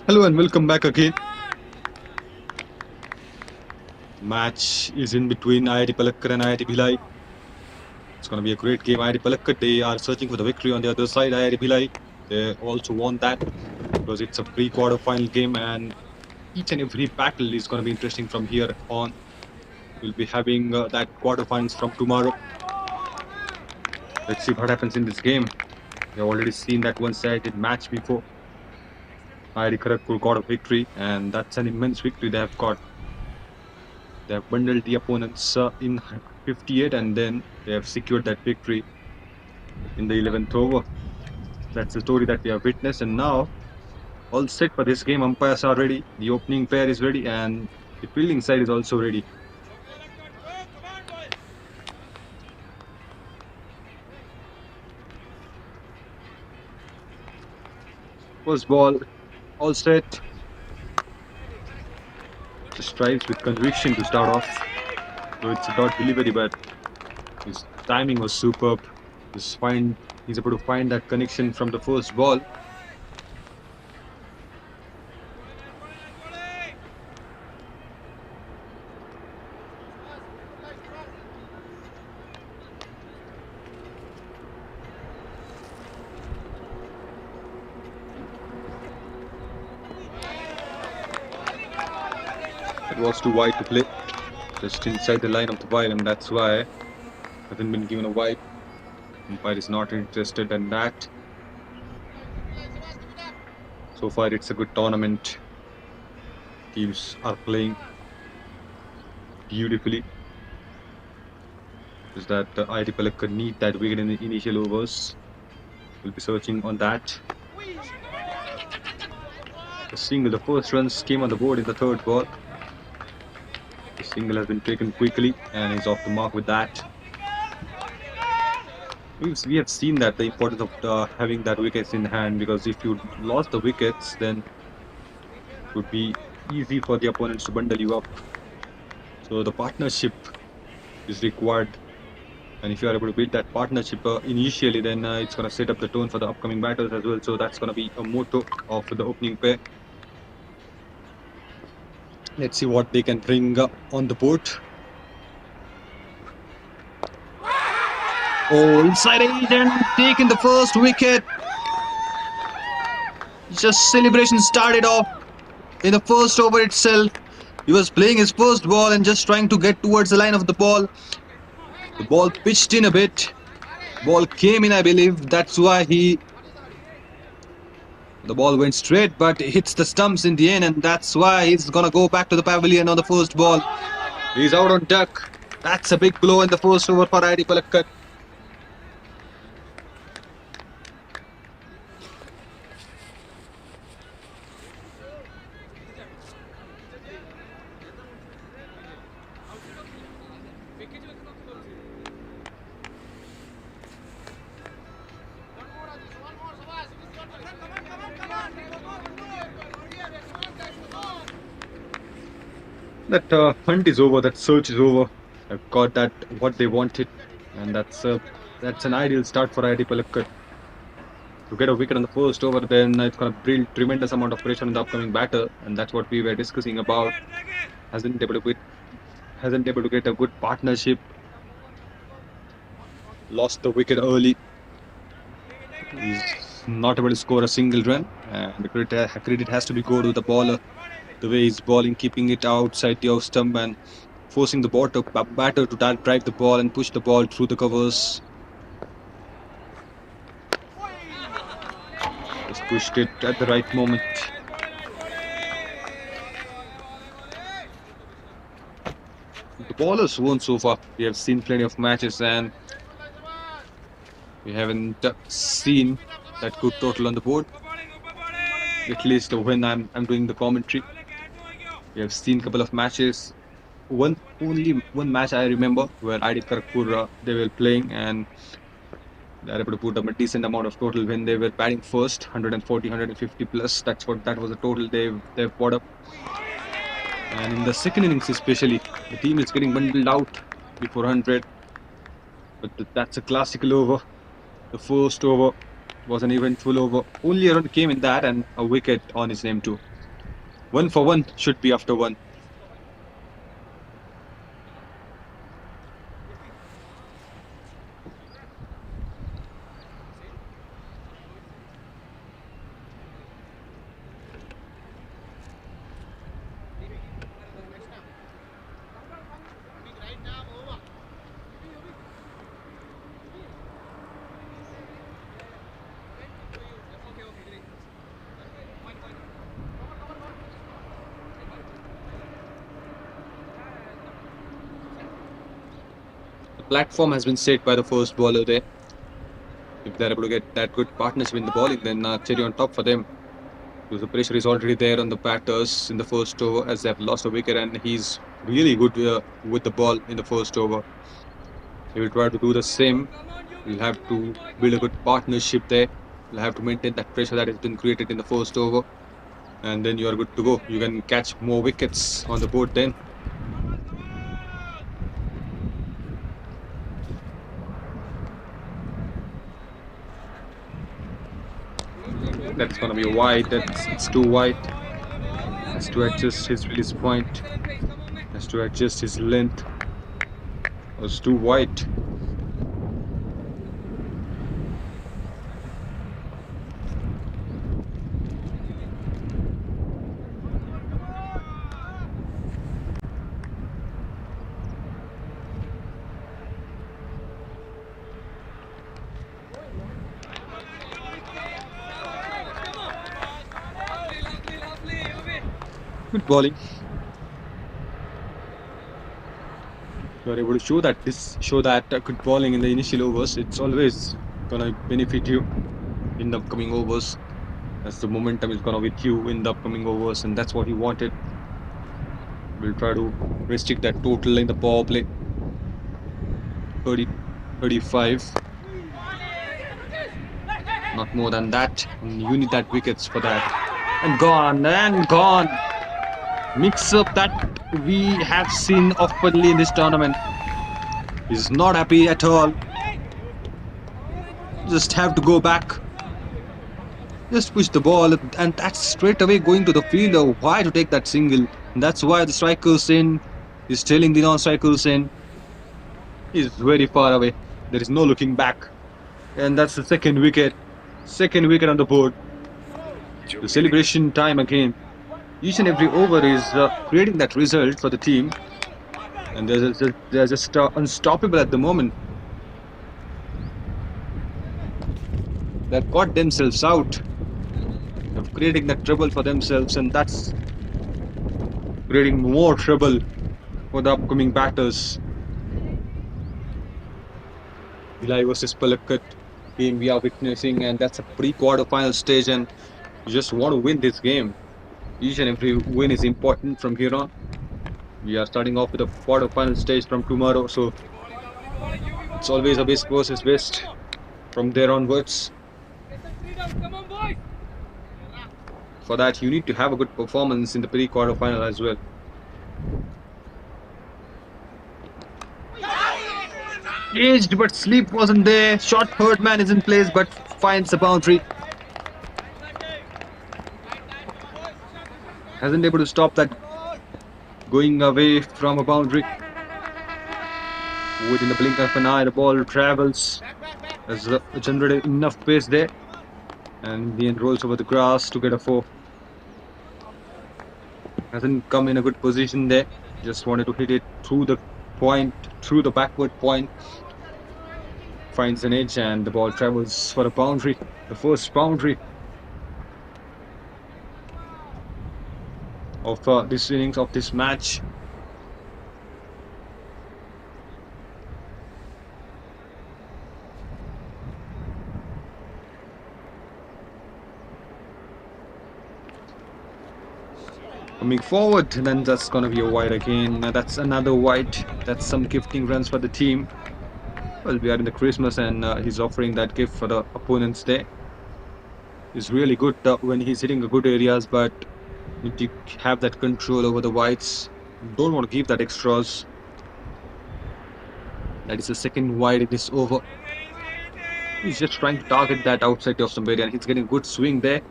Hello and welcome back again. Match is in between IIT Palakkad and IIT Bhilai. It's going to be a great game. IIT Palakkad, they are searching for the victory. On the other side, IIT Bhilai, they also want that because it's a pre-quarter final game and each and every battle is going to be interesting from here on. We'll be having that quarterfinals from tomorrow. Let's see what happens in this game. We've already seen that one-sided match before. IIT Kharagpur got a victory, and that's an immense victory they have got. They have bundled the opponents in 58, and then they have secured that victory in the 11th over. That's the story that we have witnessed, and now all set for this game. Umpires are ready, the opening pair is ready, and the fielding side is also ready. First ball, all set. Just tries with conviction to start off. So it's a dot delivery, but his timing was superb. He's able to find that connection from the first ball. It was too wide to play, just inside the line of the wide, and that's why hasn't been given a wide. Umpire is not interested in that. So far, it's a good tournament. Teams are playing beautifully. Is that IIT Palakkad need that wicket in the initial overs? We'll be searching on that. The single, the first runs came on the board in the third ball. The single has been taken quickly and is off the mark with that. We have seen that the importance of having that wickets in hand, because if you lost the wickets, then it would be easy for the opponents to bundle you up. So the partnership is required, and if you are able to build that partnership initially, then it's going to set up the tone for the upcoming battles as well. So that's going to be a motto of the opening pair. Let's see what they can bring on the board. Oh, inside edge and taking the first wicket. Just celebration started off in the first over itself. He was playing his first ball and just trying to get towards the line of the ball. The ball pitched in a bit. Ball came in, I believe. That's why the ball went straight, but hits the stumps in the end, and that's why he's gonna go back to the pavilion on the first ball. He's out on duck. That's a big blow in the first over for IIT Palakkad. That hunt is over. That search is over. I've got that what they wanted, and that's an ideal start for IIT Palakkad. To get a wicket on the first over, then it's going to build tremendous amount of pressure on the upcoming batter, and that's what we were discussing about. Hasn't able to get a good partnership. Lost the wicket early. He's not able to score a single run, and the credit has to be go to the bowler. The way he's bowling, keeping it outside the off stump and forcing the batter to drive the ball and push the ball through the covers. Just pushed it at the right moment. The bowlers won so far. We have seen plenty of matches and we haven't seen that good total on the board. At least when I'm doing the commentary. We have seen a couple of matches. Only one match I remember where IIT Kharagpur they were playing and they are able to put up a decent amount of total when they were batting first, 140, 150 plus. That was the total they've put up. And in the second innings especially, the team is getting bundled out before 100. But that's a classical over. The first over was an eventful over. Only a run came in that and a wicket on his name too. 1 for 1 should be after one. The platform has been set by the first bowler there. If they're able to get that good partnership in the bowling, then cherry on top for them. Because the pressure is already there on the batters in the first over as they have lost a wicket, and he's really good with the ball in the first over. He will try to do the same. You'll have to build a good partnership there. You'll have to maintain that pressure that has been created in the first over, and then you are good to go. You can catch more wickets on the board then. That's gonna be a wide. It's too wide. Has to adjust his release point. Has to adjust his length. It was too wide. Good bowling. You are able to show that good bowling in the initial overs. It's always gonna benefit you in the upcoming overs. As the momentum is gonna with you in the upcoming overs, and that's what you wanted. We'll try to restrict that total in the power play. 30, 35. Not more than that. And you need that wickets for that. And gone, and gone. Mix up that we have seen oftenly in this tournament. He's not happy at all. Just have to go back. Just push the ball, and that's straight away going to the fielder. Why to take that single? And that's why the striker's in. He's telling the non-strikers in. He's very far away. There is no looking back. And that's the second wicket. Second wicket on the board. The celebration time again. Each and every over is creating that result for the team. And they're just unstoppable at the moment. They've got themselves out of creating that trouble for themselves, and that's creating more trouble for the upcoming batters. Bhilai versus Palakkad game we are witnessing, and that's a pre-quarter final stage, and you just want to win this game. Each and every win is important from here on. We are starting off with a quarter final stage from tomorrow, so it's always a best versus best from there onwards. For that, you need to have a good performance in the pre-quarter final as well. Aged, but sleep wasn't there. Short third man is in place, but finds the boundary. Hasn't able to stop that going away from a boundary. Within the blink of an eye, the ball travels. Has generated enough pace there, and the end rolls over the grass to get a 4. Hasn't come in a good position there. Just wanted to hit it through the point, through the backward point. Finds an edge, and the ball travels for a boundary. The first boundary of this innings, of this match. Coming forward, and then that's gonna be a wide again. That's another wide. That's some gifting runs for the team. Well, we are in the Christmas, and he's offering that gift for the opponents there. He's really good when he's hitting the good areas, but Need to have that control over the wides. Don't want to give that extras. That is the second wide in this over. He's just trying to target that outside of some area, and he's getting a good swing there.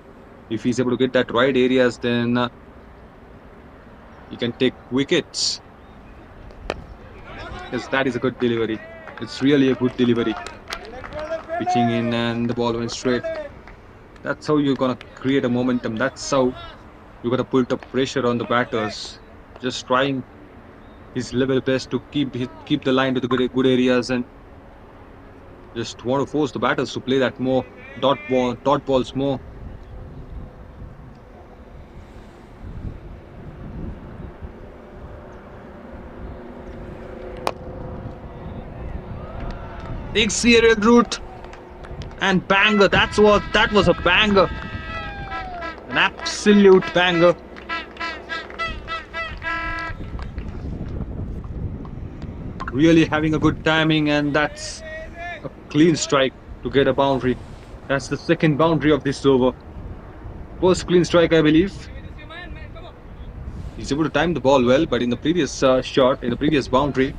If he's able to get that wide areas, then he can take wickets. Yes, that is a good delivery. It's really a good delivery. Pitching in and the ball went straight. That's how you're gonna create a momentum. That's how you're gonna put up pressure on the batters. Just trying his level best to keep the line to the good areas, and just want to force the batters to play that more dot balls more. Big serial route and banger. That was a banger. An absolute banger. Really having a good timing, and that's a clean strike to get a boundary. That's the second boundary of this over. First clean strike, I believe. He's able to time the ball well, but in the previous shot, in the previous boundary,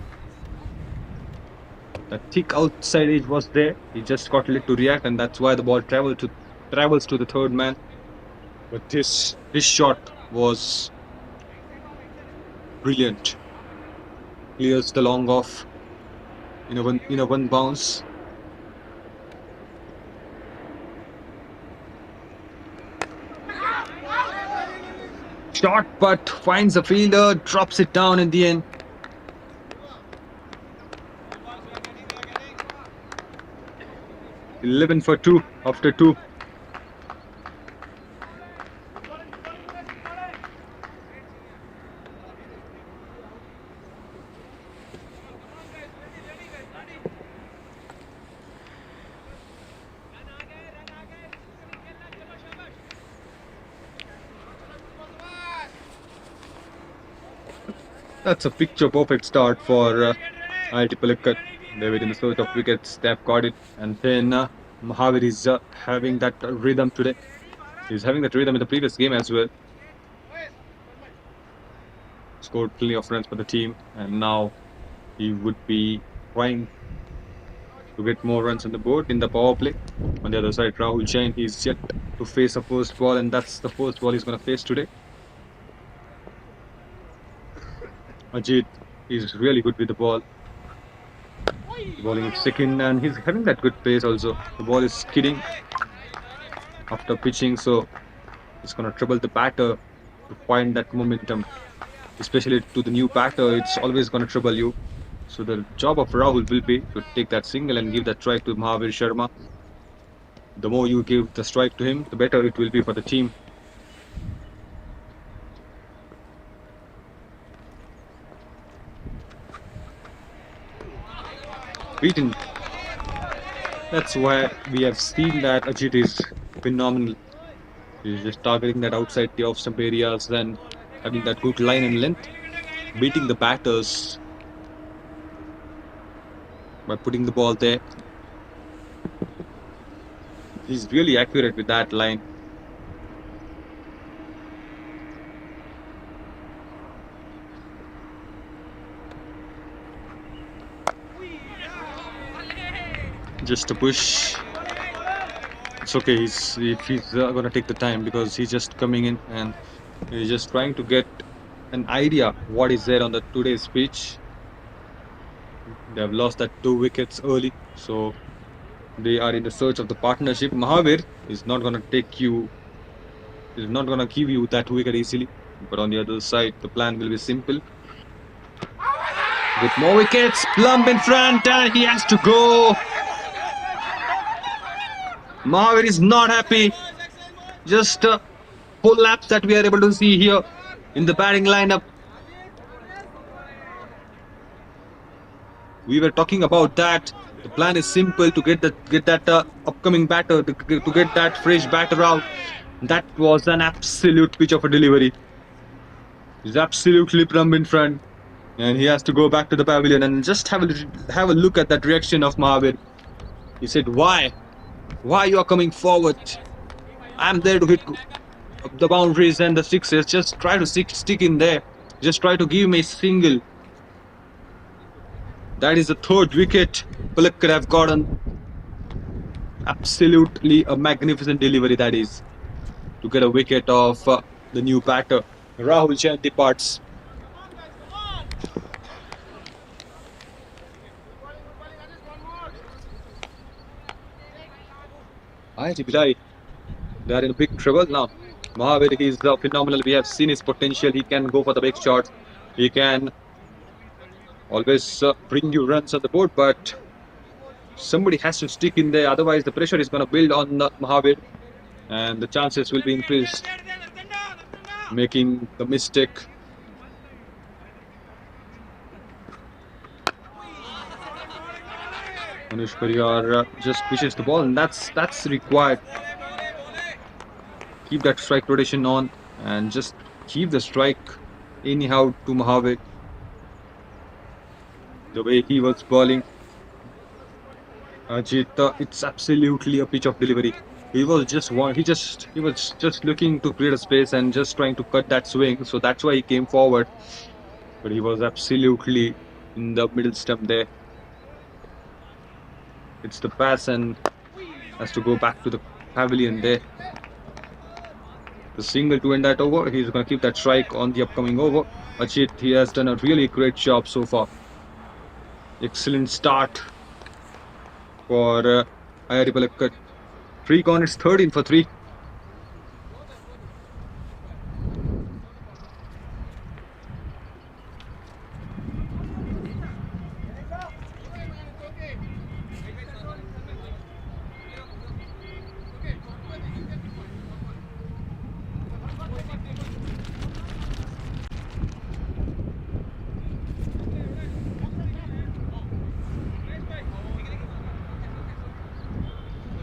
the thick outside edge was there. He just got lit to react, and that's why the ball travels to the third man. But this shot was brilliant. Clears the long off in a one bounce. Shot, but finds a fielder, drops it down in the end. "11 for 2 after 2. That's a picture perfect start for IIT Palakkad. They were in the search of wickets. They have got it. And then Mahavir is having that rhythm today. He's having that rhythm in the previous game as well. Scored plenty of runs for the team. And now he would be trying to get more runs on the board in the power play. On the other side, Rahul Jain, he's yet to face a first ball. And that's the first ball he's going to face today. Ajit is really good with the ball. Bowling is second, and he's having that good pace also. The ball is skidding after pitching, so it's going to trouble the batter to find that momentum. Especially to the new batter, it's always going to trouble you. So the job of Rahul will be to take that single and give that strike to Mahavir Sharma. The more you give the strike to him, the better it will be for the team. Beaten. That's why we have seen that Ajit is phenomenal. He's just targeting that outside the off stump areas, then having that good line and length, beating the batters by putting the ball there. He's really accurate with that line. Just a push. It's okay. He's gonna take the time because he's just coming in and he's just trying to get an idea what is there on the today's pitch. They have lost that 2 wickets early, so they are in the search of the partnership. Mahavir is not gonna give you that wicket easily. But on the other side, the plan will be simple. With more wickets, plump in front, and he has to go. Mahavir is not happy. Just full laps that we are able to see here in the batting lineup. We were talking about that. The plan is simple to get that upcoming batter to get that fresh batter out. That was an absolute pitch of a delivery. He's absolutely plumb in front, and he has to go back to the pavilion and just have a look at that reaction of Mahavir. He said, "Why you are coming forward? I'm there to hit the boundaries and the sixes. Just try to stick in there. Just try to give me a single. That is the third wicket Palak could have gotten. Absolutely a magnificent delivery that is to get a wicket of the new batter. Rahul Jain departs. IIT Bhilai, they are in big trouble now. Mahavir is phenomenal. We have seen his potential. He can go for the big shots. He can always bring you runs on the board, but somebody has to stick in there. Otherwise, the pressure is going to build on Mahavir, and the chances will be increased. Making the mistake. Anush Pariyar just pushes the ball, and that's required. Keep that strike rotation on, and just keep the strike anyhow to Mahavir. The way he was bowling, Ajit, it's absolutely a pitch of delivery. He was just looking to create a space and just trying to cut that swing. So that's why he came forward. But he was absolutely in the middle stump there. It's the pass and has to go back to the pavilion there. The single to end that over. He's going to keep that strike on the upcoming over. Ajit, he has done a really great job so far. Excellent start for IIT Palakkad. 3 gone, it's 13 for 3.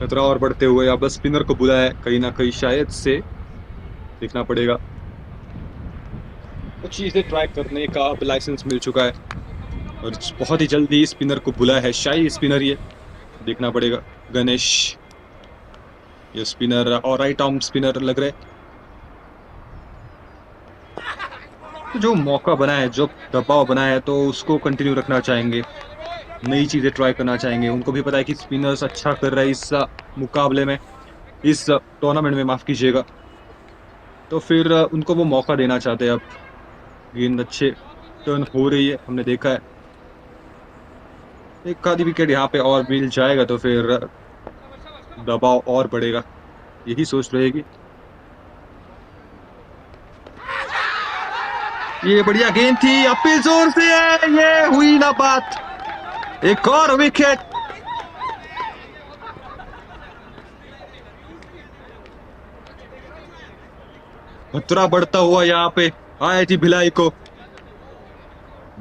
खतरा और बढ़ते हुए अब spinner को बुलाया है कहीं ना कहीं शायद से देखना पड़ेगा कुछ चीजें ट्राई करने का अब लाइसेंस मिल चुका है और बहुत ही जल्दी स्पिनर को बुलाया है शाही स्पिनर ये देखना पड़ेगा गणेश ये स्पिनर और राइट आर्म स्पिनर लग रहे जो मौका बना है जो दबाव बना है तो उसको कंटिन्यू रखना चाहेंगे नई चीजें ट्राई करना चाहेंगे उनको भी पता है कि स्पिनर्स अच्छा कर रहा है इस मुकाबले में इस टूर्नामेंट में माफ कीजिएगा तो फिर उनको वो मौका देना चाहते हैं अब गेंद अच्छे टर्न हो रही है हमने देखा है एक आधी विकेट यहाँ पे और मिल जाएगा तो फिर दबाव और बढ़ेगा यही सोच रहेगी ये बढ़िया गेंद थी अपील जोर से है ये हुई ना बात एक और विकेट खतरा बढ़ता हुआ यहाँ पे IIT भिलाई को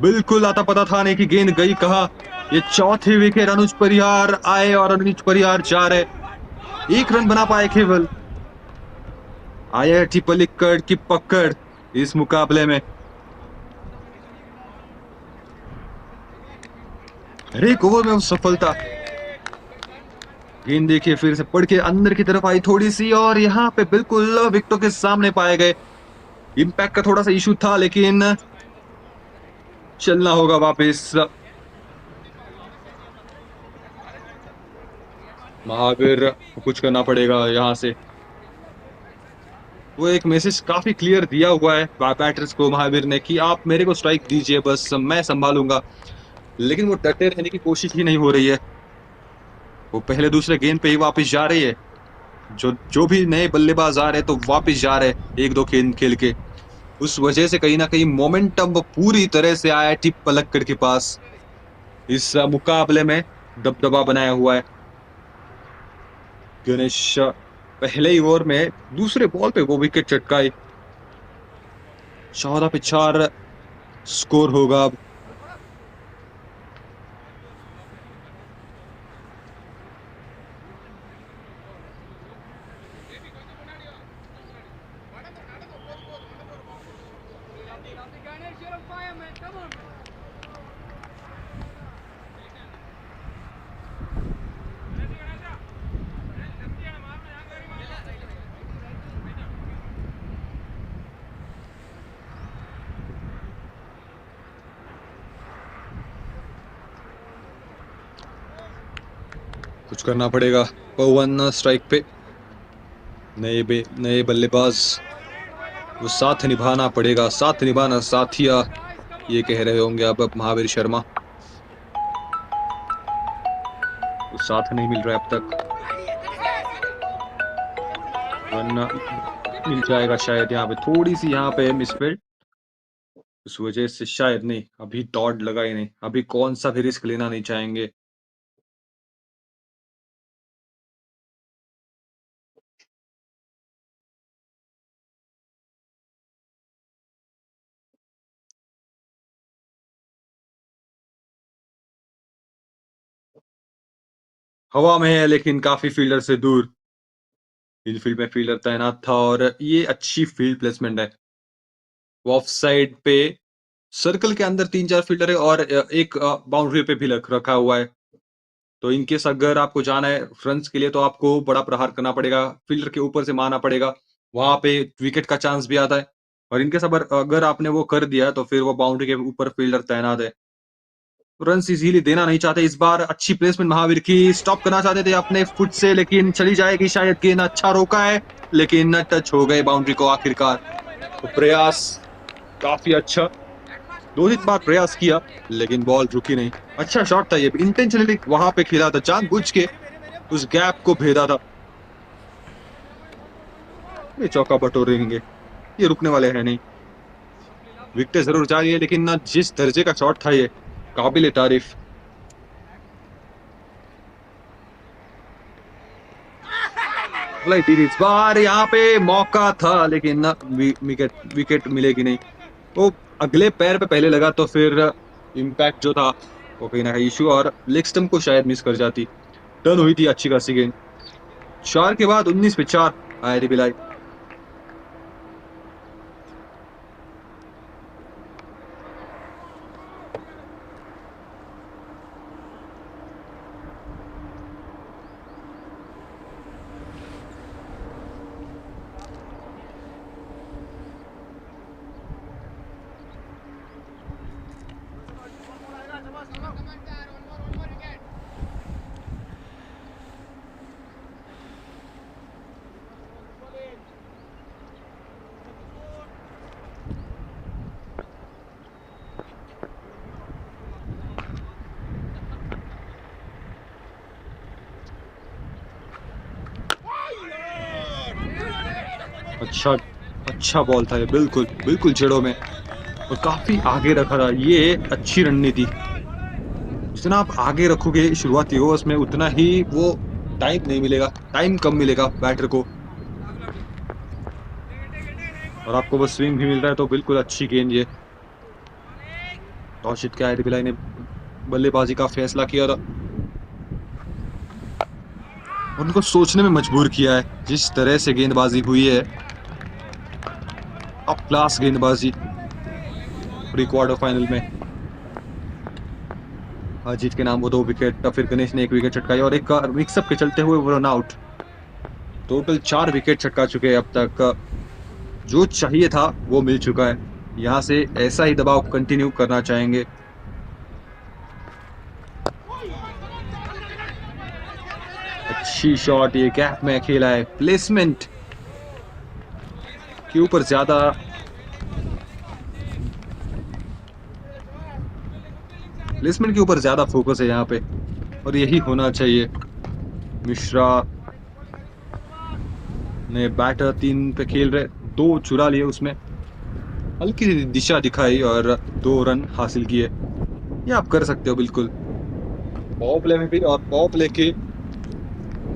बिल्कुल आता पता था नहीं कि गेंद गई कहा ये चौथी विकेट अनुज परिहार आए और अनुज परिहार जा रहे 1 रन बना पाए केवल IIT पलक्कड़ की पकड़ इस मुकाबले में हर एक ओवर में सफलता गेंद देखिए फिर से पड़ के अंदर की तरफ आई थोड़ी सी और यहाँ पे बिल्कुल विकेटों के सामने पाए गए इंपैक्ट का थोड़ा सा इशू था लेकिन चलना होगा वापस महावीर को कुछ करना पड़ेगा यहाँ से वो एक मैसेज काफी क्लियर दिया हुआ है बैटर्स को महावीर ने कि आप मेरे को स्ट्राइक दीजिए बस मैं संभालूंगा लेकिन वो डटे रहने की कोशिश ही नहीं हो रही है वो पहले दूसरे गेंद पे ही वापस जा रही है जो भी नए बल्लेबाज आ रहे तो वापस जा रहे 1-2 गेंद खेल के उस वजह से कहीं ना कहीं मोमेंटम पूरी तरह से IIT पलक्कड़ के पास इस मुकाबले में दबदबा बनाया हुआ है गणेश पहले ही ओवर में दूसरे बॉल पे वो विकेट चटकाई 14 पे 4 स्कोर होगा अब कुछ करना पड़ेगा। पवन स्ट्राइक पे, नए बल्लेबाज, वो साथ निभाना पड़ेगा, साथ निभाना साथिया, ये कह रहे होंगे अब महावीर शर्मा। वो साथ नहीं मिल रहा है अब तक। रन मिल जाएगा शायद, यहाँ पे थोड़ी सी यहाँ पे मिसफील्ड, उस वजह से शायद नहीं, अभी दौड़ लगा ही नहीं, अभी कौन सा भी रिस्क लेना नहीं चाहेंगे। हवा में है लेकिन काफी फील्डर से दूर, इनफील्ड में फील्डर तैनात था और ये अच्छी फील्ड प्लेसमेंट है। ऑफ साइड पे सर्कल के अंदर 3-4 फील्डर है और एक बाउंड्री पे भी रखा हुआ है। तो इन केस अगर आपको जाना है रन्स के लिए तो आपको बड़ा प्रहार करना पड़ेगा, फील्डर के ऊपर से मारना पड़ेगा, वहां पे विकेट का चांस भी आता है। और इनकेस अगर अगर आपने वो कर दिया तो फिर वो बाउंड्री के ऊपर फील्डर तैनात है, रन्स इजीली देना नहीं चाहते। इस बार अच्छी प्लेसमेंट महावीर की, स्टॉप करना चाहते थे अपने फुट से लेकिन चली जाएगी शायद, गेंद अच्छा रोका है लेकिन टच हो गए बाउंड्री को आखिरकार। तो प्रयास काफी अच्छा, 2-3 बार प्रयास किया लेकिन बॉल रुकी नहीं। अच्छा शॉट था ये, इंटेंशनली वहां पे खेला था, जानबूझ के उस गैप को भेदा था। ये चौका बटोरेंगे, ये रुकने वाले हैं नहीं। विकेटें जरूर जा रही है लेकिन ना जिस दर्जे का शॉट था ये, काबिल तारीफ। इस बार यहाँ पे मौका था लेकिन ना विकेट विकेट मिलेगी नहीं। वो अगले पैर पे पहले लगा तो फिर इम्पैक्ट जो था वो कहीं ना कहीं इशू, और लेग स्टंप को शायद मिस कर जाती। टर्न हुई थी अच्छी खासी गेंद। 4 के बाद 19 पे 4 IIT भिलाई। अच्छा अच्छा बॉल था ये, बिल्कुल बिल्कुल जड़ों में, और काफी आगे रखा था। ये अच्छी रणनीति, जितना आप आगे रखोगे शुरुआती ओवर्स में उतना ही वो टाइम नहीं मिलेगा, टाइम कम मिलेगा बैटर को, और आपको बस स्विंग भी मिल रहा है। तो बिल्कुल अच्छी गेंद ये, तौशिद के IIT भिलाई ने बल्लेबाजी का फैसला किया था, उनको सोचने में मजबूर किया है। जिस तरह से गेंदबाजी हुई है, अब क्लास गेंदबाजी प्री क्वार्टर फाइनल में। अजीत के नाम वो 2 विकेट, फिर गणेश ने 1 विकेट चटकाई और एक मिक्सअप के चलते हुए वो रन आउट। टोटल 4 विकेट चटका चुके हैं अब तक, जो चाहिए था वो मिल चुका है। यहाँ से ऐसा ही दबाव कंटिन्यू करना चाहेंगे। अच्छी शॉट, ये गैप में खेला है, प्लेसमेंट के ऊपर ज्यादा फोकस है यहाँ पे, और यही होना चाहिए। मिश्रा ने बैटर 3 पे खेल रहे, 2 चुरा लिए, उसमें हल्की सी दिशा दिखाई और 2 रन हासिल किए। ये आप कर सकते हो बिल्कुल, पावर प्ले में भी और पावर प्ले की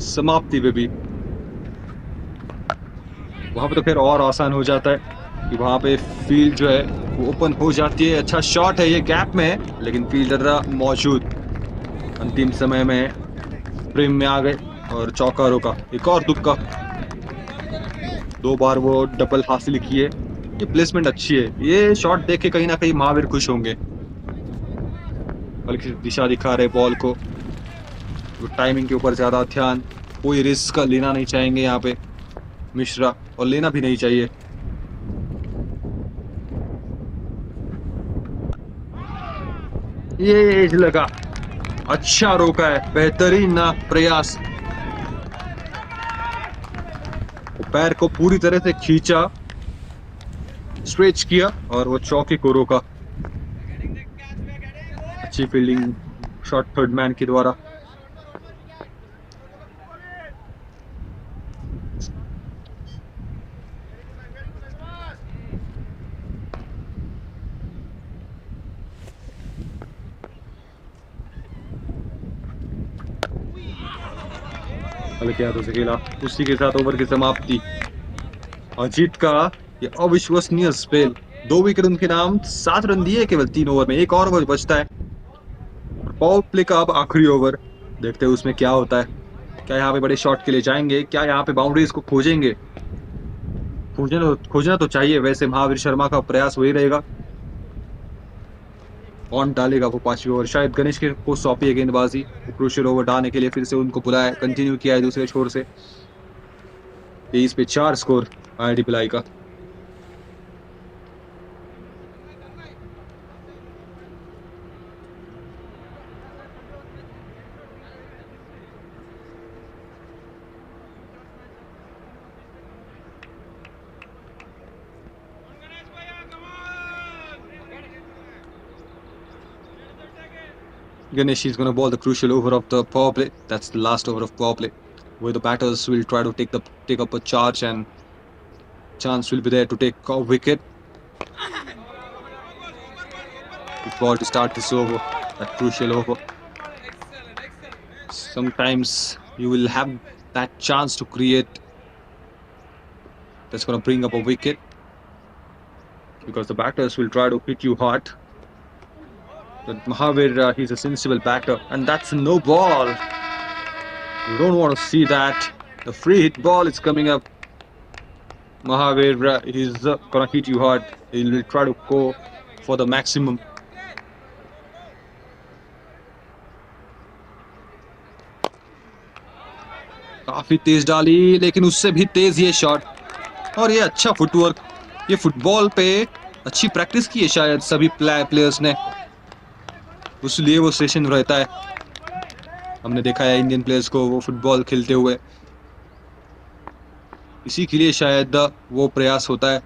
समाप्ति में भी। वहां पे तो फिर और आसान हो जाता है कि वहां पे फील्ड जो है वो ओपन हो जाती है। अच्छा शॉट है ये, गैप में है लेकिन फील्डर मौजूद, अंतिम समय में फ्रेम में आ गए और चौका रोका। एक और तुक्का, 2 बार वो डबल हासिल किए। ये प्लेसमेंट अच्छी है, ये शॉट देख के कहीं ना कहीं महावीर खुश होंगे। बल्कि दिशा दिखा रहे बॉल को, तो टाइमिंग के ऊपर ज्यादा ध्यान, कोई रिस्क लेना नहीं चाहेंगे यहाँ पे मिश्रा, और लेना भी नहीं चाहिए। ये एज लगा, अच्छा रोका है, बेहतरीन प्रयास। पैर को पूरी तरह से खींचा, स्ट्रेच किया और वो चौके को रोका। अच्छी फील्डिंग शॉट थर्ड मैन के द्वारा। क्या तो खेला, उसी के साथ ओवर की समाप्ति। अजीत का ये अविश्वसनीय स्पेल, 2 विकेट उनके नाम, 7 रन दिए केवल 3 ओवर में। एक और ओवर बचता है, पावर प्ले का अब आखिरी ओवर। देखते हैं उसमें क्या होता है। क्या यहाँ पे बड़े शॉट के लिए जाएंगे, क्या यहाँ पे बाउंड्रीज को खोजेंगे? खोजना तो चाहिए, वैसे महावीर शर्मा का प्रयास वही रहेगा। कौन डालेगा वो 5वीं ओवर? शायद गणेश के को सौंपी है गेंदबाजी। क्रूशियल ओवर डालने के लिए फिर से उनको बुलाया, कंटिन्यू किया है दूसरे छोर से। 23 पे 4 स्कोर IIT भिलाई का। Ganesh is going to ball the crucial over of the power play. That's the last over of power play, where the batters will try to take up a charge, and chance will be there to take a wicket. Good ball to start this over, that crucial over. Sometimes you will have that chance to create that's going to bring up a wicket, because the batters will try to hit you hard. But Mahavir, he's a sensible batter, and that's a no ball. You don't want to see that. The free hit ball is coming up. Mahavir, he's gonna hit you hard. He will try to go for the maximum. काफी तेज डाली, लेकिन उससे भी तेज ये shot. और ये अच्छा footwork, ये फुटबॉल पे अच्छी प्रैक्टिस की है शायद सभी प्लेयर्स ने, इसलिए वो सेशन रहता है। हमने देखा है इंडियन प्लेयर्स को वो फुटबॉल खेलते हुए, इसी के लिए शायद वो प्रयास होता है।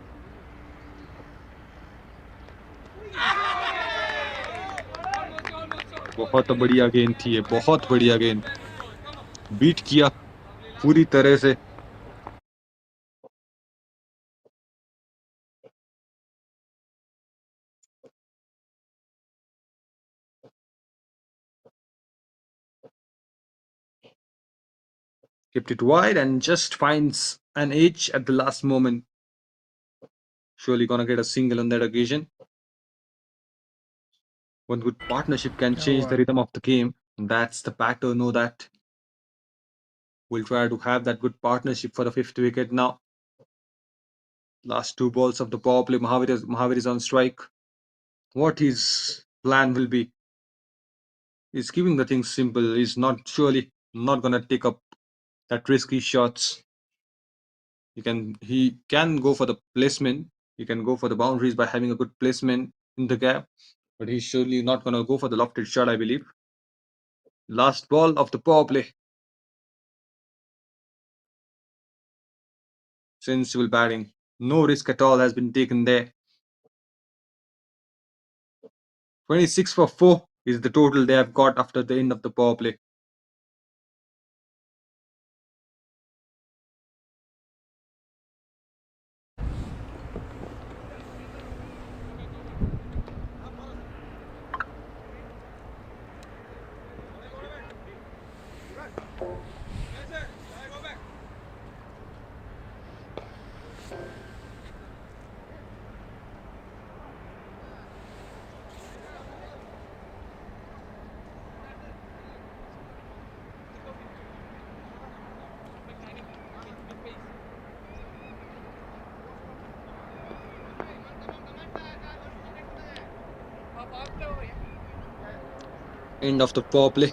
बहुत बढ़िया गेंद थी ये, बहुत बढ़िया गेंद, बीट किया पूरी तरह से। Kept it wide and just finds an edge at the last moment. Surely gonna get a single on that occasion. One good partnership can change the rhythm of the game. That's the batter, know that. We'll try to have that good partnership for the 5th wicket now. Last 2 balls of the power play. Mahavir is on strike. What his plan will be? He's keeping the thing simple. He's not surely not gonna take up that risky shots. He can go for the placement. He can go for the boundaries by having a good placement in the gap, but he's surely not gonna go for the lofted shot, I believe. Last ball of the power play. Sensible batting. No risk at all has been taken there. 26 for 4 is the total they have got after the end of the power play. End of the power play.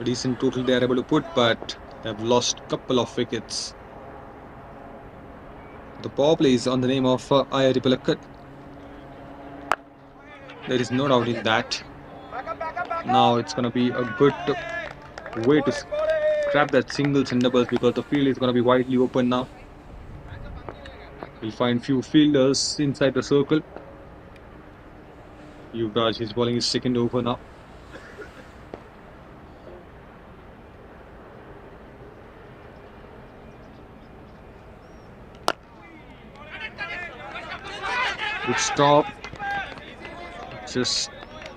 A decent total they are able to put, but they have lost a couple of wickets. The power play is on the name of IIT Palakkad. There is no doubt in that. Now it's gonna be a good way to grab that singles and doubles because the field is gonna be widely open now. We'll find few fielders inside the circle. Yuvraj is bowling his second over now. Good stop. Just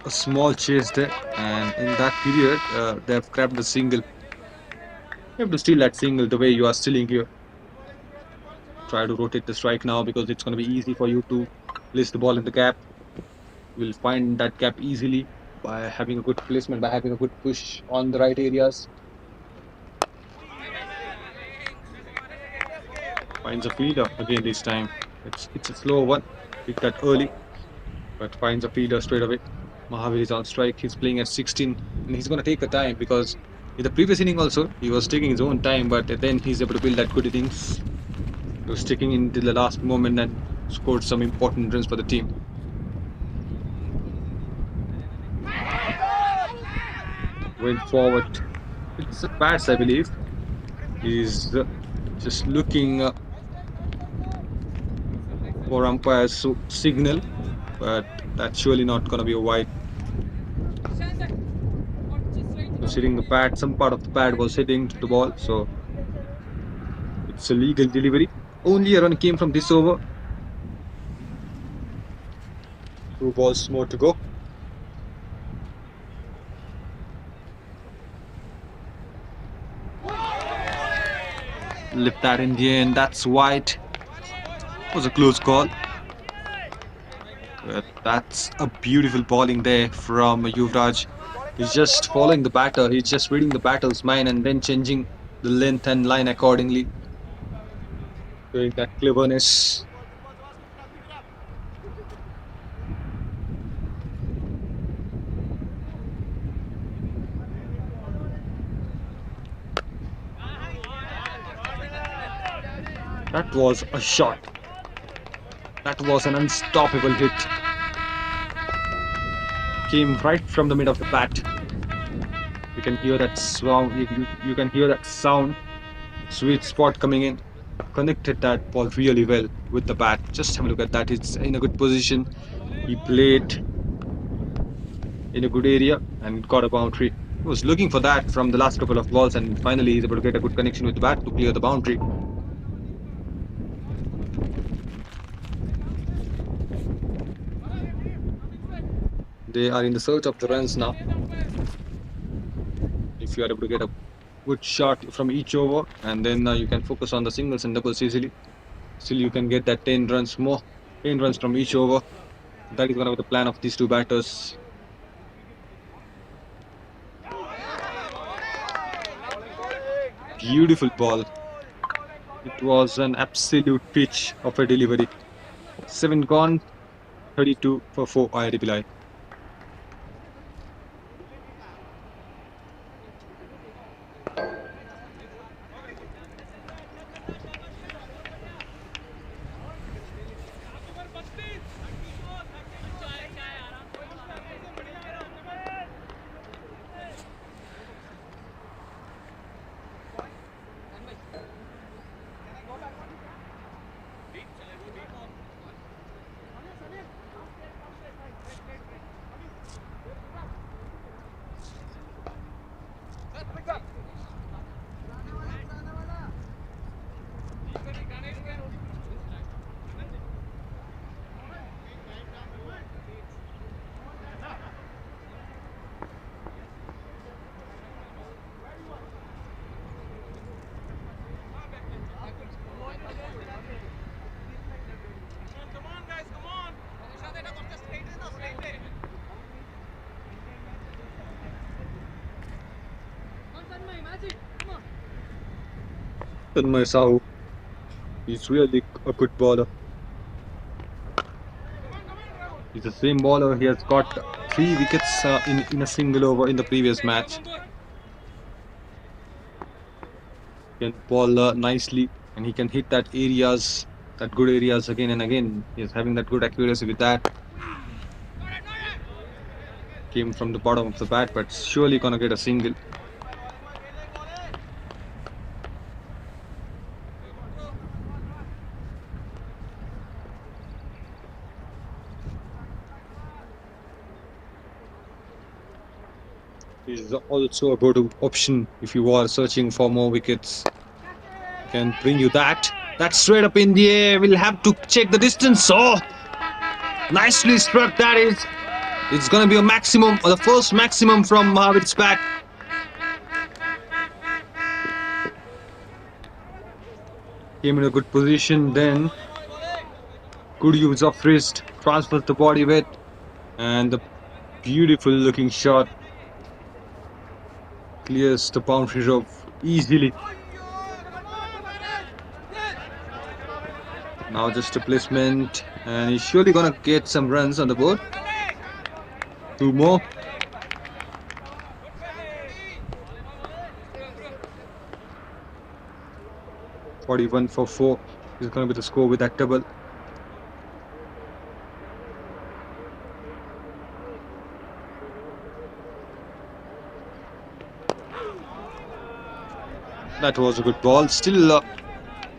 a small chase there, and in that period, they have grabbed the single. You have to steal that single the way you are stealing here. Try to rotate the strike now because it's going to be easy for you to place the ball in the gap. You'll find that gap easily by having a good placement, by having a good push on the right areas. Finds a fielder again this time. It's a slow one. Pick that early, but finds a fielder straight away. Mahavir is on strike. He's playing at 16, and he's going to take a time because in the previous inning also he was taking his own time, but then he's able to build that good innings. He was sticking into the last moment and scored some important runs for the team. Went forward. It's a pass, I believe. He's just looking for umpire's signal, but that's surely not going to be a wide. Was hitting the pad. Some part of the pad was hitting to the ball, so it's a legal delivery. Only a run came from this over. 2 balls more to go. Lift that in the end. That's wide. It was a close call. But that's a beautiful bowling there from Yuvraj. He's just following the batter. He's just reading the batter's mind and then changing the length and line accordingly. Doing that cleverness. That was a shot. That was an unstoppable hit. Came right from the mid of the bat. You can hear that sound. You can hear that sound. Sweet spot coming in. Connected that ball really well with the bat. Just have a look at that. It's in a good position. He played in a good area and got a boundary. He was looking for that from the last couple of balls, and finally he's able to get a good connection with the bat to clear the boundary. They are in the search of the runs now. If you are able to get a good shot from each over, and then you can focus on the singles and doubles easily. Still, you can get that 10 runs more, 10 runs from each over. That is going to be the plan of these two batters. Beautiful ball. It was an absolute pitch of a delivery. 7 gone, 32 for 4 IIT Bhilai. Tanmay Sahu, he's really a good bowler. He's the same bowler. He has got 3 wickets in a single over in the previous match. He can bowl nicely, and he can hit that good areas again and again. He's having that good accuracy with that. Came from the bottom of the bat, but surely gonna get a single. Is also a good option if you are searching for more wickets. Can bring you that. That's straight up in the air. We'll have to check the distance. Oh, nicely struck. That is. It's gonna be a maximum, or the first maximum from Mahavir's bat. Came in a good position. Then good use of wrist. Transfers the body weight, and the beautiful looking shot clears the boundary rope easily. Now just a placement, and he's surely gonna get some runs on the board. Two more. .41 for 4 is gonna be the score with that double. That was a good ball. Still,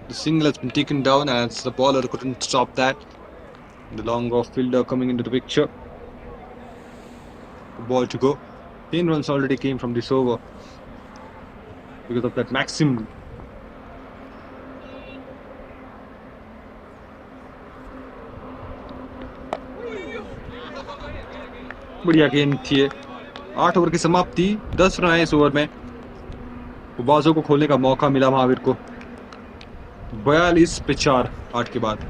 the single has been taken down as the bowler couldn't stop that. The long off fielder coming into the picture. The ball to go. 10 runs already came from this over because of that maximum. बढ़िया गेंद थी 8 over की समाप्ति 10 run है इस over में बाजों को खोलने का मौका मिला महावीर को 42 पे 4 8 के बाद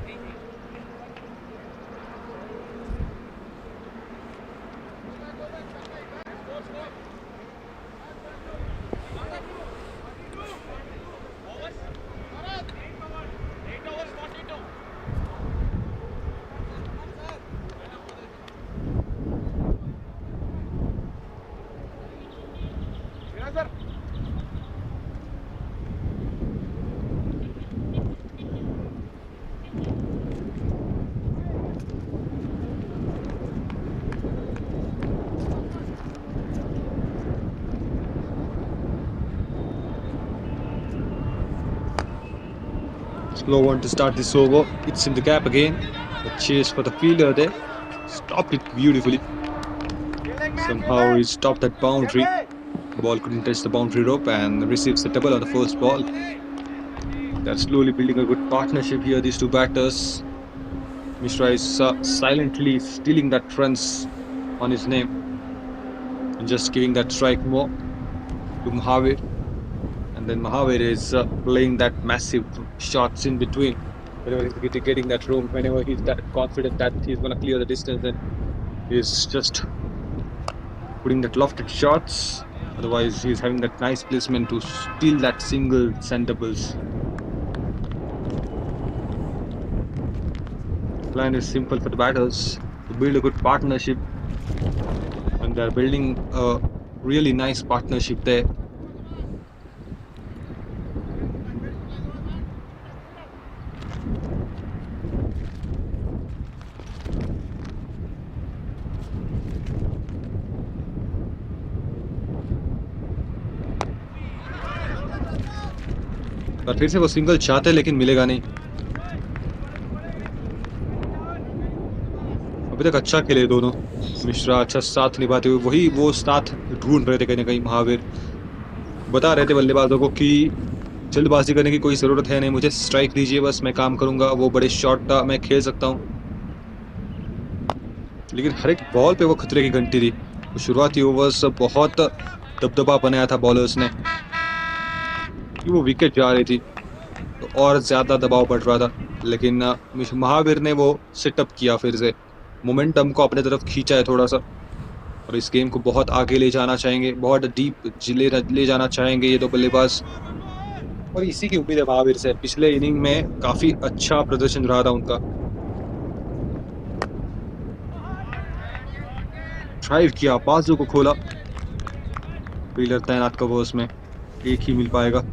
Slow one to start this over. It's in the gap again. The chase for the fielder there. Stopped it beautifully. Somehow he stopped that boundary. The ball couldn't touch the boundary rope and receives the double on the first ball. They're slowly building a good partnership here, these two batters. Mishra is silently stealing that runs on his name and just giving that strike more to Mahavir. And then Mahavir is playing that massive shots in between. Whenever he's getting that room, whenever he's that confident that he's going to clear the distance, then he's just putting that lofted shots. Otherwise, he's having that nice placement to steal that single and doubles. The plan is simple for the batters to build a good partnership, and they're building a really nice partnership there. और फिर से वो single चाहते लेकिन मिलेगा नहीं अभी तक अच्छा खेले दोनों मिश्रा अच्छा साथ निभाते हुए वही वो साथ ढूंढ रहे थे कहीं ना कहीं महावीर बता रहे थे बल्लेबाजों को कि जल्दबाजी करने की कोई ज़रूरत है नहीं मुझे स्ट्राइक दीजिए बस मैं काम करूंगा वो बड़े शॉट था मैं खेल सकता हूं लेकिन हर एक बॉल पे वो खतरे की घंटी थी शुरुआती ओवर्स बहुत दबदबा बनाया था बॉलर्स ने कि वो विकेट जा रही थी तो और ज़्यादा दबाव बढ़ रहा था लेकिन महावीर ने वो सेटअप किया फिर से मोमेंटम को अपने तरफ खींचा है थोड़ा सा और इस गेम को बहुत आगे ले जाना चाहेंगे बहुत डीप ले जाना चाहेंगे ये दो बल्लेबाज और इसी की उम्मीद है महावीर से पिछले इनिंग में काफ़ी अच्छा प्रदर्शन रहा था उनका ड्राइव किया बाजू को खोला फील्डर तैनात का वो उसमें एक ही मिल पाएगा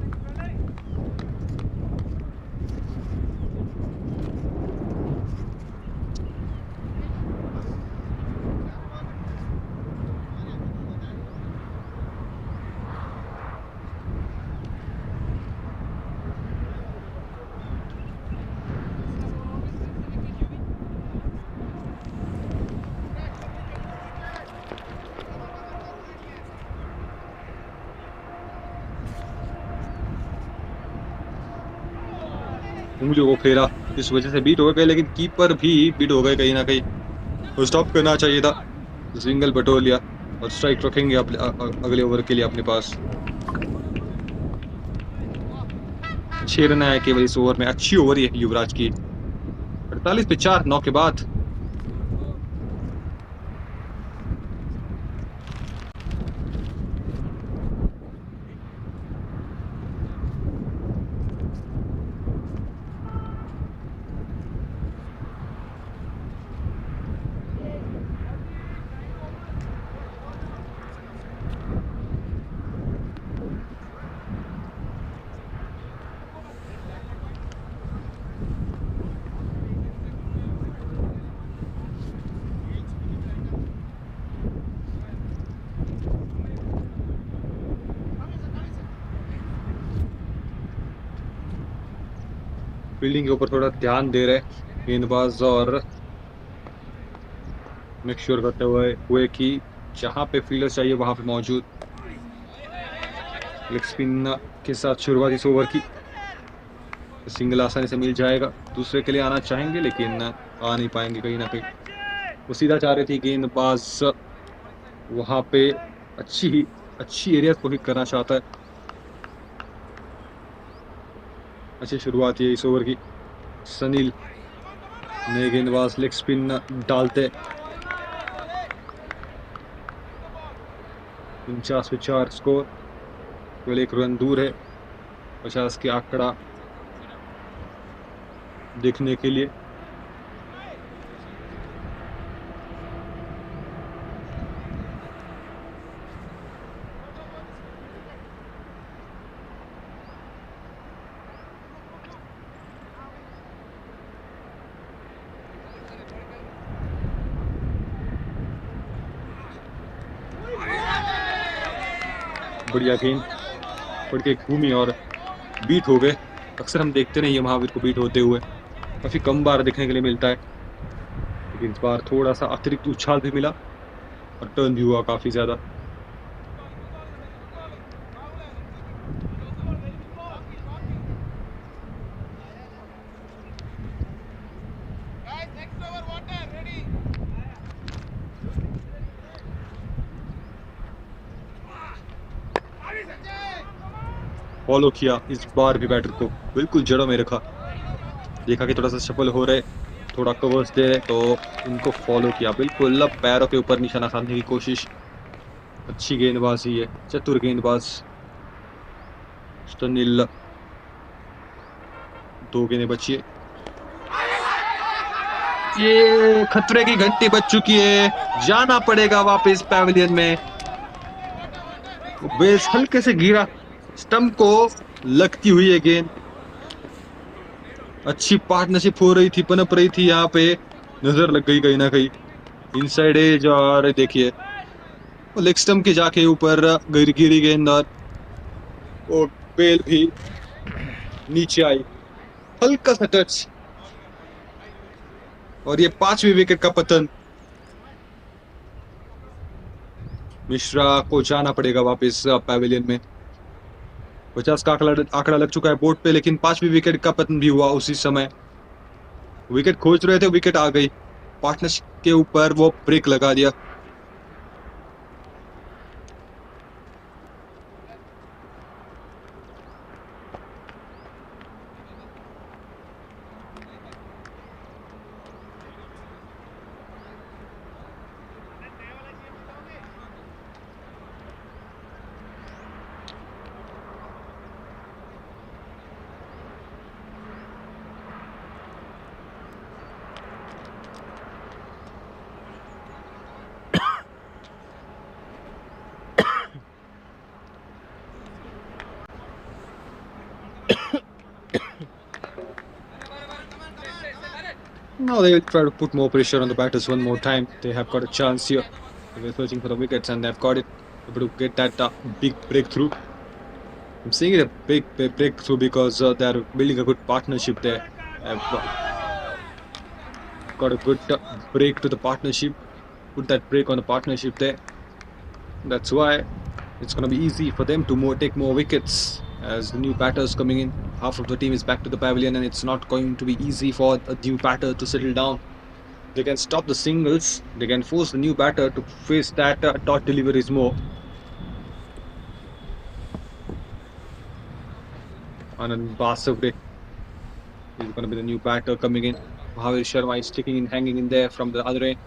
उंगलियों को फेरा, इस वजह से बीट हो गए, लेकिन कीपर भी बीट हो गए कहीं ना कहीं। तो स्टॉप करना चाहिए था। सिंगल बटोर लिया और स्ट्राइक रखेंगे अगले ओवर के लिए अपने पास। 6 रन आए केवल इस ओवर में। अच्छी ओवर है युवराज की। 48 पे 4 9 के बाद। फील्डिंग के ऊपर थोड़ा ध्यान दे रहे गेंदबाज और मेक श्योर करते हुए कि जहां पे फील्डर चाहिए वहां पे मौजूद। लेग स्पिन के साथ शुरुआत इस ओवर की। सिंगल आसानी से मिल जाएगा। दूसरे के लिए आना चाहेंगे लेकिन आ नहीं पाएंगे कहीं ना कहीं। वो सीधा चाह रही थी गेंदबाज वहां पे। अच्छी अच्छी एरिया को हिट करना चाहता है। अच्छी शुरुआत है इस ओवर की। सनील नए गेंदबाज लेग स्पिन डालते। 49 पे 4 स्कोर। केवल 1 रन दूर है 50 के आंकड़ा देखने के लिए। बढ़िया गेंद पड़ के घूमी और बीट हो गए। अक्सर हम देखते नहीं है महावीर को बीट होते हुए। काफी कम बार देखने के लिए मिलता है, लेकिन इस बार थोड़ा सा अतिरिक्त उछाल भी मिला और टर्न भी हुआ काफी ज्यादा। फॉलो किया इस बार भी बैटर को, बिल्कुल जड़ों में रखा। देखा कि थोड़ा सा सफल हो रहे, थोड़ा कवर्स दे रहे, तो उनको फॉलो किया। बिल्कुल पैरों के ऊपर निशाना साधने की कोशिश। अच्छी गेंदबाजी है, चतुर गेंदबाज सुनील। 2 गेंदें बची है। ये खतरे की घंटी बज चुकी है। जाना पड़ेगा वापस पैवेलियन में। बेस हल्के से गिरा, स्टंप को लगती हुई है गेंद। अच्छी पार्टनरशिप हो रही थी, पनप रही थी। यहाँ पे नजर लग गई कहीं ना कहीं। इनसाइड एज और देखिए लेग स्टंप के जाके ऊपर गिरी गेंद और वो बेल भी नीचे आई। हल्का सा टच और ये 5वीं विकेट का पतन। मिश्रा को जाना पड़ेगा वापस पैवेलियन में। 50 का आंकड़ा लग चुका है बोर्ड पे, लेकिन 5वीं विकेट का पतन भी हुआ उसी समय। विकेट खोज रहे थे, विकेट आ गई। पार्टनरशिप के ऊपर वो ब्रेक लगा दिया। Now they will try to put more pressure on the batters one more time. They have got a chance here. They were searching for the wickets and they've got it. Able to get that big breakthrough. I'm saying it a big breakthrough because they're building a good partnership there. They've got a good break to the partnership. Put that break on the partnership there. That's why it's going to be easy for them to take more wickets as the new batters coming in. Half of the team is back to the pavilion, and it's not going to be easy for a new batter to settle down. They can stop the singles. They can force the new batter to face that dot deliveries more. Anand Basavde is going to be the new batter coming in. Mahavir Sharma is sticking in, hanging in there from the other end.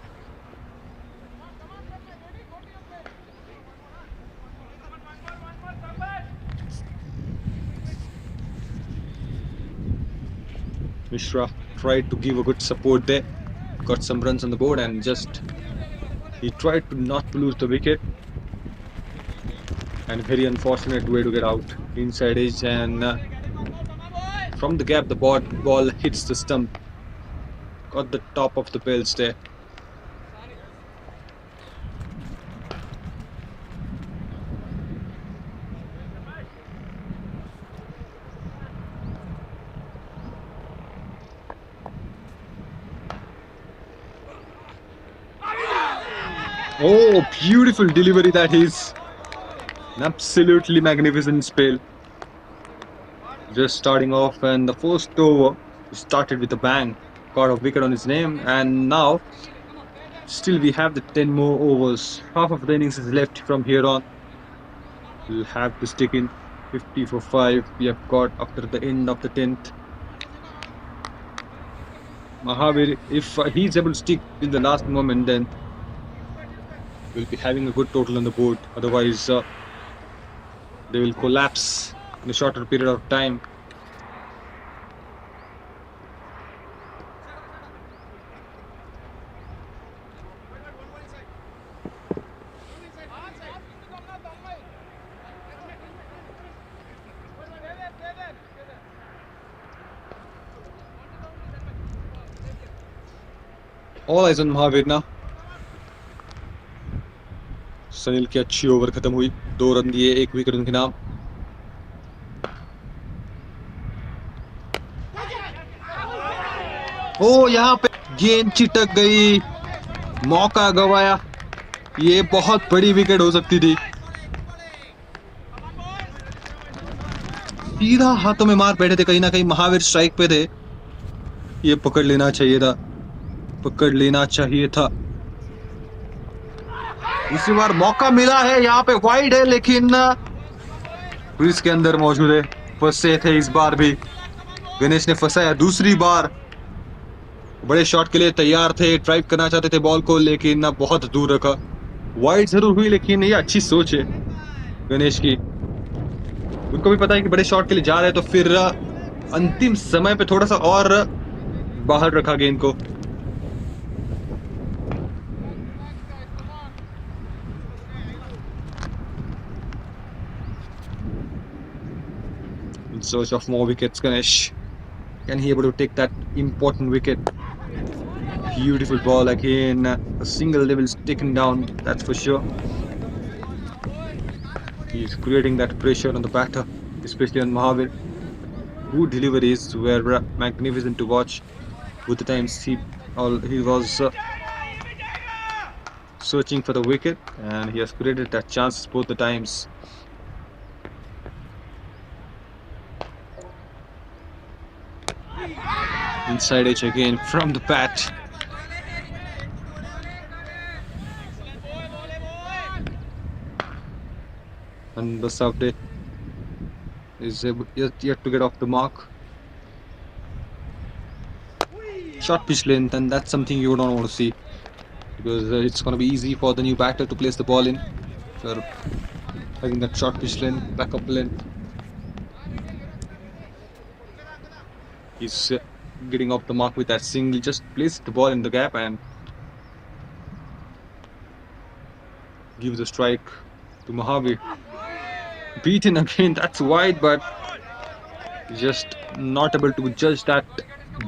Mishra tried to give a good support there. Got some runs on the board and just he tried to not to lose the wicket. And very unfortunate way to get out. Inside edge and from the gap the ball hits the stump. Got the top of the bells there. Oh, beautiful delivery that is. An absolutely magnificent spell. Just starting off, and the first over started with a bang. Got a wicket on his name, and now still we have the 10 more overs. Half of the innings is left from here on. We'll have to stick in 50 for 5. We have got after the end of the 10th. Mahavir, if he's able to stick in the last moment, then we'll be having a good total on the board. Otherwise, they will collapse in a shorter period of time. All eyes on Mahavir now. Sanil की अच्छी over खत्म हुई. 2 run दिए, 1 wicket उनके नाम. ओ यहाँ पे गेंद चिटक गई, मौका गवाया. ये बहुत बड़ी विकेट हो सकती थी. सीधा हाथों में मार बैठे थे. कहीं ना कहीं महावीर स्ट्राइक पे थे. ये पकड़ लेना चाहिए था. पकड़ लेना चाहिए था. इसी बार मौका मिला है. यहाँ पे वाइड है लेकिन क्रीज के अंदर मौजूद है. फंसे थे इस बार भी. गणेश ने फंसाया दूसरी बार. बड़े शॉट के लिए तैयार थे. ड्राइव करना चाहते थे बॉल को लेकिन बहुत दूर रखा. वाइड जरूर हुई लेकिन ये अच्छी सोच है गणेश की. उनको भी पता है कि बड़े शॉट के लिए जा रहे हैं तो फिर अंतिम समय पे थोड़ा सा और बाहर रखा गेंद को. In search of more wickets, Ganesh. Can he able to take that important wicket? Beautiful ball again. A single level taken down, that's for sure. He's creating that pressure on the batter, especially on Mahavir. Good deliveries were magnificent to watch. Both the times he was searching for the wicket, and he has created that chance both the times. Inside edge again from the bat. And the Savde is yet to get off the mark. Short pitch length, and that's something you don't want to see because it's going to be easy for the new batter to place the ball in. So having that short pitch length, backup length. He's getting off the mark with that single. Just place the ball in the gap and give the strike to Mahavir. Beaten again, that's wide, but just not able to judge that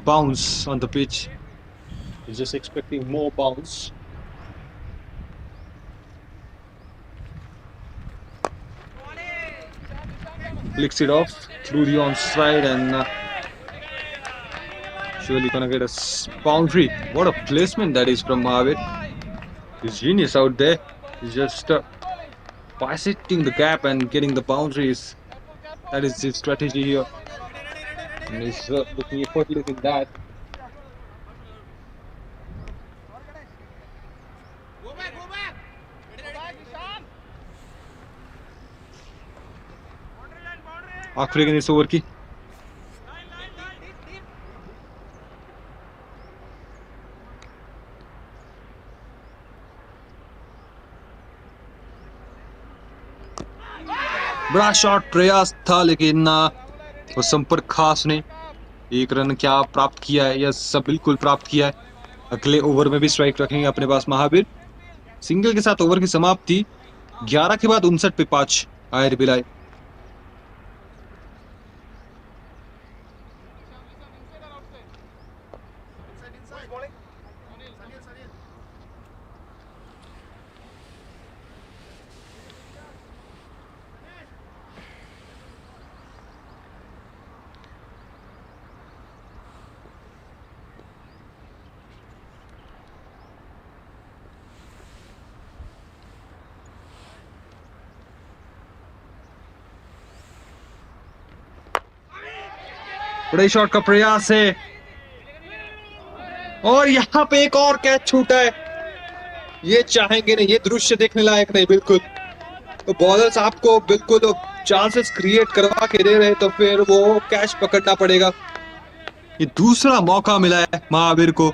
bounce on the pitch. He's just expecting more bounce. Flicks it off through the onside and surely gonna get a boundary. What a placement that is from Mahavir. He's genius out there. He's just bisecting the gap and getting the boundaries. That is his strategy here. And he's looking effortless in that. आखिरी गेंद इस over की। बड़ा shot प्रयास था लेकिन वो संपर्क खास ने। एक रन क्या प्राप्त किया है? यस, सब बिल्कुल प्राप्त किया है। अगले ओवर में भी स्ट्राइक रखेंगे अपने पास महावीर। सिंगल के साथ ओवर की समाप्ति। 11 के बाद 59 पे 5 आईआईटी भिलाई। बड़े शॉट का प्रयास है और यहाँ पे एक और कैच छूटा है। ये चाहेंगे नहीं, ये दृश्य देखने लायक नहीं बिल्कुल। तो बॉलर्स आपको बिल्कुल चांसेस क्रिएट करवा के दे रहे तो फिर वो कैच पकड़ना पड़ेगा। ये दूसरा मौका मिला है महावीर को।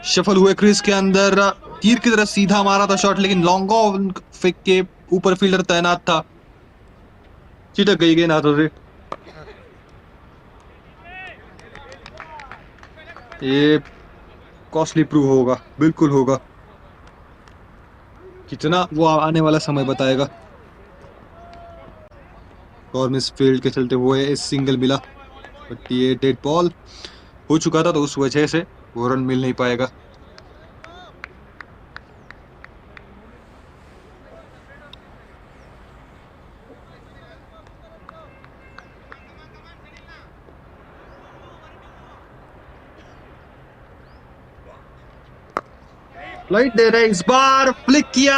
शफल हुए क्रीज के अंदर, तीर की तरह सीधा मारा था शॉट, लेकिन लॉन्ग ऑन फेंक के ऊपर फील्डर तैनात था, चिटक गई गेंद हाथों से। ये कॉस्टली प्रूव होगा, बिल्कुल होगा। कितना वो आने वाला समय बताएगा। और मिस फील्ड के चलते हुए इस सिंगल मिला, बट ये डेड बॉल हो चुका था तो उस वजह से वो रन मिल नहीं पाएगा। फ्लाइट दे रहे, इस बार फ्लिक किया,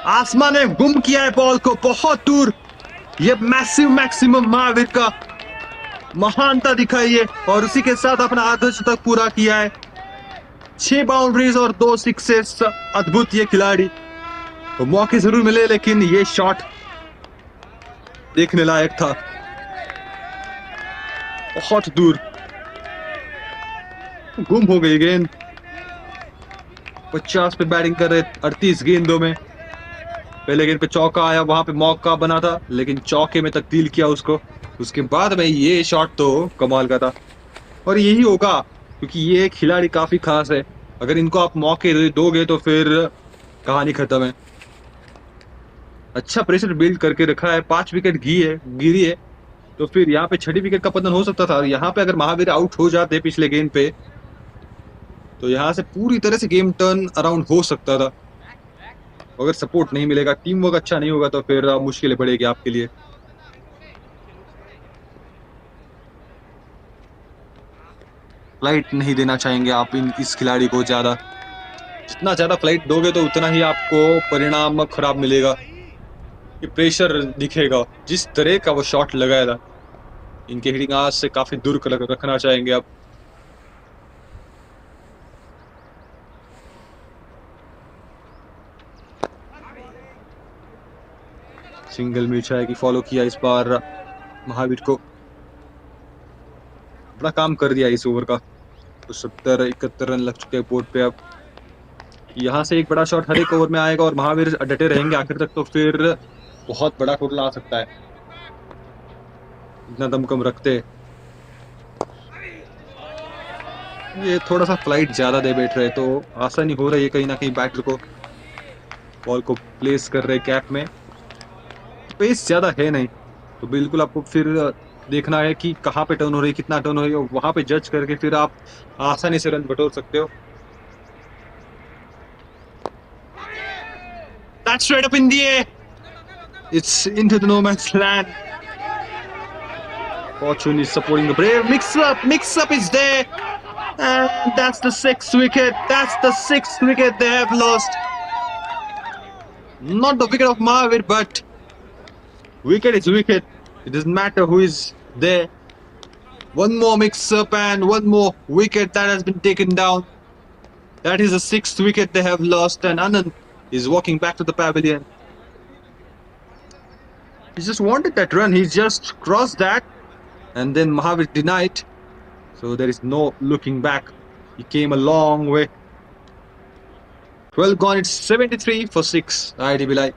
आसमान में गुम किया है बॉल को बहुत दूर। ये मैसिव मैक्सिमम महावीर का महानता दिखाई है और उसी के साथ अपना अर्धशतक पूरा किया है। 6 बाउंड्रीज और 2 सिक्सेस। अद्भुत ये खिलाड़ी। तो मौके जरूर मिले लेकिन ये शॉट देखने लायक था, बहुत दूर गुम हो गई गेंद। 50 पे बैटिंग कर रहे, 38 गेंदों में। पहले गेंद पे चौका आया, वहां पे मौका बना था लेकिन चौके में तब्दील किया उसको। उसके बाद में ये शॉट तो कमाल का था और यही होगा क्योंकि ये खिलाड़ी काफी खास है। अगर इनको आप मौके दोगे तो फिर कहानी खत्म है। अच्छा प्रेशर बिल्ड करके रखा है, 5 विकेट गिरी है तो फिर यहाँ पे 6ठी विकेट का पतन हो सकता था। यहाँ पे अगर महावीर आउट हो जाते पिछले गेंद पे तो यहाँ से पूरी तरह से गेम टर्न अराउंड हो सकता था। अगर सपोर्ट नहीं मिलेगा, टीम वर्क अच्छा नहीं होगा तो फिर मुश्किलें बढ़ेगी आपके लिए। फ्लाइट नहीं देना चाहेंगे आप इस खिलाड़ी को ज्यादा। जितना ज्यादा फ्लाइट दोगे तो उतना ही आपको परिणाम खराब मिलेगा। ये प्रेशर दिखेगा जिस तरह का वो शॉट लगाया था। इनके हिटिंग आज से काफी दूर रखना चाहेंगे आप। सिंगल मिर्चा की फॉलो किया इस बार महावीर को। बड़ा काम कर दिया इस ओवर का। तो 70-71 रन लग चुके हैं बोर्ड पे। अब यहाँ से एक बड़ा शॉट हर एक ओवर में आएगा और महावीर डटे रहेंगे आखिर तक तो फिर बहुत बड़ा टोटल आ सकता है। इतना दमकम रखते। ये थोड़ा सा फ्लाइट ज्यादा दे बैठ रहे तो आसानी हो रही है कहीं ना कहीं बैटर को। बॉल को प्लेस कर रहे कैप में, पेस ज्यादा है नहीं तो बिल्कुल आपको फिर देखना है कि कहाँ पे टर्न हो रही है, कितना टर्न हो रही है, वहां पे जज करके फिर आप आसानी से रन बटोर सकते हो। That's straight up in the air. It's into the no man's land. Fortune is supporting the Brave. Mix up is there. And that's the 6th wicket. That's the 6th wicket they have lost. Not the wicket of Mahavir, but wicket is wicket. It doesn't matter who is there. One more mix-up and one more wicket that has been taken down. That is the sixth wicket they have lost, and Anand is walking back to the pavilion. He just wanted that run. He just crossed that, and then Mahavir denied. So there is no looking back. He came a long way. 12 gone. It's 73 for 6. IIT Bhilai.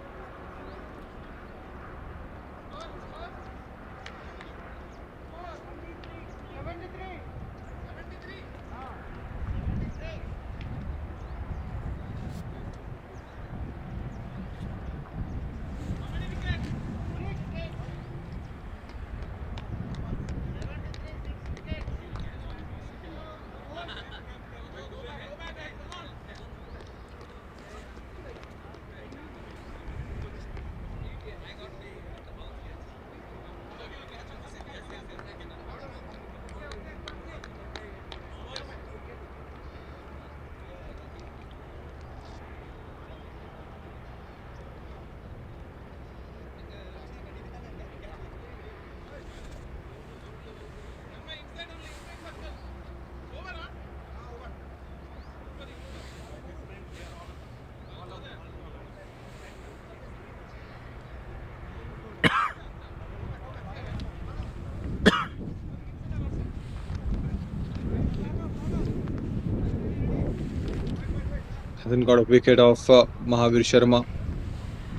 Hasn't got a wicket of Mahavir Sharma,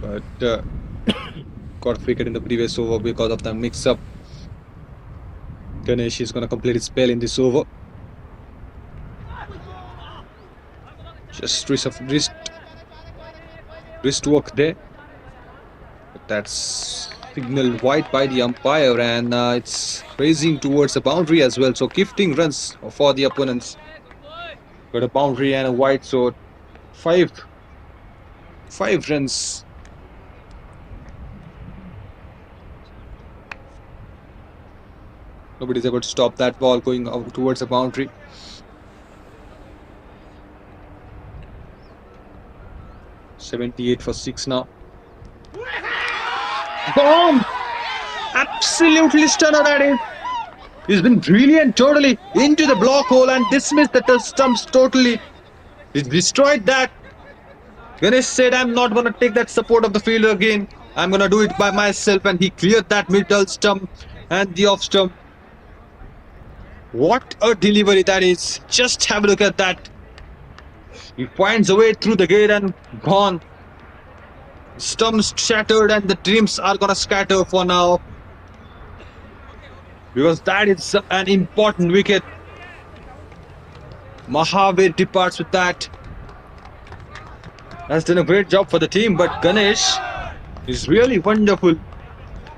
but got a wicket in the previous over because of the mix-up. Ganesh is going to complete his spell in this over. Just wrist work there. But that's signaled wide by the umpire, and it's racing towards the boundary as well. So gifting runs for the opponents. Got a boundary and a wide, so five runs. Nobody's able to stop that ball going out towards the boundary. .78 for 6 now. Bomb! Absolutely stunner that is. He's been brilliant, totally into the block hole and dismissed the stumps totally. He destroyed that. Ganesh said, I'm not going to take that support of the fielder again. I'm going to do it by myself, and he cleared that middle stump and the off stump. What a delivery that is. Just have a look at that. He finds a way through the gate and gone. Stumps shattered and the dreams are going to scatter for now. Because that is an important wicket. Mahavir departs with that. Has done a great job for the team, but Ganesh is really wonderful. He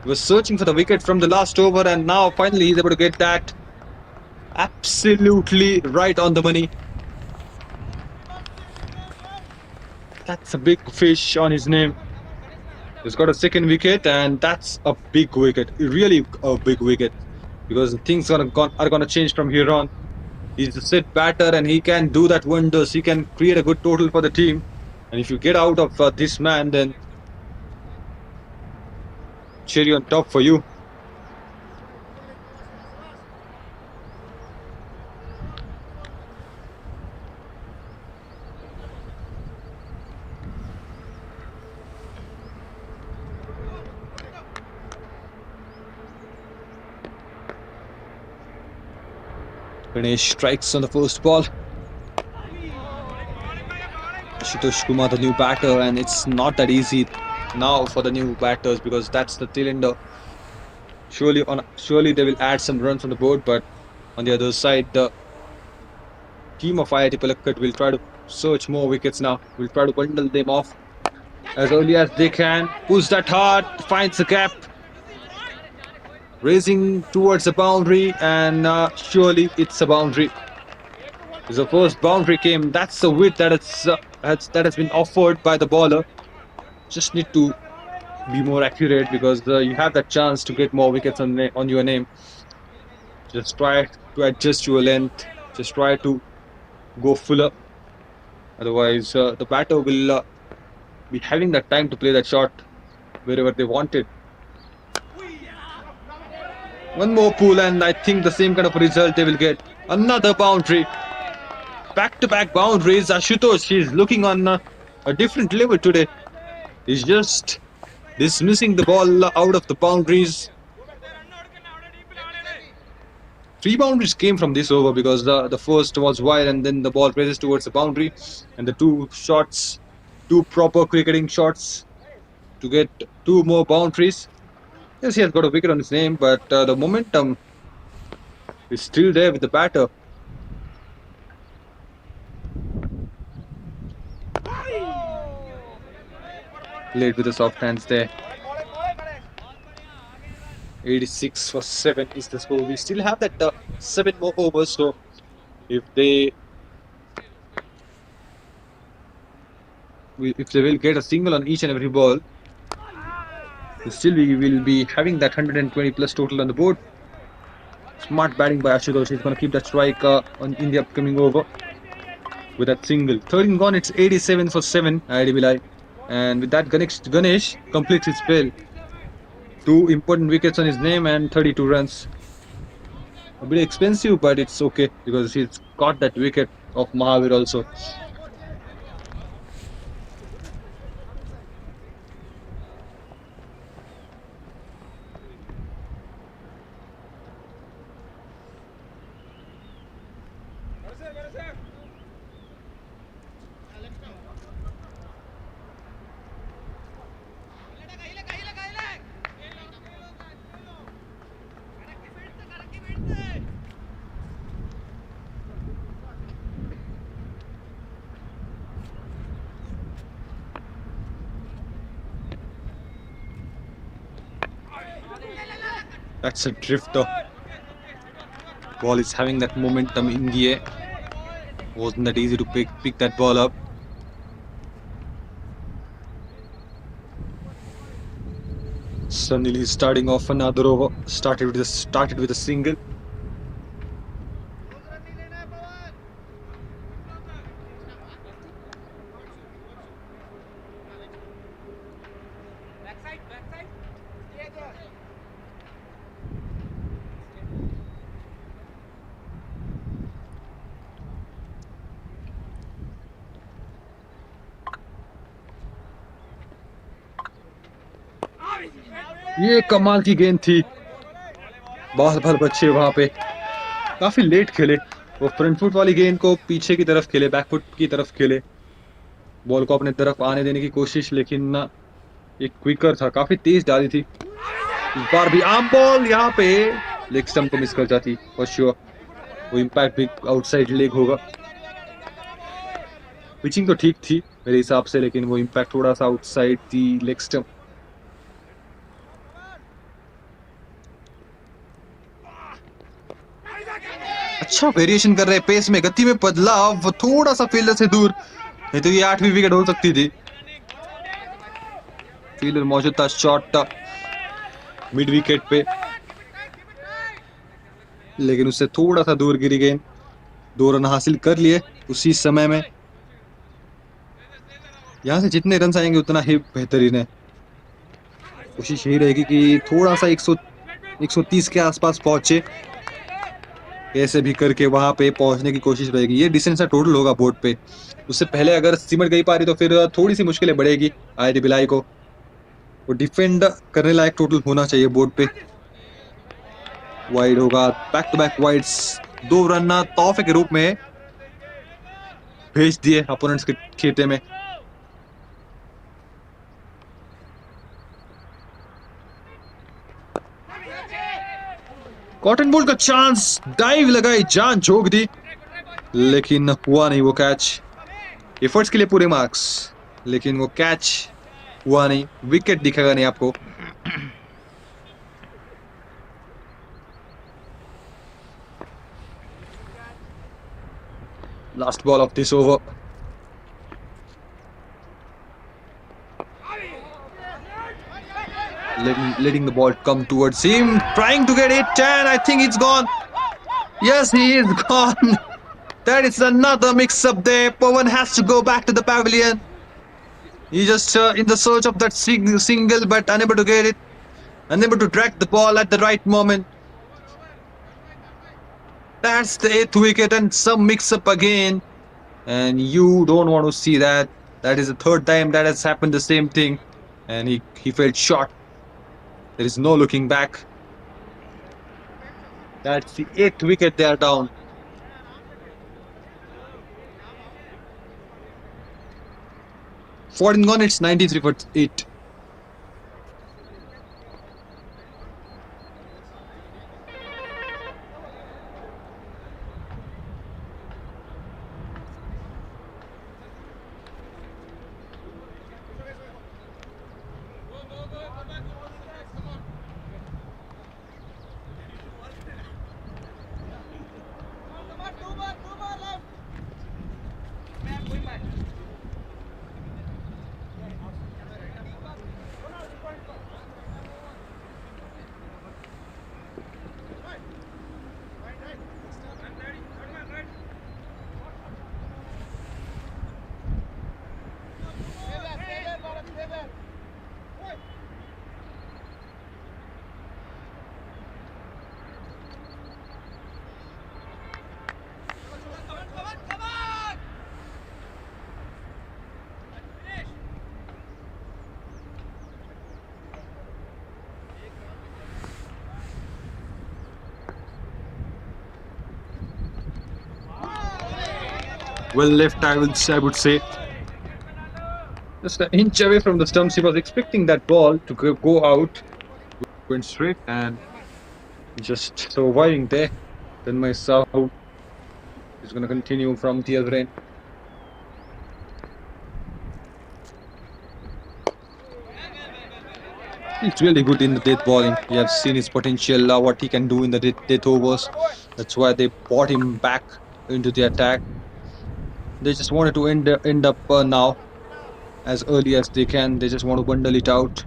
was searching for the wicket from the last over, and now finally he's able to get that. Absolutely right on the money. That's a big fish on his name. He's got a second wicket, and that's a big wicket. Really a big wicket. Because things are gonna change from here on. He's a set batter, and he can do that wonders. He can create a good total for the team. And if you get out of this man, then cherry on top for you. Ganesh strikes on the first ball. Ashutosh Kumar, the new batter, and it's not that easy now for the new batters because that's the tail ender. Surely they will add some runs on the board, but on the other side, the team of IIT Palakkad will try to search more wickets now. Will try to bundle them off as early as they can. Push that hard, finds a gap. Racing towards the boundary, and surely it's a boundary. As the first boundary came, that's the width that has been offered by the bowler. Just need to be more accurate because you have that chance to get more wickets on your name. Just try to adjust your length. Just try to go fuller. Otherwise, the batter will be having that time to play that shot wherever they want it. One more pull, and I think the same kind of result they will get. Another boundary. Back-to-back boundaries. Ashutosh is looking on a different level today. He's just dismissing the ball out of the boundaries. Three boundaries came from this over because the first was wide and then the ball races towards the boundary, and the two shots, two proper cricketing shots to get two more boundaries. Yes, he has got a wicket on his name, but the momentum is still there with the batter. Played with the soft hands there. 86 for 7 is the score. We still have that 7 more overs, so if they will get a single on each and every ball, still we will be having that 120 plus total on the board. Smart batting by Ashutosh. He's going to keep that strike in the upcoming over with that single. 13 gone, it's 87 for 7, IIT Bhilai. And with that, Ganesh completes his spell. Two important wickets on his name and 32 runs. A bit expensive, but it's okay because he's got that wicket of Mahavir also. That's a drifter. Ball is having that momentum in the air. Wasn't that easy to pick that ball up. Sunil is starting off another over. Started with a single. ये कमाल की गेंद थी. बाल भर बच्चे वहां पे काफी लेट खेले. वो फ्रंट फुट वाली गेंद को पीछे की तरफ खेले, बैक फुट की तरफ खेले. बॉल को अपने तरफ आने देने की कोशिश, लेकिन एक क्विकर था, काफी तेज डाली थी. इस बार भी आम बॉल यहाँ पे लेग स्टंप को मिस कर जाती फॉर श्योर. वो इम्पैक्ट भी आउटसाइड लेग होगा. पिचिंग तो ठीक थी मेरे हिसाब से, लेकिन वो इम्पैक्ट थोड़ा सा आउटसाइड थी लेग स्टंप. अच्छा वेरिएशन कर रहे हैं पेस में, गति में बदलाव. वो थोड़ा सा फील्डर से दूर, नहीं तो ये 8वीं विकेट हो सकती थी. फील्डर मौजूद था शॉट मिड विकेट पे, लेकिन उससे थोड़ा सा दूर गिरी गेंद. 2 रन हासिल कर लिए उसी समय में. यहां से जितने रन आएंगे उतना ही बेहतरीन है. कोशिश यही रहेगी कि थोड़ा सा 130 के आसपास पहुंचे. कैसे भी करके वहां पे पहुंचने की कोशिश रहेगी. ये डिसेंट सा टोटल होगा बोर्ड पे. उससे पहले अगर सिमट गई पारी तो फिर थोड़ी सी मुश्किलें बढ़ेगी IIT भिलाई को. वो डिफेंड करने लायक टोटल होना चाहिए बोर्ड पे. वाइड होगा, back to back wides. 2 run तोहफे के रूप में भेज दिए अपोनेंट्स के खेते में. कॉटन बॉल का चांस, डाइव लगाई, जान झोंक दी, लेकिन हुआ नहीं वो कैच. एफर्ट्स के लिए पूरे मार्क्स, लेकिन वो कैच हुआ नहीं. विकेट दिखेगा नहीं आपको. Last ball of this over. letting the ball come towards him, trying to get it, and I think it's gone. Yes, he is gone. That is another mix-up there. Pawan has to go back to the pavilion. He just in the search of that single, but unable to get it, unable to drag the ball at the right moment. That's the eighth wicket and some mix-up again. And you don't want to see that. That is the third time that has happened the same thing. And he felt shot. There is no looking back. That's the eighth wicket they are down. 14 gone, it's 93 for 8. Well left, I would say. Just an inch away from the stumps. He was expecting that ball to go out. Went straight and just surviving there. Then my Sahu is going to continue from the other end. He's really good in the death bowling. We have seen his potential, what he can do in the death overs. That's why they brought him back into the attack. They just wanted to end up now as early as they can. They just want to bundle it out.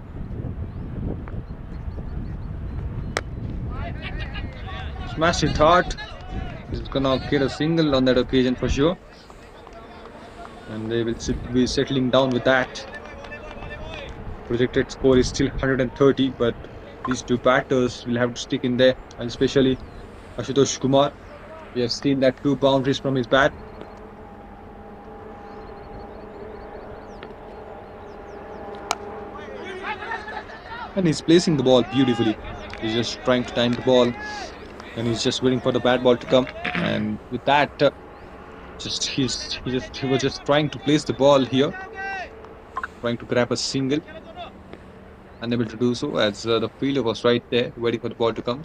Smash it hard. He's gonna get a single on that occasion for sure. And they will be settling down with that. Projected score is still 130, but these two batters will have to stick in there, and especially Ashutosh Kumar. We have seen that 2 boundaries from his bat. And he's placing the ball beautifully. He's just trying to time the ball, and he's just waiting for the bad ball to come. And with that, he was just trying to place the ball here, trying to grab a single. Unable to do so as the fielder was right there waiting for the ball to come.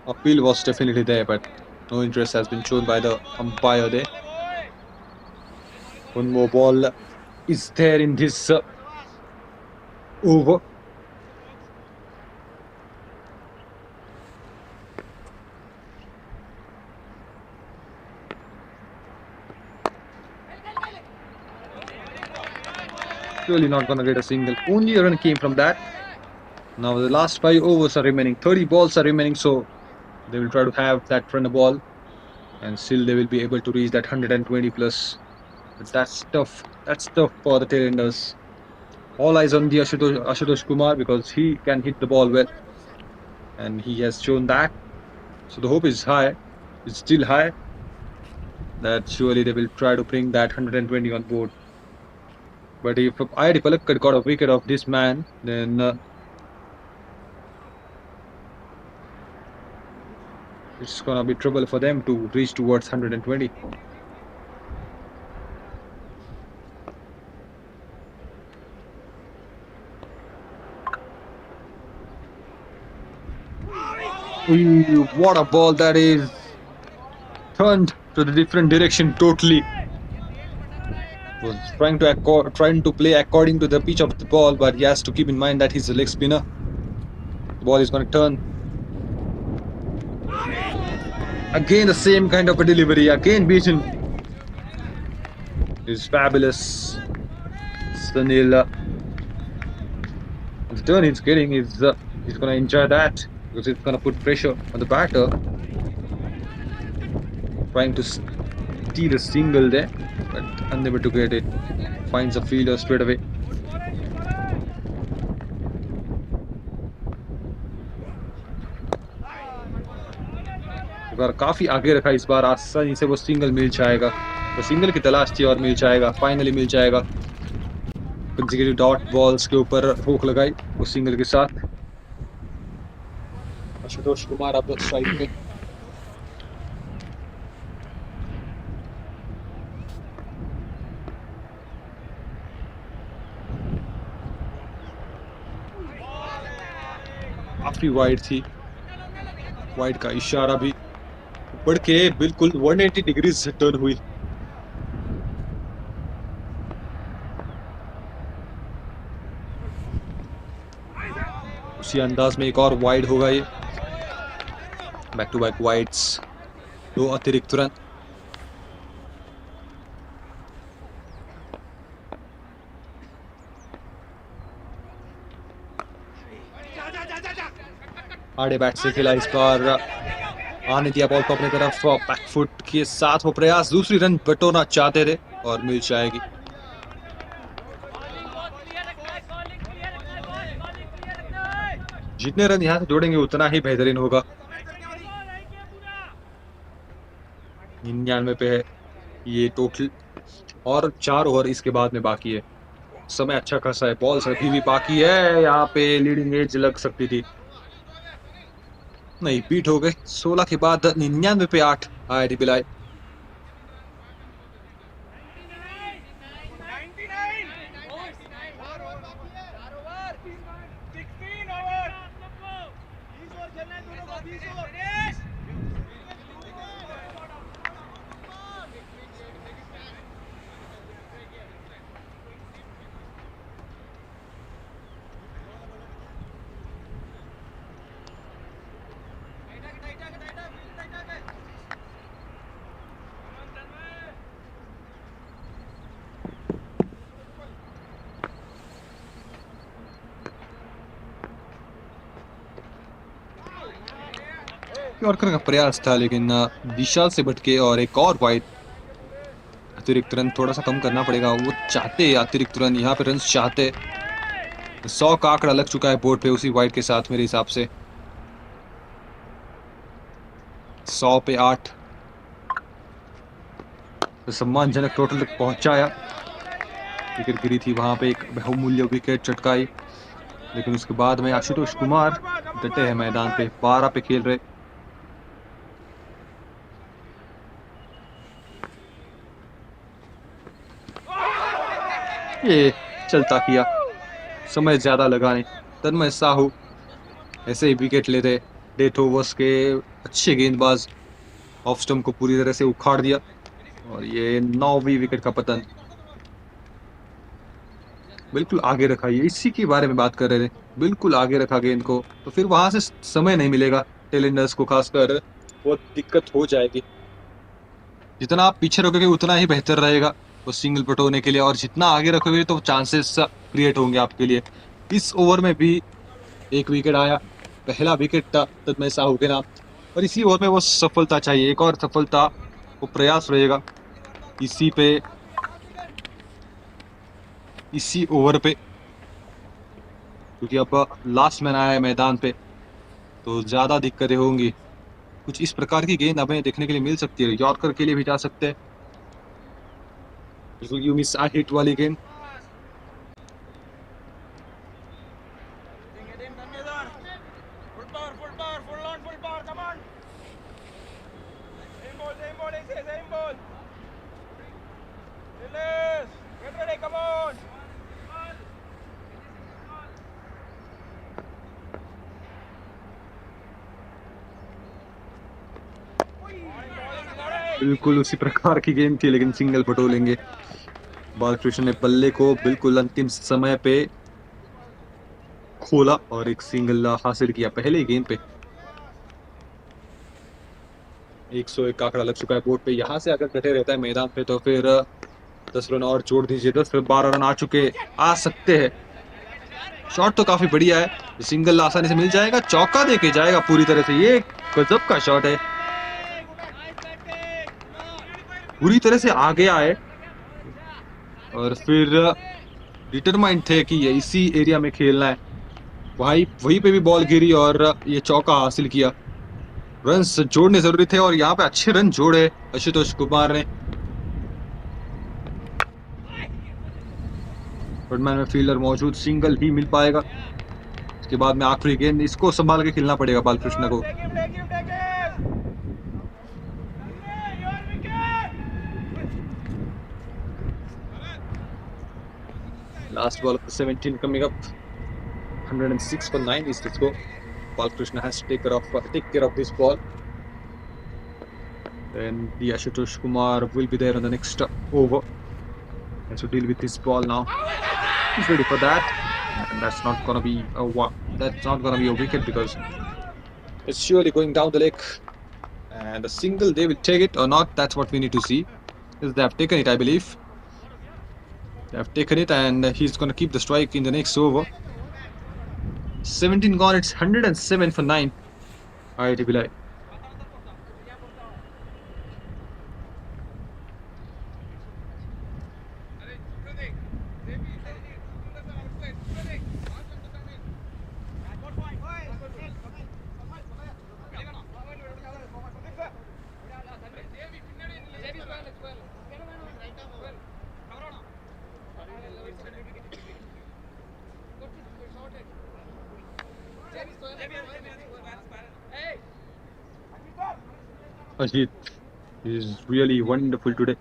Appeal was definitely there, but no interest has been shown by the umpire there. One more ball is there in this over. Really not going to get a single. Only a run came from that. Now the last 5 overs are remaining. 30 balls are remaining, so they will try to have that run a ball, and still they will be able to reach that 120 plus. But that's tough. That's tough for the tailenders. All eyes on the Ashutosh Kumar, because he can hit the ball well, and he has shown that. So the hope is high. It's still high that surely they will try to bring that 120 on board. But if IIT Palakkad got a wicket of this man, then it's gonna be trouble for them to reach towards 120. Ooh, what a ball that is! Turned to the different direction totally. Was trying to play according to the pitch of the ball, but he has to keep in mind that he's a leg spinner. The ball is going to turn. Again the same kind of a delivery. Again beaten. It's fabulous. Sunil. The turn he's getting is he's going to enjoy that, because it's going to put pressure on the batter. Trying to steal a single there, but unable to get it. Finds a fielder straight away. प्रकार काफी आगे रखा इस बार, आसानी से वो single मिल जाएगा। तो सिंगल की तलाश थी और मिल जाएगा, फाइनली मिल जाएगा। कंसेक्यूटिव डॉट बॉल्स के ऊपर रोक लगाई वो सिंगल के साथ। आशुतोष कुमार अब स्ट्राइक पे। काफी वाइड थी, वाइड का इशारा भी बढ़ के बिल्कुल 180 डिग्री से टर्न हुई। उसी अंदाज में एक और वाइड होगा ये। बैक टू बैक वाइड्स, 2 अतिरिक्त रन। आड़े बैट से खेला इस बार, आने दिया बॉल को अपनी तरफ। बैकफुट के साथ वो प्रयास, दूसरी रन बटोरना चाहते थे और मिल जाएगी। जितने रन यहां से जोड़ेंगे उतना ही बेहतरीन होगा। 99 पे है ये टोटल और 4 ओवर इसके बाद में बाकी है। समय अच्छा खासा है, बॉल्स अभी भी बाकी है। यहाँ पे लीडिंग एज लग सकती थी, नहीं बीट हो गए। 16 के बाद 99 पे 8 IIT भिलाई। यॉर्कर का प्रयास था लेकिन दिशा से भटके और एक और वाइड। अतिरिक्त रन थोड़ा सा कम करना पड़ेगा, वो चाहते अतिरिक्त रन, यहाँ पे रन चाहते। 100 का आंकड़ा लग चुका है बोर्ड पे उसी वाइड के साथ मेरे हिसाब से। 100 पे 8 तो सम्मानजनक टोटल तक पहुंचाया। विकेट गिरी थी वहां पे, एक बहुमूल्य विकेट चटकाई, लेकिन उसके बाद में आशुतोष कुमार डटे हैं मैदान पे, 12 पे खेल रहे। ये चलता किया, समय ज्यादा लगा नहीं। तन्मय साहू ऐसे ही विकेट लेते, डेथ ओवर्स के अच्छे गेंदबाज, ऑफ स्टंप को पूरी तरह से उखाड़ दिया और ये 9वीं विकेट का पतन। बिल्कुल आगे रखा, ये इसी के बारे में बात कर रहे थे, बिल्कुल आगे रखा गेंद को, तो फिर वहां से समय नहीं मिलेगा टेलेंडर्स को, खासकर बहुत दिक्कत हो जाएगी। जितना आप पीछे रखोगे उतना ही बेहतर रहेगा वो सिंगल बटोरने के लिए, और जितना आगे रखोगे तो चांसेस क्रिएट होंगे आपके लिए। इस ओवर में भी एक विकेट आया, पहला विकेट था तन्मय साहू के नाम, और इसी ओवर में वो सफलता चाहिए, एक और सफलता, वो प्रयास रहेगा इसी ओवर पे, क्योंकि अब लास्ट मैन आया है मैदान पे तो ज्यादा दिक्कतें होंगी। कुछ इस प्रकार की गेंद हमें देखने के लिए मिल सकती है, यॉर्कर के लिए भी जा सकते हैं। बिल्कुल यू मिस हिट वाली गेंद। बिल्कुल उसी प्रकार की गेम थी लेकिन सिंगल बटो लेंगे। बालकृष्ण ने बल्ले को बिल्कुल अंतिम समय पे खोला और एक सिंगल हासिल किया पहले ही गेंद पे। 101 का आंकड़ा लग चुका है बोर्ड पे, यहाँ से अगर डटे रहता है मैदान पे तो फिर 10 रन और जोड़ दीजिए, 10 से 12 रन आ सकते हैं। शॉट तो काफी बढ़िया है, सिंगल आसानी से मिल जाएगा, चौका देके जाएगा पूरी तरह से, ये गजब का शॉट है, पूरी तरह से आगे आए और फिर डिटरमाइंड थे कि ये इसी एरिया में खेलना है। वहीं पे भी बॉल गिरी और ये चौका हासिल किया। रन जोड़ने जरूरी थे और यहाँ पे अच्छे रन जोड़े आशुतोष कुमार ने। गुडमैन में फील्डर मौजूद, सिंगल ही मिल पाएगा। इसके बाद में आखिरी गेंद, इसको संभाल के खेलना पड़ेगा बालकृष्ण को। Last ball of the 17 coming up. 106 for 9 is the score. Balkrishna has to take care of this ball. Then the Ashutosh Kumar will be there on the next over. Has to deal with this ball now. He's ready for that, and that's not gonna be a wicket because it's surely going down the leg. And a single, they will take it or not. That's what we need to see. Because they have taken it, I believe. They have taken it, and he's gonna keep the strike in the next over. 17 gone. It's 107 for 9. IIT Bhilai. Ajit is really wonderful today.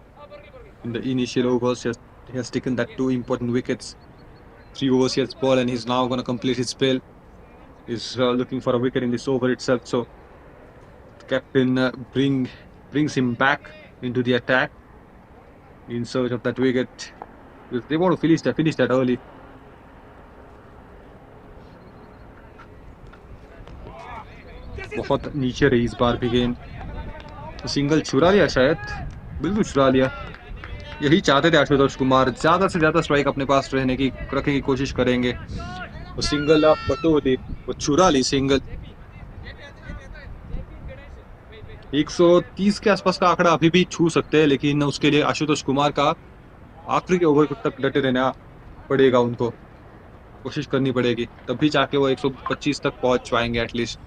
In the initial overs, he has taken that 2 important wickets. 3 overs he has ball, and he's now going to complete his spell. He's looking for a wicket in this over itself. So the captain brings him back into the attack in search of that wicket. They want to finish that early. बहुत नीचे रही इस बार भी गेंद। Single चुरा लिया शायद, बिल्कुल चुरा लिया। यही चाहते थे आशुतोष कुमार, ज्यादा से ज्यादा स्ट्राइक अपने पास रखने की कोशिश करेंगे। वो सिंगल आप बटो दी, वो चुरा ली सिंगल। 130 के आसपास का आंकड़ा अभी भी छू सकते हैं, लेकिन उसके लिए आशुतोष कुमार का आखिरी के ओवर तक डटे रहना पड़ेगा। उनको कोशिश करनी पड़ेगी, तभी जाके वो 125 तक पहुंच पाएंगे एटलीस्ट।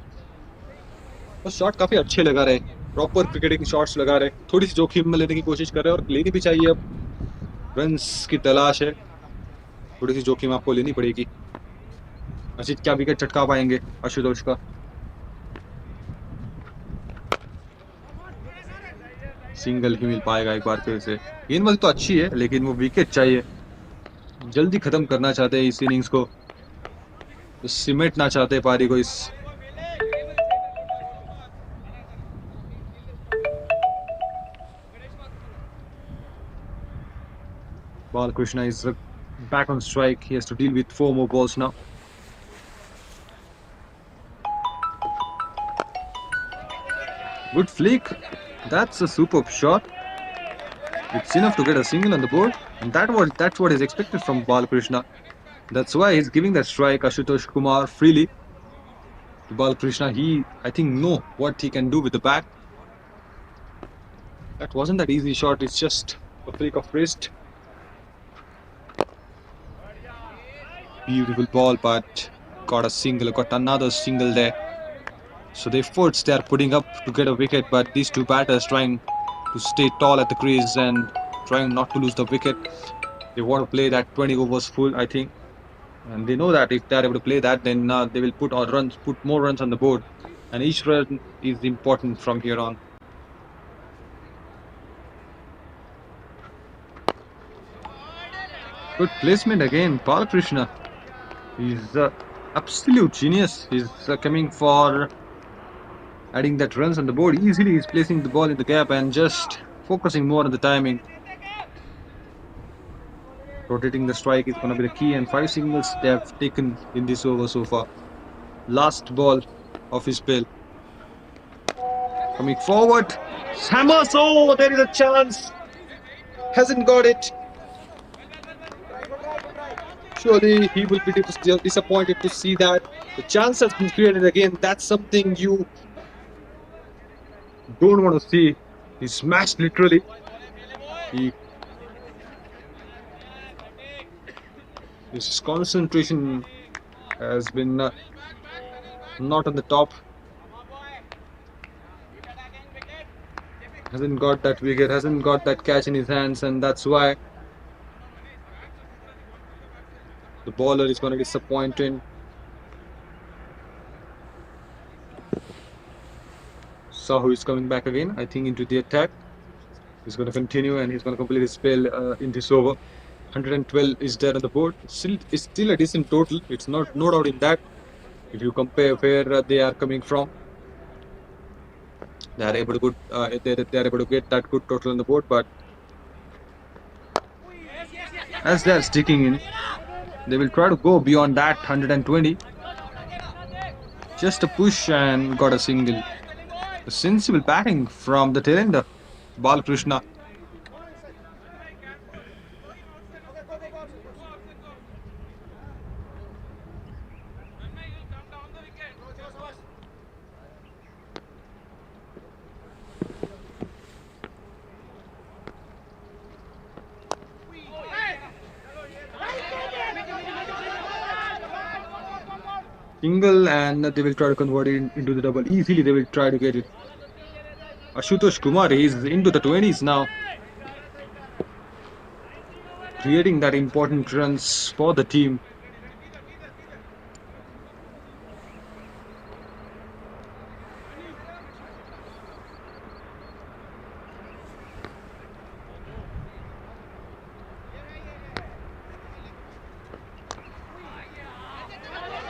और शॉट काफी अच्छे लगा रहे, प्रॉपर क्रिकेटिंग शॉट्स लगा रहे। थोड़ी सी जोखिम में लेने की कोशिश कर रहे हैं और लेनी भी चाहिए। अब रन्स की तलाश है, थोड़ी सी जोखिम आपको लेनी पड़ेगी। अजीत क्या विकेट चटका पाएंगे आशुतोष का? सिंगल ही मिल पाएगा एक बार फिर से। गेंदबाजी तो अच्छी है, लेकिन वो विकेट चाहिए। जल्दी खत्म करना चाहते हैं इस इनिंग्स को, तो सिमेटना चाहते हैं पारी को। इस Balakrishna is back on strike. He has to deal with 4 more balls now. Good flick. That's a superb shot. It's enough to get a single on the board, and that's what is expected from Balakrishna. That's why he's giving that strike, Ashutosh Kumar, freely. Balakrishna, I think, know what he can do with the bat. That wasn't that easy shot. It's just a flick of wrist. Beautiful ball, but got another single there. So the efforts they are putting up to get a wicket, but these two batters trying to stay tall at the crease and trying not to lose the wicket. They want to play that 20 overs full, I think, and they know that if they are able to play that, then they will put more runs on the board, and each run is important from here on. Good placement again, Balakrishna. He's absolute genius. He's coming for adding that runs on the board easily. He's placing the ball in the gap and just focusing more on the timing. Rotating the strike is going to be the key, and 5 singles they have taken in this over so far. Last ball of his spell. Coming forward, hammers. Oh, there is a chance. Hasn't got it. Surely he will be disappointed to see that the chance has been created again. That's something you don't want to see. He smashed literally. His concentration has been not on the top. Hasn't got that wicket, hasn't got that catch in his hands, and that's why the bowler is going to disappoint him. Sahu is coming back again, I think, into the attack. He's going to continue and he's going to complete his spell in this over. 112 is there on the board. It's still a decent total. It's not no doubt in that. If you compare where they are coming from, they are able to they are able to get that good total on the board. But as they are sticking in, they will try to go beyond that 120. Just a push and got a single. A sensible batting from the tail ender, Balkrishna. Single, and they will try to convert it into the double. Easily they will try to get it. Ashutosh Kumar is into the 20s now, creating that important runs for the team.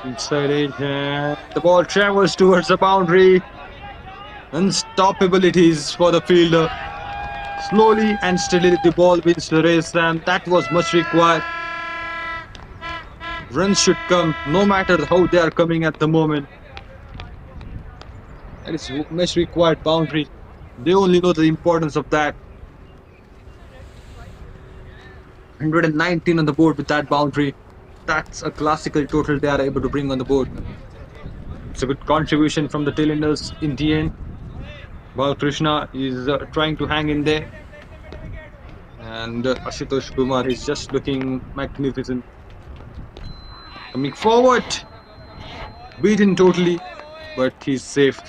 Inside edge, and the ball travels towards the boundary. Unstoppabilities for the fielder. Slowly and steadily the ball wins the race, and that was much required. Runs should come no matter how they are coming at the moment. That is much required boundary. They only know the importance of that. 119 on the board with that boundary. That's a classical total they are able to bring on the board. It's a good contribution from the tailenders in the end. Balkrishna is trying to hang in there. And Ashutosh Kumar is just looking magnificent. Coming forward. Beaten totally, but he's safe.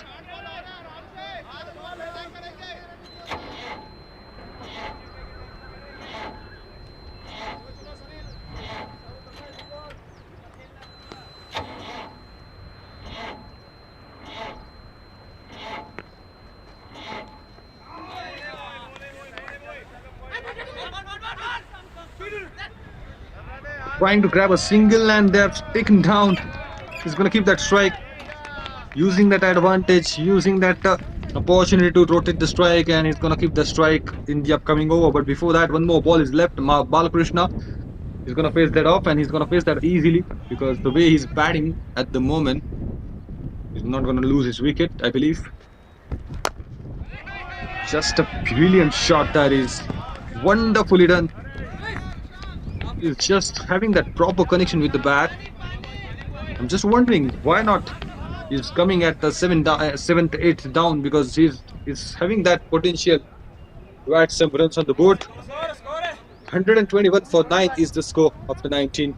Trying to grab a single, and they're taken down. He's going to keep that strike. Using that advantage, using that opportunity to rotate the strike, and he's going to keep the strike in the upcoming over. But before that, one more ball is left. Balakrishna is going to face that off, and he's going to face that easily because the way he's batting at the moment, he's not going to lose his wicket, I believe. Just a brilliant shot that is. Wonderfully done. He's just having that proper connection with the bat. I'm just wondering why not. He's coming at the seventh, eighth down because he's having that potential to add some runs on the board. 121 for 9 is the score of the 19.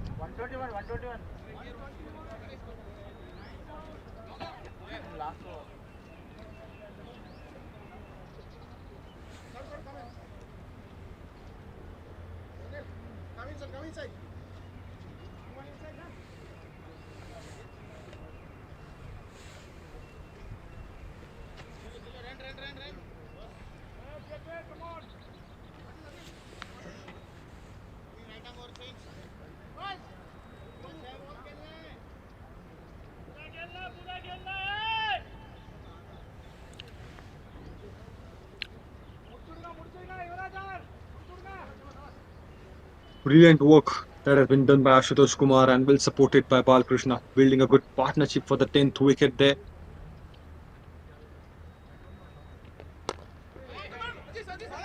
Brilliant work that has been done by Ashutosh Kumar and well supported by Balkrishna, building a good partnership for the 10th wicket there.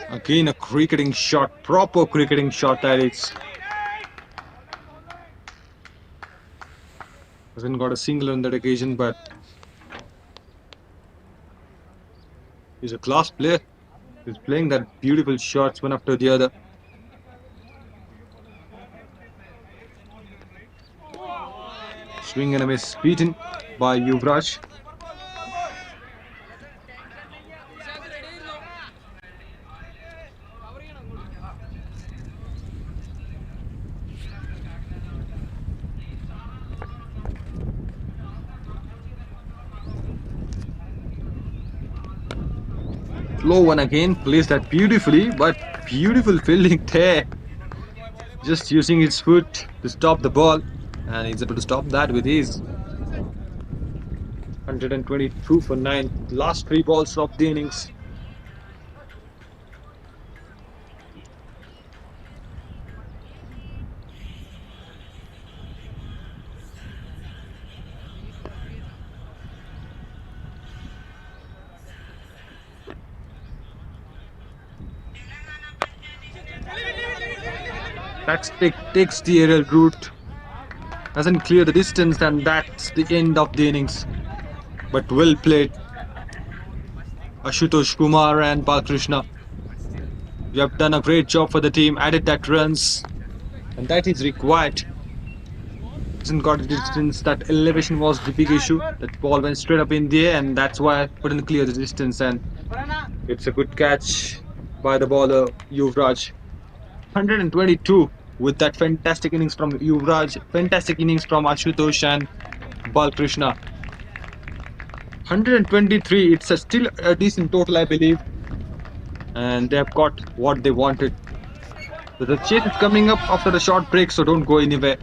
Again, a cricketing shot, proper cricketing shot that is. Hasn't got a single on that occasion, but he's a class player. He's playing that beautiful shots one after the other. Swing and a miss, beaten by Yuvraj. Low one again, plays that beautifully, but beautiful fielding there. Just using his foot to stop the ball, and he's able to stop that with his 122 for 9. Last three balls of the innings. Takes the aerial route, doesn't clear the distance, and that's the end of the innings. But well played, Ashutosh Kumar and Balkrishna. You have done a great job for the team, added that runs, and that is required. Hasn't got the distance. That elevation was the big issue. That ball went straight up in the air, and that's why I couldn't clear the distance. And it's a good catch by the bowler Yuvraj. 122 with that fantastic innings from Yuvraj, fantastic innings from Ashutosh and Balkrishna. 123, it's still a decent total, I believe. And they've got what they wanted. So the chase is coming up after the short break, so don't go anywhere.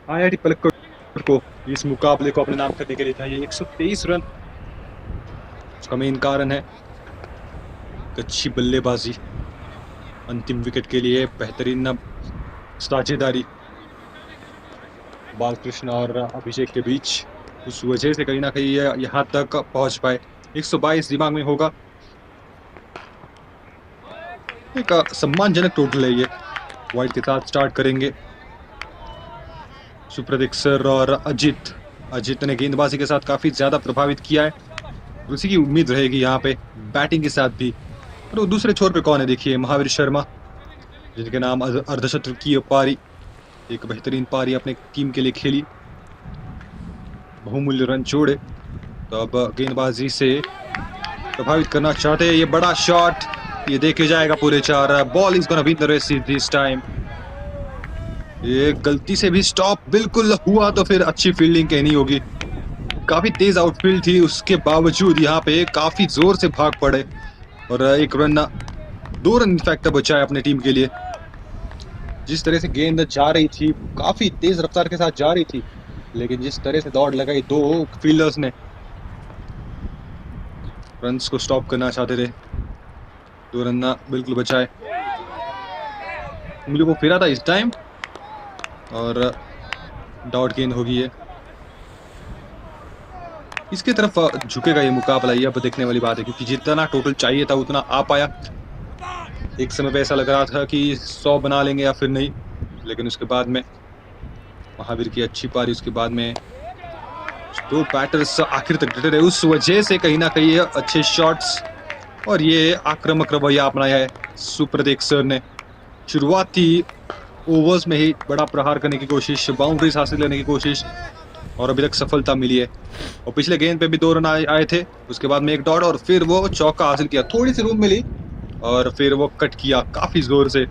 IIT Palakkad को इस मुकाबले को अपने नाम करने के लिए चाहिए 123 रन। उसका मेन कारण है अच्छी बल्लेबाजी, अंतिम विकेट के लिए बेहतरीन साझेदारी बालकृष्ण और अभिषेक के बीच। उस वजह से कहीं ना कहीं ये यहाँ तक पहुंच पाए। 122 दिमाग में होगा, एक सम्मानजनक टोटल है ये। वाइड के साथ स्टार्ट करेंगे सुप्रदीप सर और अजित ने गेंदबाजी के साथ काफी ज्यादा प्रभावित किया है, उसी की उम्मीद रहेगी यहाँ पे बैटिंग के साथ भी। और वो दूसरे छोर पे कौन है, देखिए महावीर शर्मा, जिनके नाम अर्धशतक की पारी, एक बेहतरीन पारी अपने टीम के लिए खेली, बहुमूल्य रन जोड़े। तो अब गेंदबाजी से प्रभावित करना चाहते हैं, ये बड़ा शॉट, ये देखे जाएगा पूरे 4। Ball is gonna win the race this time. ये गलती से भी स्टॉप बिल्कुल हुआ तो फिर अच्छी फील्डिंग कहनी होगी। काफी तेज आउटफील्ड थी, उसके बावजूद यहाँ पे काफी जोर से भाग पड़े और 1 रन 2 रन इनफैक्ट बचाए अपने टीम के लिए। जिस तरह से गेंद जा रही थी, काफी तेज रफ्तार के साथ जा रही थी, लेकिन जिस तरह से दौड़ लगाई 2 फील्डर्स ने, रन्स को स्टॉप करना चाहते थे, 2 रन बिल्कुल बचाए। उंगली को फिरा था इस टाइम और डॉट गेंद होगी है। इसके तरफ झुकेगा ये मुकाबला, ये अब देखने वाली बात है, क्योंकि जितना टोटल चाहिए था उतना आ पाया। एक समय पे ऐसा लग रहा था कि 100 बना लेंगे या फिर नहीं, लेकिन उसके बाद में महावीर की अच्छी पारी, उसके बाद में 2 बैटर्स आखिर तक डटे रहे, उस वजह से कहीं ना कहीं अच्छे शॉट्स और ये आक्रामक रवैया अपनाया है सुप्रदीप सर ने। शुरुआती ओवर्स में ही बड़ा प्रहार करने की कोशिश, बाउंड्रीज हासिल करने की कोशिश, और अभी तक सफलता मिली है। और पिछले गेंद पे भी 2 रन आए थे, उसके बाद में 1 डॉट और फिर वो चौका हासिल किया, थोड़ी सी रूम मिली और फिर वो कट किया काफी जोर से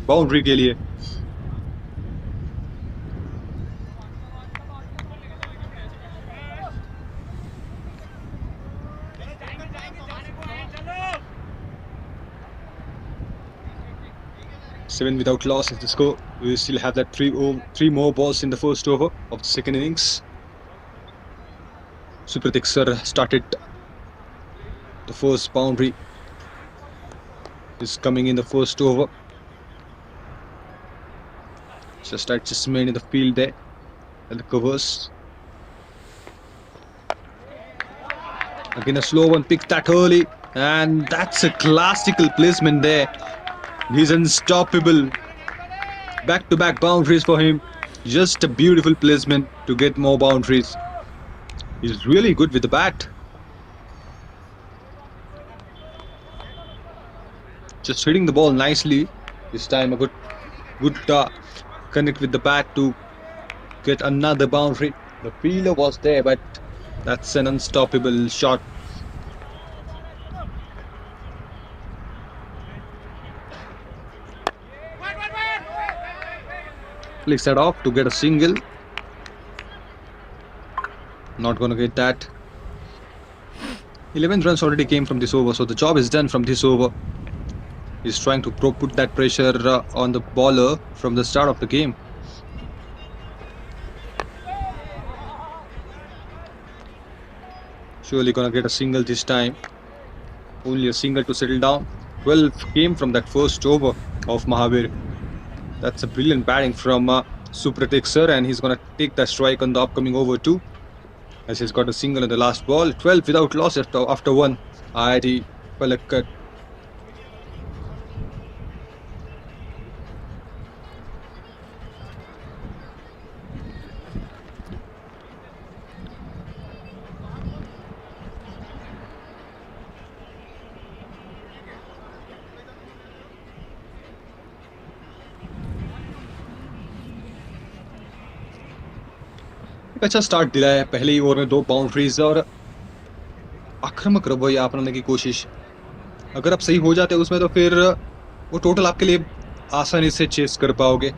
बाउंड्री के लिए। Seven without loss is the score. We still have that 3 more balls in the first over of the second innings. Supratik sir started the first boundary. Is coming in the first over. Just adjustment in the field there and the covers. Again a slow one, picked that early, and that's a classical placement there. He's unstoppable. Back-to-back boundaries for him. Just a beautiful placement to get more boundaries. He's really good with the bat. Just hitting the ball nicely. This time a good connect with the bat to get another boundary. The fielder was there, but that's an unstoppable shot. Flicks that off to get a single. Not gonna get that. 11 runs already came from this over, so the job is done from this over. He's trying to put that pressure on the bowler from the start of the game. Surely gonna get a single this time. Only a single to settle down. 12 came from that first over of Mahavir. That's a brilliant batting from Supratik sir, and he's gonna take that strike on the upcoming over too, as he's got a single in the last ball. 12 without loss after 1. IIT Palakkad. एक अच्छा start दिला है, पहले ही over में 2 boundaries और आक्रामक रवैया अपनाने की कोशिश। अगर आप सही हो जाते हैं उसमें तो फिर वो टोटल आपके लिए आसानी से चेस कर पाओगे,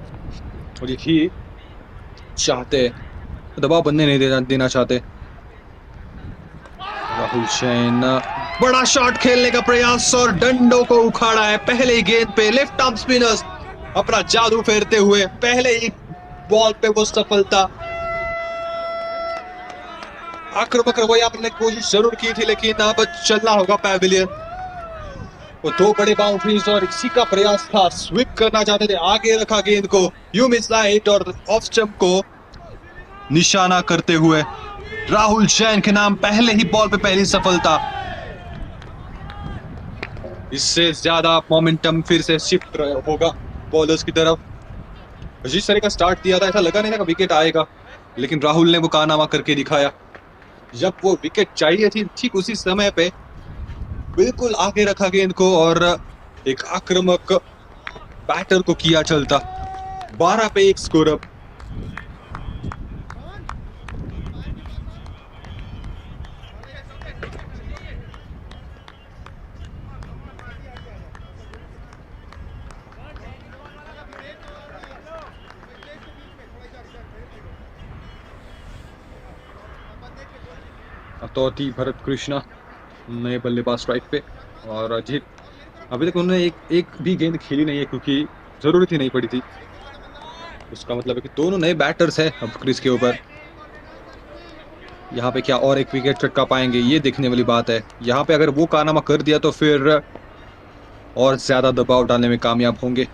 और यही चाहते हैं, दबाव बनने नहीं देना चाहते। राहुल जैन, बड़ा शॉट खेलने का प्रयास और डंडों को उखाड़ा है पहले ही गेंद पे। लेफ्ट आर्म स्पिनर्स अपना जादू फेरते हुए पहले ही बॉल पे वो सफलता, आक्रामक रवैया अपने कोशिश जरूर की थी, लेकिन अब चलना होगा पैविलियन। वो दो बड़े बाउंड्रीज और इसी का प्रयास था, स्वीप करना चाहते थे, आगे रखा गेंद को, यू मिस लाइट और ऑफ स्टंप को निशाना करते हुए राहुल जैन के नाम पहले ही बॉल पे पहली सफलता। इससे ज्यादा मोमेंटम फिर से शिफ्ट होगा बॉलर्स की तरफ। जिस तरह का स्टार्ट दिया था ऐसा लगा नहीं था कि विकेट आएगा, लेकिन राहुल ने वो कारनामा करके दिखाया। जब वो विकेट चाहिए थी ठीक उसी समय पे बिल्कुल आगे रखा गेंद को और एक आक्रामक बैटर को किया चलता। 12 पे 1 स्कोर अब। अतौती भरत कृष्णा नए बल्लेबाज स्ट्राइक पे, और अजीत अभी तक उन्होंने एक भी गेंद खेली नहीं है क्योंकि जरूरत ही नहीं पड़ी थी। उसका मतलब है कि दोनों नए बैटर्स हैं अब क्रीज के ऊपर। यहाँ पे क्या और एक विकेट चटका पाएंगे, ये देखने वाली बात है। यहाँ पे अगर वो कारनामा कर दिया तो फिर और ज्यादा दबाव डालने में कामयाब होंगे।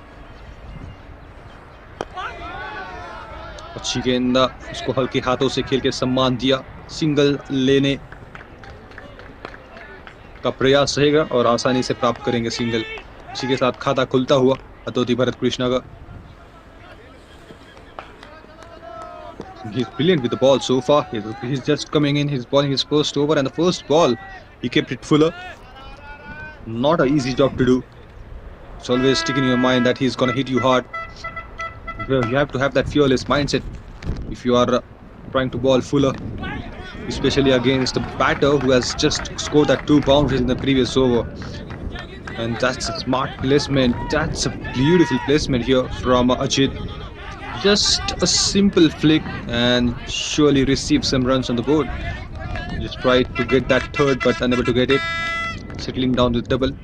अच्छी गेंद, उसको हल्के हाथों से खेल के सम्मान दिया। सिंगल लेने का प्रयास रहेगा और आसानी से प्राप्त करेंगे सिंगल। इसी के साथ खाता खुलता हुआ अतौती भरत कृष्णा का। He's brilliant with the ball so far. He's just coming in. He's bowling his first over, and the first ball he kept it fuller. Not an easy job to do. It's always stick in your mind that he's gonna hit you hard. You have to have that fearless mindset if you are trying to bowl fuller, especially against a batter who has just scored that 2 boundaries in the previous over. And that's a smart placement. That's a beautiful placement here from Ajit. Just a simple flick and surely receive some runs on the board. Just tried to get that third but unable to get it. Settling down with double.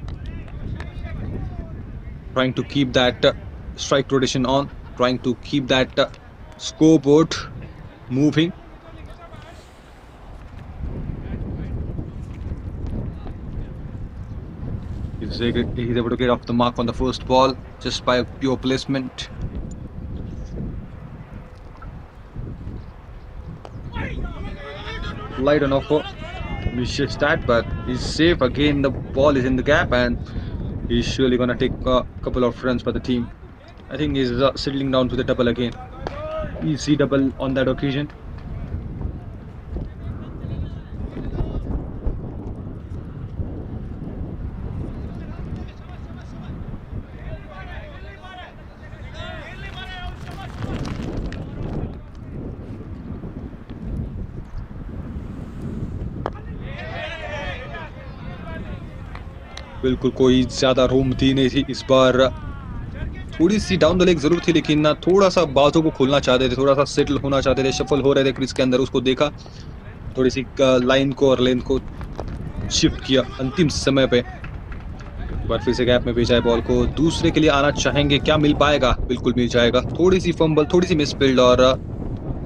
Trying to keep that strike rotation on. Trying to keep that scoreboard moving. He's able to get off the mark on the first ball just by pure placement. Light on offer. Vicious that, but he's safe. Again, the ball is in the gap and he's surely gonna take a couple of runs for the team. I think he's settling down to the double again. Easy double on that occasion. बिल्कुल कोई ज्यादा रोम थी नहीं थी इस बार। थोड़ी सी down the leg जरूर थी, लेकिन थोड़ा सा बाजों को खोलना चाहते थे, थोड़ा सा सेटल होना चाहते थे। शफल हो रहे थे क्रीज के अंदर, उसको देखा, थोड़ी सी लाइन को और लेंथ को शिफ्ट किया अंतिम समय पे। एक बार फिर से गैप में भेजा है बॉल को, दूसरे के लिए आना चाहेंगे, क्या मिल पाएगा? बिल्कुल मिल जाएगा। थोड़ी सी फंबल, थोड़ी सी मिसफील्ड और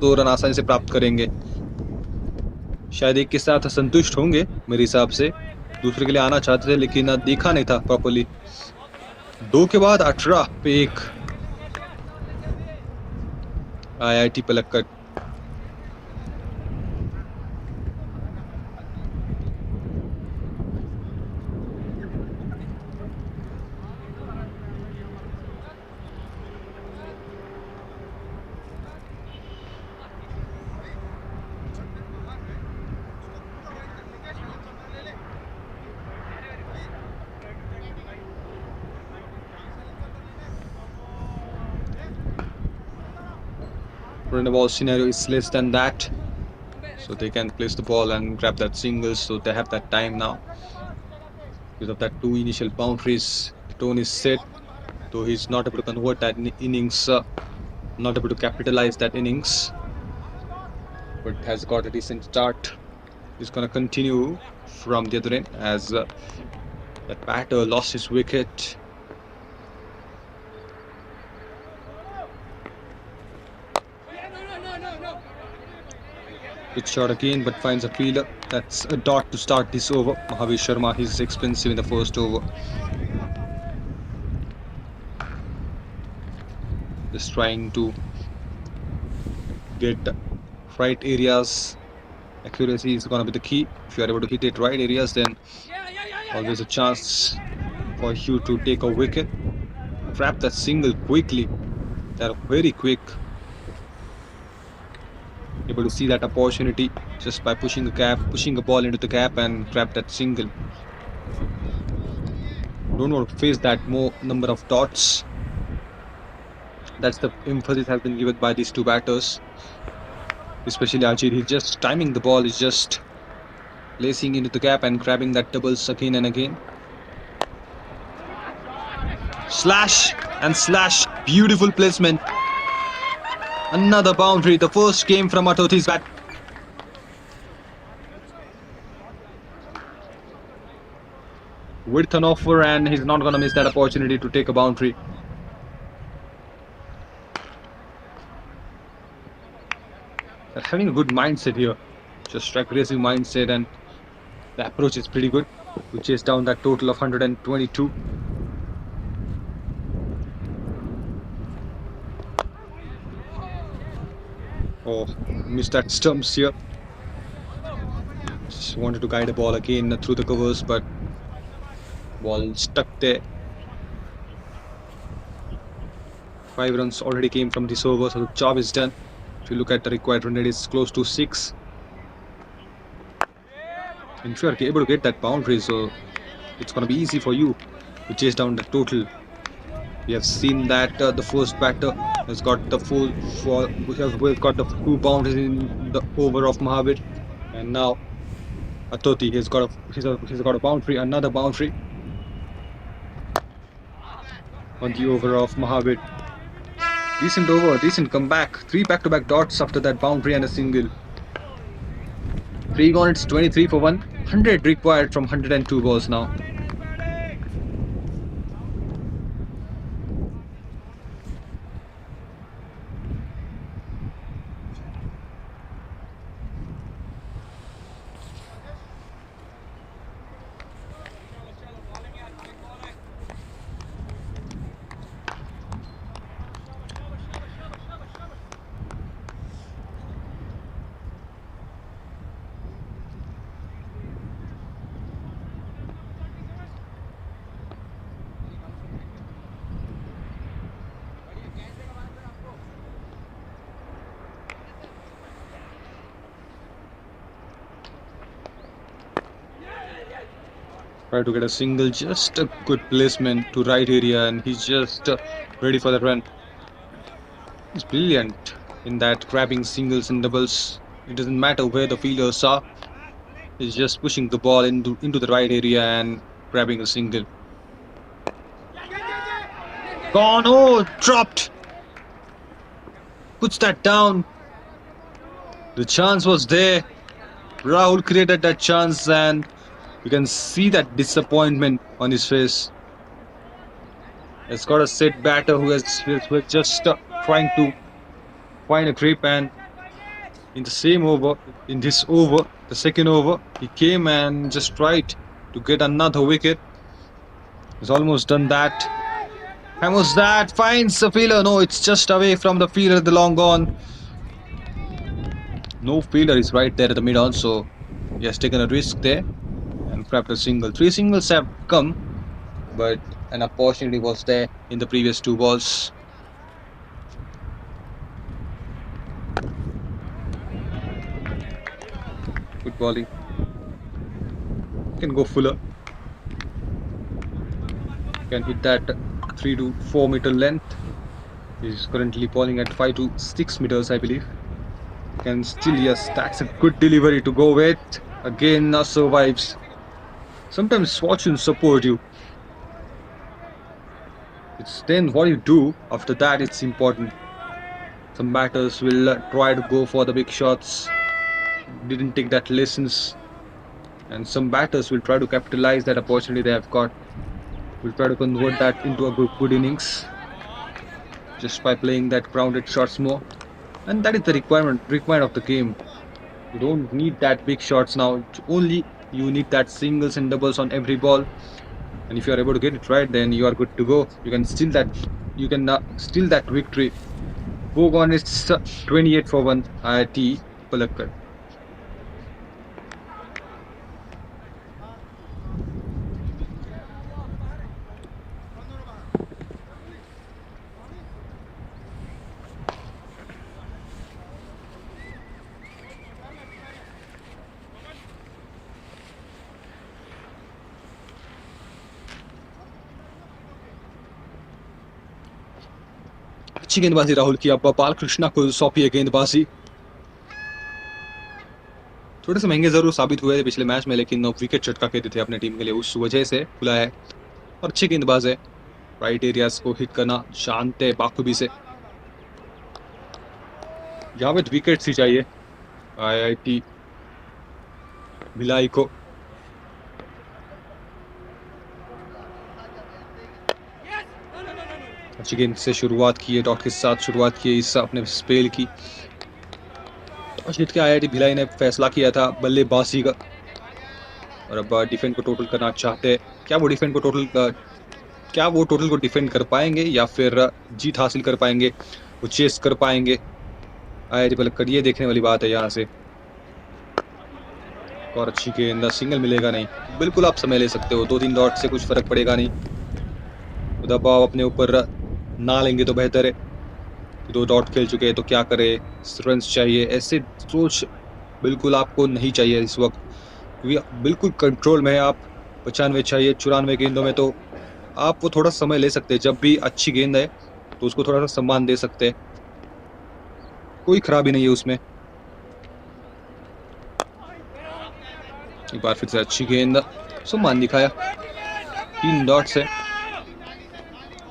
2 रन आसानी से प्राप्त करेंगे। शायद एक के साथ संतुष्ट होंगे मेरे हिसाब से। दूसरे के लिए आना चाहते थे लेकिन देखा नहीं था प्रॉपर्ली। 2 के बाद 18 पे 1। IIT Palakkad. Run the ball scenario is less than that, so they can place the ball and grab that single, so they have that time now. Because of that 2 initial boundaries, the tone is set, though he's not able to convert that innings, not able to capitalize that innings, but has got a decent start. He's gonna continue from the other end as that batter lost his wicket. Good shot again, but finds a fielder. That's a dot to start this over. Mahavir Sharma, he's expensive in the first over. Just trying to get right areas. Accuracy is going to be the key. If you are able to hit it right areas, then always a chance for you to take a wicket. Trap that single quickly. They're very quick. Able to see that opportunity just by pushing a ball into the gap and trap that single. Don't want to face that more number of dots. That's the emphasis has been given by these two batters, especially Ajit. He's just timing the ball, he's just placing into the gap and grabbing that doubles again and again. Slash and slash. Beautiful placement. Another boundary. The first came from Atoti's bat. With an offer, and he's not going to miss that opportunity to take a boundary. They're having a good mindset here. Just aggressive mindset, and the approach is pretty good to chase down that total of 122. Oh, missed that stumps here. Just wanted to guide the ball again through the covers, but ball stuck there. 5 runs already came from this over, so the job is done. If you look at the required run rate, it's close to 6. And if you are able to get that boundary, so it's going to be easy for you to chase down the total. We have seen that the first batter has got the we've got the 2 boundaries in the over of Mahavir, and now Atoti he's got a boundary, another boundary on the over of Mahavir. Decent over, decent comeback. 3 back-to-back dots after that boundary and a single. 3 gone, it's 23 for 1. 100 required from 102 balls now. Try to get a single, just a good placement to right area, and he's just ready for the run. He's brilliant in that grabbing singles and doubles. It doesn't matter where the fielders are. He's just pushing the ball into the right area and grabbing a single. Gone, oh, dropped. Puts that down. The chance was there. Rahul created that chance, and you can see that disappointment on his face. It's got a set batter who is just trying to find a grip, and in this over, the second over, he came and just tried to get another wicket. He's almost done that. And was that? Finds the fielder. No, it's just away from the fielder, the long gone. No fielder is right there at the mid on, so he has taken a risk there and grabbed a single. 3 singles have come, but an opportunity was there in the previous 2 balls. Good bowling. Can go fuller. Can hit that 3 to 4 meter length. He's currently bowling at 5 to 6 meters, I believe. Can still, yes, that's a good delivery to go with. Again, survives. Sometimes fortune support you. It's then what you do after that, it's important. Some batters will try to go for the big shots. Didn't take that lessons. And some batters will try to capitalize that opportunity they have got. Will try to convert that into a good innings, just by playing that grounded shots more. And that is the requirement of the game. You don't need that big shots now. Only you need that singles and doubles on every ball. And if you are able to get it right, then you are good to go. You can steal that. You can steal that victory. Bogon is 28 for 1. IIT Palakkad. अच्छी गेंदबाजी राहुल की। अब बालकृष्णा को सौंपी है गेंदबाजी। थोड़े से महंगे जरूर साबित हुए थे पिछले मैच में, लेकिन विकेट चटका के थे अपने टीम के लिए, उस वजह से खुला है। और अच्छी गेंदबाज है, राइट एरियाज को हिट करना जानते हैं बाखूबी से। यहाँ पे विकेट ही चाहिए IIT भिलाई को। अच्छी गेंद से शुरुआत की है, डॉट के साथ शुरुआत की है इस अपने स्पेल की। टॉस जीत के IIT भिलाई ने फैसला किया था बल्लेबाजी का, और अब डिफेंड को टोटल करना चाहते हैं। क्या वो डिफेंड को टोटल को डिफेंड कर पाएंगे या फिर जीत हासिल कर पाएंगे, वो चेस कर पाएंगे IIT पलक्कड़, ये देखने वाली बात है यहाँ से। और अच्छी गेंद, सिंगल मिलेगा नहीं। बिल्कुल आप समय ले सकते हो, 2-3 डॉट से कुछ फर्क पड़ेगा नहीं। तो दबाव अपने ऊपर ना लेंगे तो बेहतर है। 2 डॉट खेल चुके हैं तो क्या करे, रन्स चाहिए, ऐसे सोच बिल्कुल आपको नहीं चाहिए इस वक्त, क्योंकि बिल्कुल कंट्रोल में है आप। 95 चाहिए 94 गेंदों में, तो आप वो थोड़ा समय ले सकते हैं। जब भी अच्छी गेंद है तो उसको थोड़ा सा सम्मान दे सकते हैं, कोई खराबी नहीं है उसमें। एक बार फिर से अच्छी गेंद, सम्मान दिखाया। 3 डॉट्स है,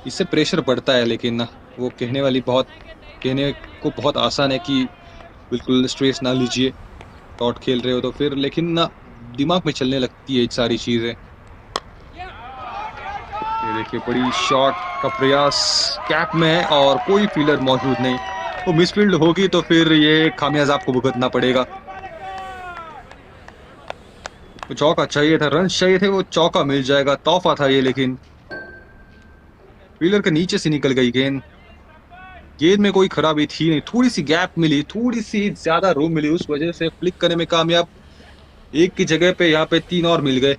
इससे प्रेशर बढ़ता है, लेकिन वो कहने को बहुत आसान है कि बिल्कुल स्ट्रेस ना लीजिए, डॉट खेल रहे हो तो फिर, लेकिन दिमाग में चलने लगती है सारी चीजें। ये देखिए, बड़ी शॉट का प्रयास कैप में है और कोई फील्डर मौजूद नहीं। वो मिसफील्ड होगी तो फिर ये खामियाजा आपको भुगतना पड़ेगा। वो चौका चाहिए था, रन चाहिए थे, वो चौका मिल जाएगा, तोहफा था ये, लेकिन फील्डर के नीचे से निकल गई गेंद। गेंद में कोई खराबी थी नहीं, थोड़ी सी गैप मिली, थोड़ी सी ज्यादा रूम मिली, उस वजह से फ्लिक करने में कामयाब। एक की जगह पे यहाँ पे 3 और मिल गए।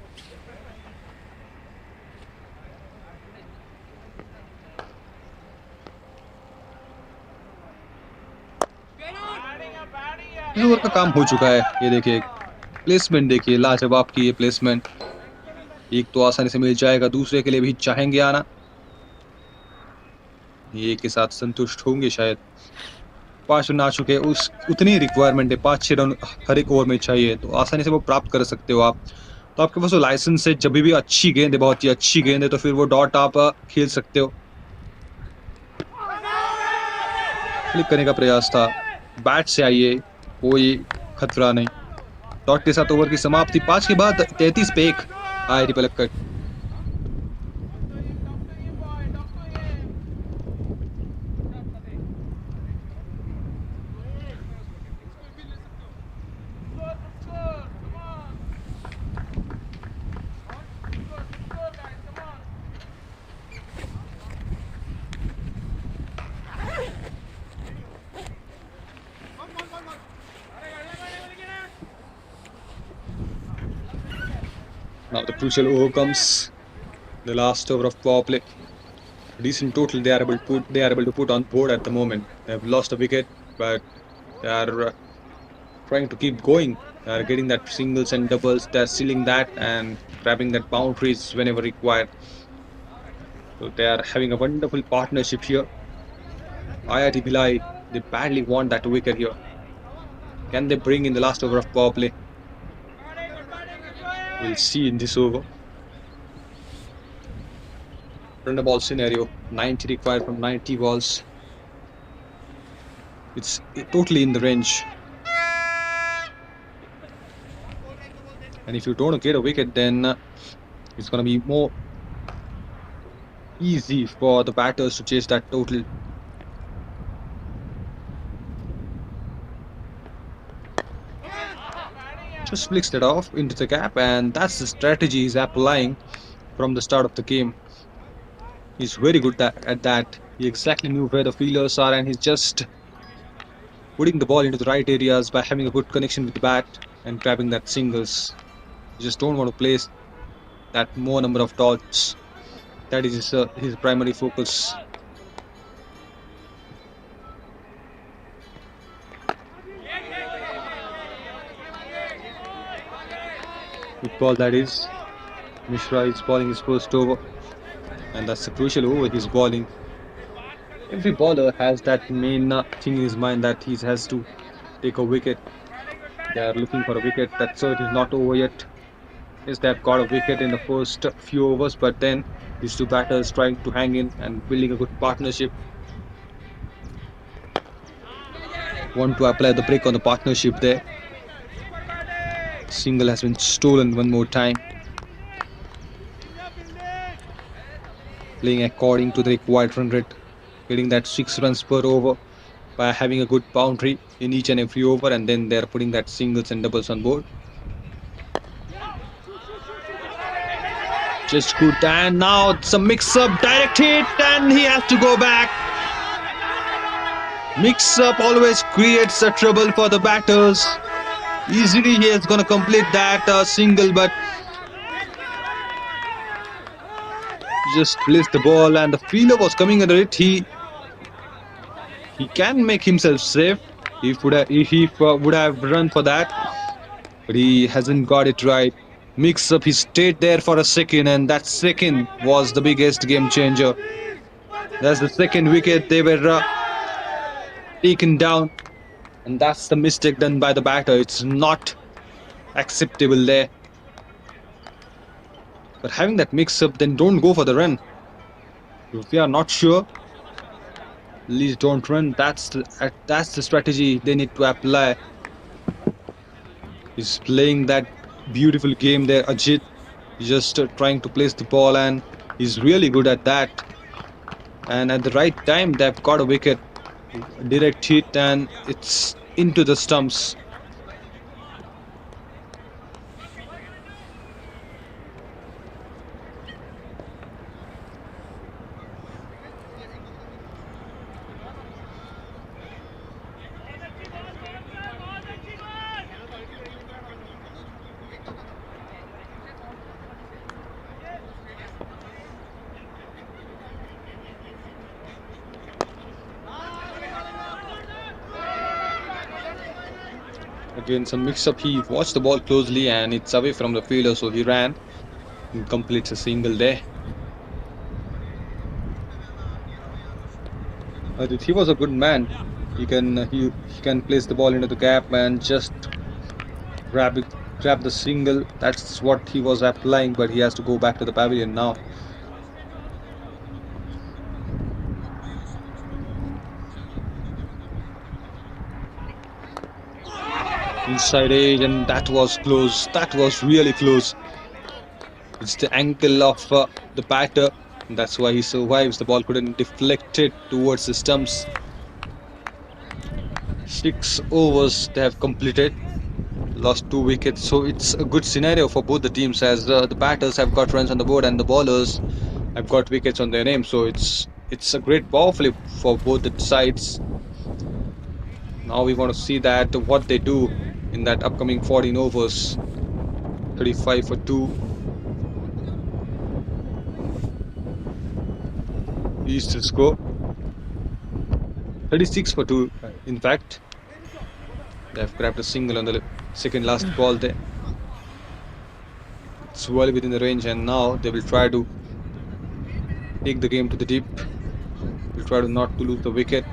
ओवर का काम हो चुका है। ये देखिए प्लेसमेंट, देखिए लाजवाब की ये प्लेसमेंट। एक तो आसानी से मिल जाएगा, दूसरे के लिए भी चाहेंगे आना, ये के साथ संतुष्ट होंगे शायद। 5 रन आ चुके, उस उतनी रिक्वायरमेंट है, 5-6 रन हर एक ओवर में चाहिए, तो आसानी से वो प्राप्त कर सकते हो आप। तो आपके पास वो लाइसेंस है, जब भी अच्छी गेंद है, बहुत ही अच्छी गेंद है, तो फिर वो डॉट आप खेल सकते हो। फ्लिक करने का प्रयास था, बैट से आइए, कोई खतरा नहीं। डॉट के साथ ओवर की समाप्ति, 5 के बाद 33 पे 1 IIT Palakkad. Now the crucial over comes, the last over of power play. Decent total they are able to put on board at the moment. They have lost a wicket, but they are trying to keep going. They are getting that singles and doubles. They are sealing that and grabbing that boundaries whenever required. So they are having a wonderful partnership here. IIT Bhilai, they badly want that wicket here. Can they bring in the last over of power play? We'll see in this over. Run the ball scenario, 90 required from 90 balls. It's totally in the range. And if you don't get a wicket, then it's going to be more easy for the batters to chase that total. Just flicks that off into the gap, and that's the strategy he's applying from the start of the game. He's very good at that. He exactly knew where the fielders are, and he's just putting the ball into the right areas by having a good connection with the bat and grabbing that singles. You just don't want to place that more number of dots. That is his primary focus. Good ball that is. Mishra is bowling his first over, and that's a crucial over he's bowling. Every bowler has that main thing in his mind that he has to take a wicket. They are looking for a wicket. That search is not over yet. Yes, they have got a wicket in the first few overs, but then these two batters trying to hang in and building a good partnership. Want to apply the break on the partnership there. Single has been stolen one more time. Playing according to the required run rate, getting that 6 runs per over by having a good boundary in each and every over, and then they're putting that singles and doubles on board. Just good, and now it's a mix-up, direct hit, and he has to go back. Mix-up always creates a trouble for the batters. Easily he is going to complete that single, but just placed the ball, and the fielder was coming under it. He can make himself safe if he would have run for that, but he hasn't got it right. Mix up, he stayed there for a second, and that second was the biggest game changer. That's the second wicket they were taken down, and that's the mistake done by the batter. It's not acceptable there. But having that mix up, then don't go for the run. If you are not sure, please don't run. That's the strategy they need to apply. He's playing that beautiful game there, Ajit. He's just trying to place the ball, and he's really good at that. And at the right time, they've got a wicket. Direct hit, and it's into the stumps. Again, some mix-up. He watched the ball closely, and it's away from the fielder, so he ran and completes a single there. He was a good man. He can place the ball into the gap and just grab the single. That's what he was applying, but he has to go back to the pavilion now. Inside edge, and that was close. That was really close. It's the ankle of the batter. That's why he survives. The ball couldn't deflect it towards the stumps. 6 overs they have completed. Lost 2 wickets. So it's a good scenario for both the teams, as the batters have got runs on the board and the bowlers have got wickets on their name. So it's a great power flip for both the sides. Now we want to see that what they do in that upcoming 14 overs. 35 for 2. East to score 36 for 2. In fact, they have grabbed a single on the second last ball there. It's well within the range, and now they will try to take the game to the deep. Will try to not to lose the wicket.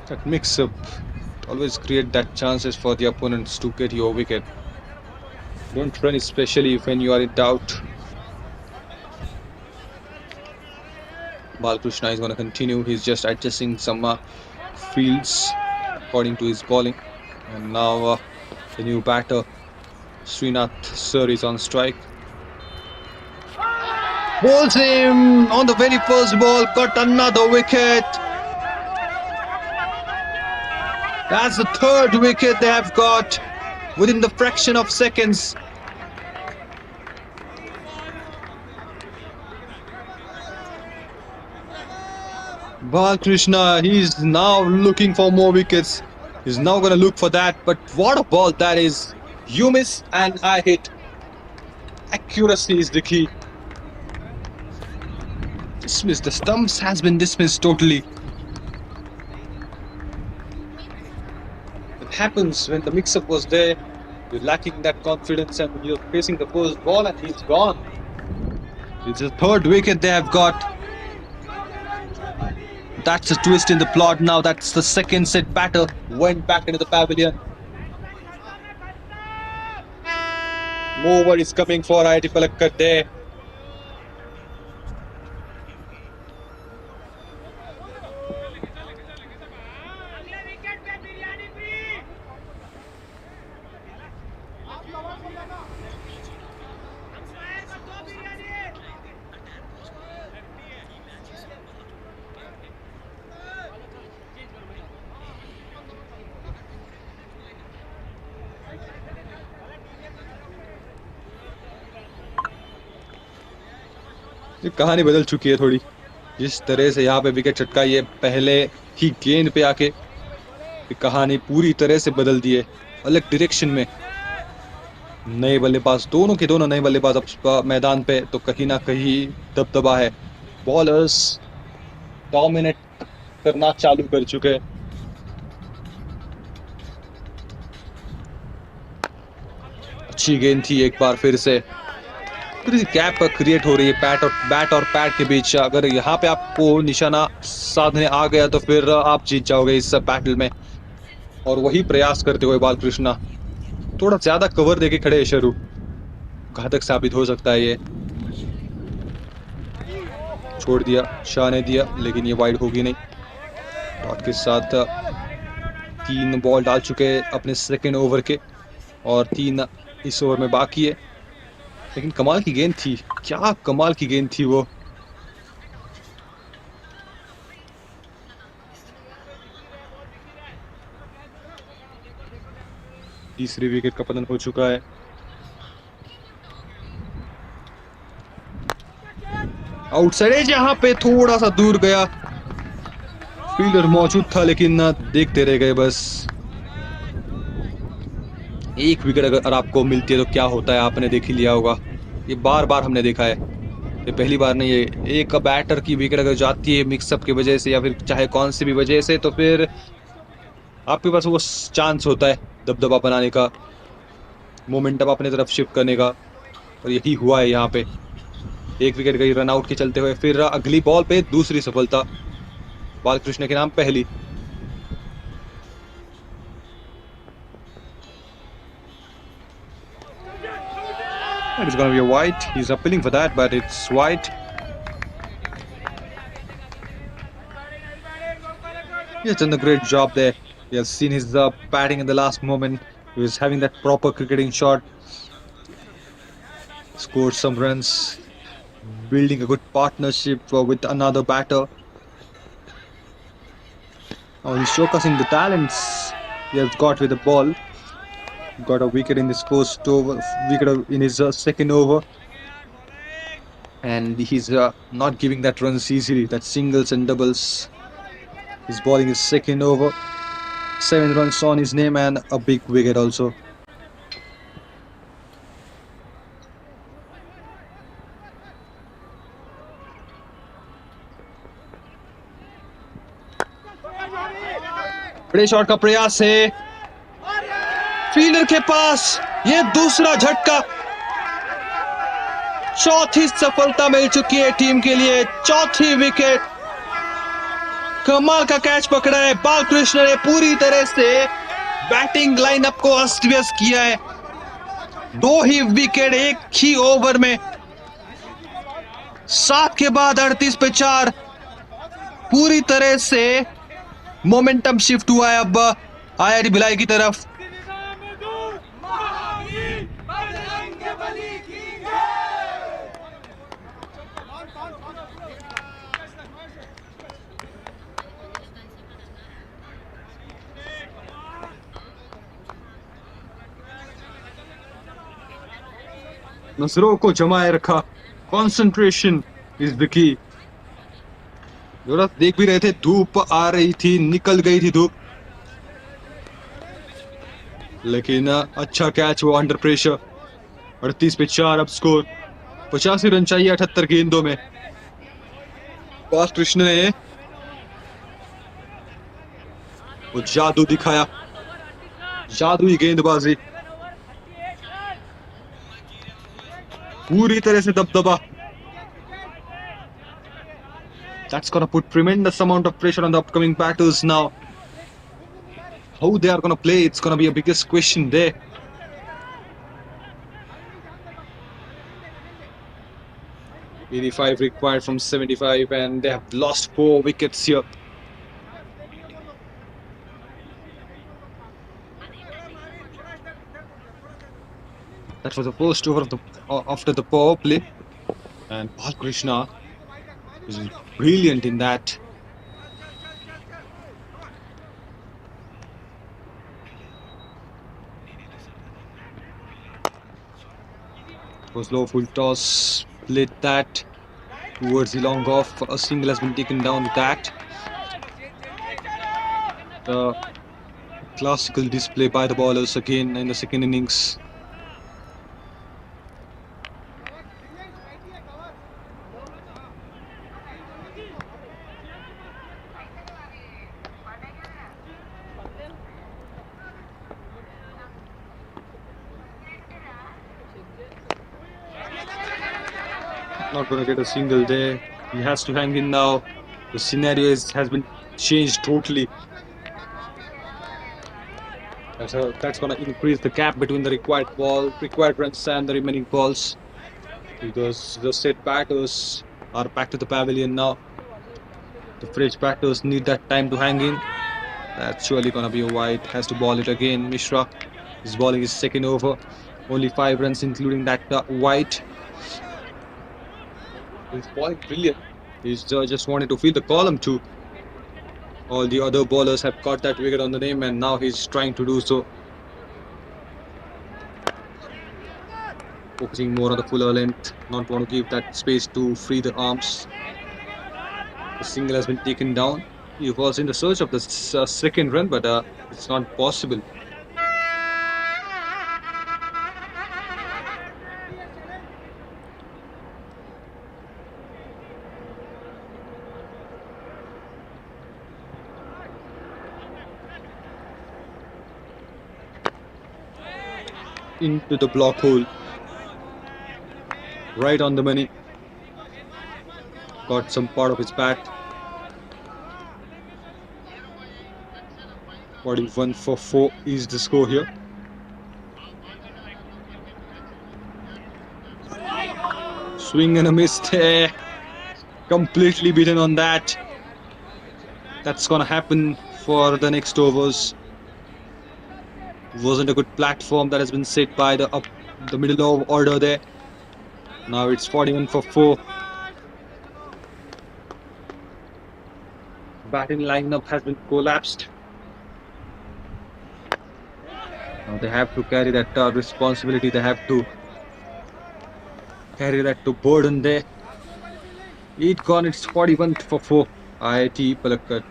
That mix up always create that chances for the opponents to get your wicket. Don't run, especially when you are in doubt. Balkrishna is going to continue. He's just adjusting some fields according to his bowling. And now the new batter, Srinath Sir, is on strike. Bowls him on the very first ball. Got another wicket. That's the third wicket they have got within the fraction of seconds. Balkrishna, he's now looking for more wickets. He's now going to look for that. But what a ball that is. You miss and I hit. Accuracy is the key. Dismissed. The stumps has been dismissed totally. It happens when the mix-up was there. You're lacking that confidence and you're facing the first ball and he's gone. It's the third wicket they have got. That's a twist in the plot now. That's the second set batter. Went back into the pavilion. More worries coming for IIT Palakkad there. ये कहानी बदल चुकी है थोड़ी. जिस तरह से यहाँ पे विकेट चटकाई है पहले ही गेंद पे आके, ये कहानी पूरी तरह से बदल दी है. अलग डायरेक्शन में नए बल्लेबाज, दोनों के दोनों नए बल्लेबाज अब मैदान पे, तो कहीं ना कहीं दबदबा है. बॉलर्स डोमिनेट करना चालू कर चुके हैं. अच्छी गेंद थी एक बार फिर से. गैप क्रिएट हो रही है बैट और पैड के बीच. अगर यहाँ पे आपको निशाना साधने आ गया तो फिर आप जीत जाओगे इस बैटल में. और वही प्रयास करते हुए बालकृष्णा थोड़ा ज्यादा कवर देके खड़े हैं. शुरू घातक साबित हो सकता है ये. छोड़ दिया, शाह ने दिया, लेकिन ये वाइड होगी नहीं. डॉट के साथ 3 बॉल डाल चुके हैं अपने सेकेंड ओवर के और 3 इस ओवर में बाकी है. लेकिन कमाल की गेंद थी, क्या कमाल की गेंद थी वो. तीसरी विकेट का पतन हो चुका है. आउटसाइड एज यहाँ पे थोड़ा सा दूर गया. फील्डर मौजूद था लेकिन देखते रह गए बस. एक विकेट अगर आपको मिलती है तो क्या होता है आपने देख ही लिया होगा. ये बार बार हमने देखा है, ये पहली बार नहीं है. एक बैटर की विकेट अगर जाती है मिक्सअप की वजह से या फिर चाहे कौन सी भी वजह से, तो फिर आपके पास वो चांस होता है दबदबा बनाने का, मोमेंटम अपने तरफ शिफ्ट करने का. और यही हुआ है यहाँ पे. एक विकेट गई रन आउट के चलते हुए. फिर अगली बॉल पे दूसरी सफलता बालकृष्ण के नाम पहली. It's going to be a wide. He's appealing for that, but it's wide. He has done a great job there. We have seen his batting in the last moment. He was having that proper cricketing shot. Scored some runs, building a good partnership with another batter. Oh, he's showcasing the talents he has got with the ball. Got a wicket in his first over, wicket in his second over, and he's not giving that runs easily. That singles and doubles. He's bowling his second over, 7 runs on his name and a big wicket also. बड़े shot का प्रयास है fielder के पास. ये दूसरा झटका. चौथी सफलता मिल चुकी है टीम के लिए. चौथी विकेट. कमाल का कैच पकड़ा है. बालकृष्ण ने पूरी तरह से बैटिंग लाइनअप को अस्त व्यस्त किया है. 2 ही विकेट एक ही ओवर में. 7 के बाद 38 पे 4. पूरी तरह से मोमेंटम शिफ्ट हुआ है अब IIT भिलाई की तरफ. नजरों को जमाए रखा. Concentration is the key. जरा देख भी रहे थे, धूप आ रही थी, निकल गई थी धूप, लेकिन अच्छा कैच हुआ अंडर प्रेशर. 38 पे 4 अब स्कोर. 85 रन चाहिए 78 गेंदों में. बालकृष्ण ने वो जादू दिखाया, जादुई गेंदबाजी, पूरी तरह से दबदबा. That's gonna put tremendous amount of pressure on the upcoming batters now. How they are gonna play, it's gonna be a biggest question there. $85 required from 75, and they have lost 4 wickets here. That was the first over of the after the power play, and Balkrishna is brilliant in that. It was low full toss, split that towards the long off. A single has been taken down with that. The classical display by the bowlers again in the second innings. Not going to get a single there. He has to hang in now. The scenario has been changed totally. That's going to increase the gap between the required runs and the remaining balls, because the set batters are back to the pavilion now. The fresh batters need that time to hang in. That's surely going to be a wide. Has to ball it again. Mishra is bowling his second over. Only 5 runs, including that wide. He's bowling brilliant. He's just wanted to field the column too. All the other bowlers have got that wicket on the name, and now he's trying to do so. Focusing more on the fuller length, not want to give that space to free the arms. The single has been taken down. He was in the search of the second run, but it's not possible. Into the block hole. Right on the money. Got some part of his bat. 41 for 4 is the score here. Swing and a miss there. Completely beaten on that. That's gonna happen for the next overs. Wasn't a good platform that has been set by the middle of order there. Now it's 41 for 4. Batting lineup has been collapsed. Now they have to carry that responsibility. They have to carry that to burden there. 8 gone. It's 41 for 4. IIT Palakkad.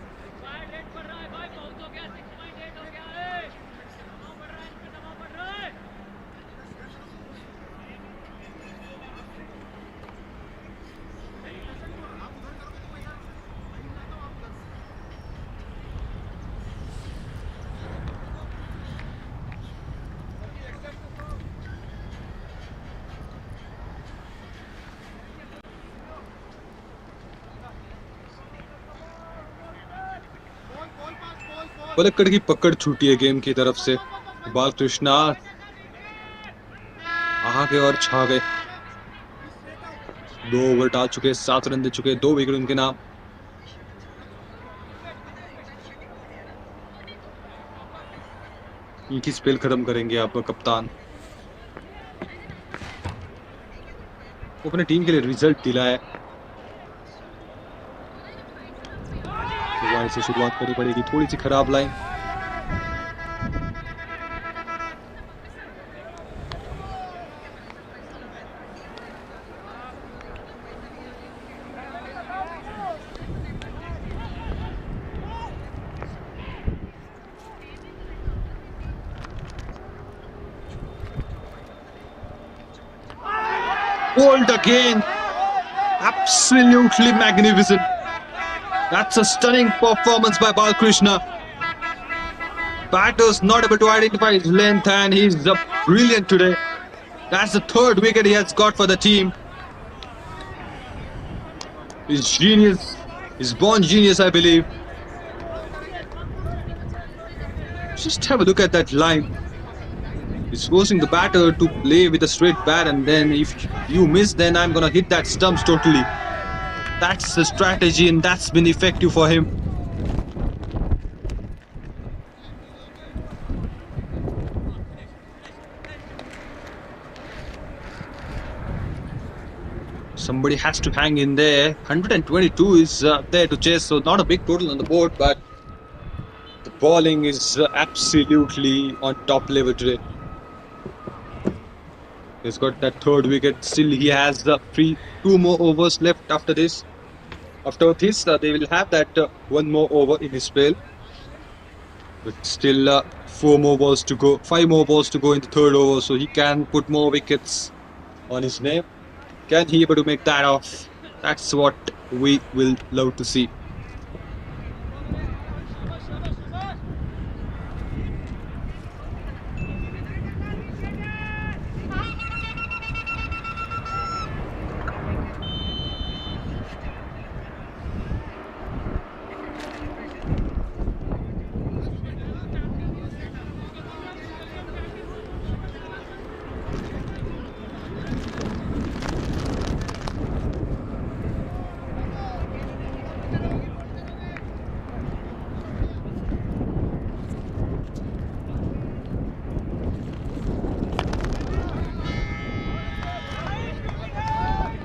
Palakkad की पकड़ छूटी है game की तरफ से. बालकृष्णा आगे और छा गए. 2 ओवर डाल चुके, 7 रन दे चुके, 2 विकेट उनके नाम. इनकी स्पेल खत्म करेंगे आपका कप्तान. वो अपने टीम के लिए रिजल्ट दिलाया. से शुरुआत करनी पड़ेगी. थोड़ी सी खराब line. Bowled again. Absolutely magnificent. That's a stunning performance by Balkrishna. Batter's not able to identify his length and he's brilliant today. That's the third wicket he has got for the team. He's genius. He's born genius, I believe. Just have a look at that line. He's forcing the batter to play with a straight bat, and then if you miss, then I'm gonna hit that stumps totally. That's the strategy, and that's been effective for him. Somebody has to hang in there. 122 is there to chase, so not a big total on the board, but the bowling is absolutely on top level today. He's got that third wicket. Still, he has the free 2 more overs left after this. After this, they will have that 1 more over in his spell. But still, 4 more balls to go. 5 more balls to go in the third over, so he can put more wickets on his name. Can he able to make that off? That's what we will love to see.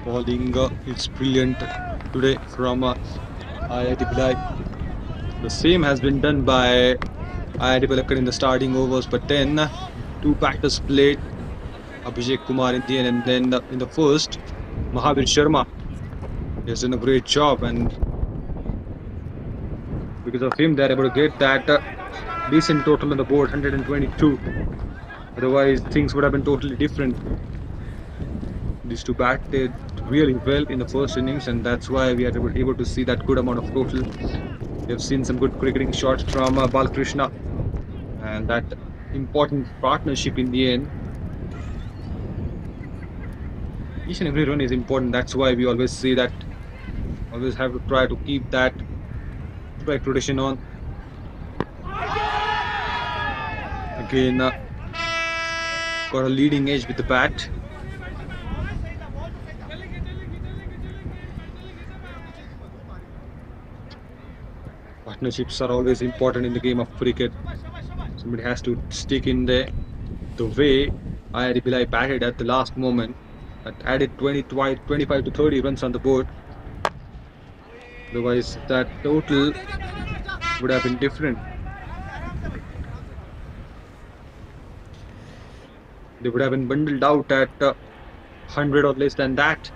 Bowling is brilliant today from IIT Bhilai. The same has been done by IIT Palakkad in the starting overs, but then 2 batters played. Abhishek Kumar in the end, and then in the first, Mahavir Sharma. He has done a great job, and because of him, they're able to get that decent total on the board, 122. Otherwise, things would have been totally different. These 2 batted really well in the first innings, and that's why we are able to see that good amount of total. We have seen some good cricketing shots from Balkrishna, and that important partnership in the end. Each and every run is important. That's why we always say that always have to try to keep that strike rotation on. Again, got a leading edge with the bat. Partnerships are always important in the game of cricket. Somebody has to stick in there. The way IIT Bhilai batted at the last moment, that added 25 to 30 runs on the board. Otherwise, that total would have been different. They would have been bundled out at 100 or less than that.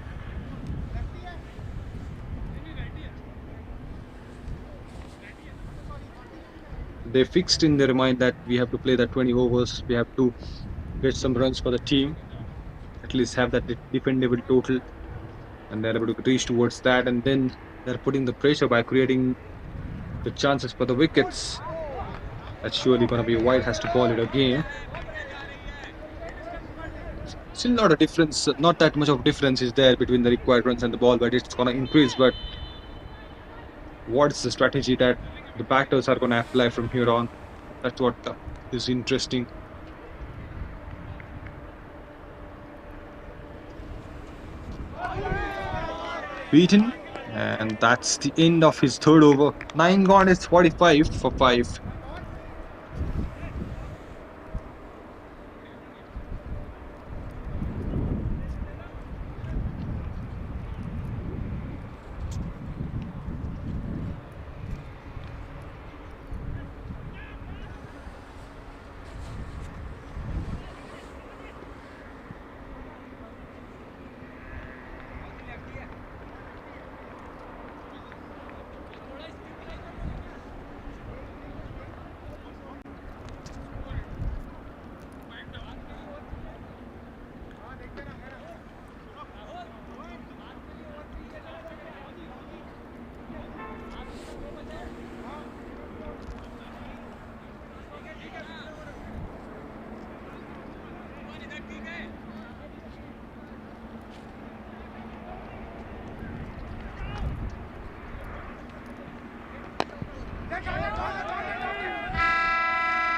They fixed in their mind that we have to play that 20 overs. We have to get some runs for the team. At least have that defendable total. And they're able to reach towards that. And then they're putting the pressure by creating the chances for the wickets. That's surely going to be wide, has to ball it again. Still not a difference, not that much of difference is there between the required runs and the ball, but it's going to increase. But what's the strategy that the batters are going to apply from here on? That's what is interesting. Beaten, and that's the end of his third over. 9 gone is 45 for 5.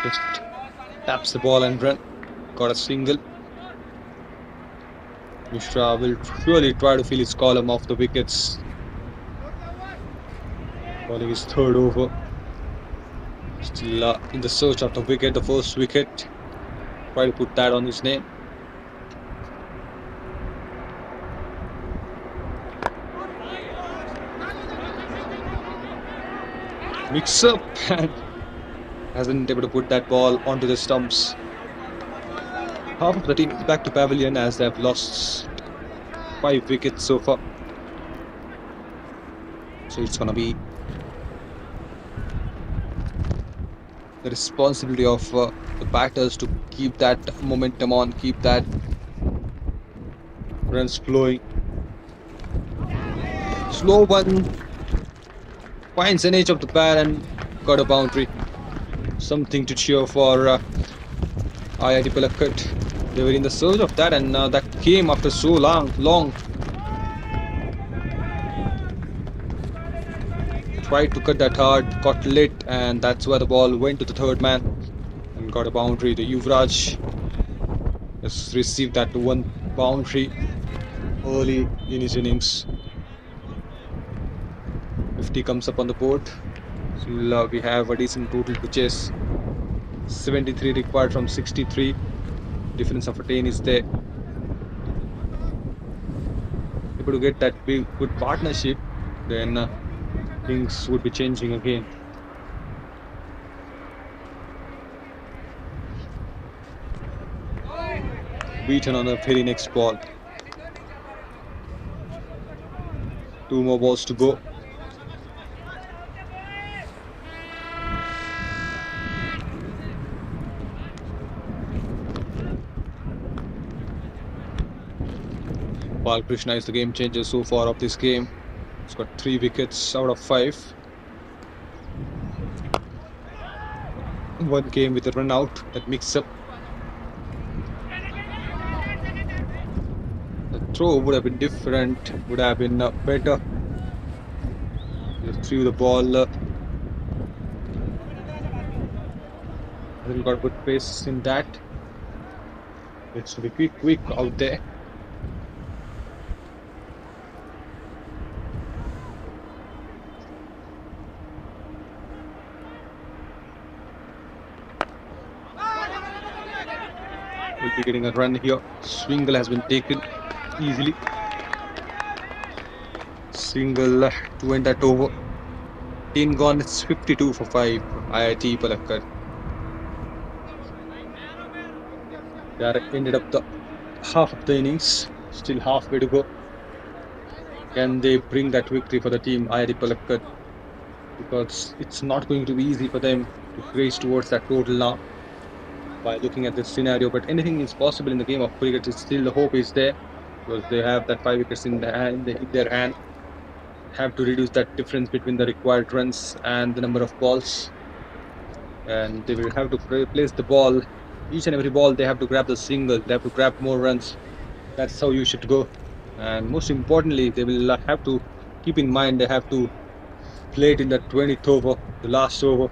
Just taps the ball and run. Got a single. Mishra will surely try to fill his column off the wickets. Bowling his third over. Still in the search of the wicket, the first wicket. Try to put that on his name. Mix up and hasn't able to put that ball onto the stumps. Half of the team is back to pavilion as they have lost 5 wickets so far. So it's gonna be the responsibility of the batters to keep that momentum on, keep that runs flowing. Slow one finds an edge of the bat and got a boundary. Something to cheer for IIT Palakkad. They were in the search of that, and that came after so long. Tried to cut that hard, got lit, and that's where the ball went to the third man and got a boundary. The Yuvraj has received that one boundary early in his innings. 50 comes up on the board. So we have a decent total to chase. 73 required from 63. Difference of a 10 is there. Able to get that big good partnership, then things would be changing again. Beaten on the very next ball. 2 more balls to go. Krishna is the game changer so far of this game. He's got 3 wickets out of 5. One game with a run out, that mix up. The throw would have been different, would have been better. Just threw the ball. Hasn't got good pace in that. It's to be quick out there. Will be getting a run here. Swingle has been taken easily. Single to end that over. 10 gone, it's 52 for 5. IIT Palakkad. They ended up the half of the innings. Still halfway to go. Can they bring that victory for the team IIT Palakkad? Because it's not going to be easy for them to race towards that total now by looking at this scenario, but anything is possible in the game of cricket. Still the hope is there because they have that 5 wickets in their hand. Have to reduce that difference between the required runs and the number of balls, and they will have to place the ball. Each and every ball they have to grab the single, they have to grab more runs. That's how you should go. And most importantly, they will have to keep in mind they have to play it in the 20th over, the last over.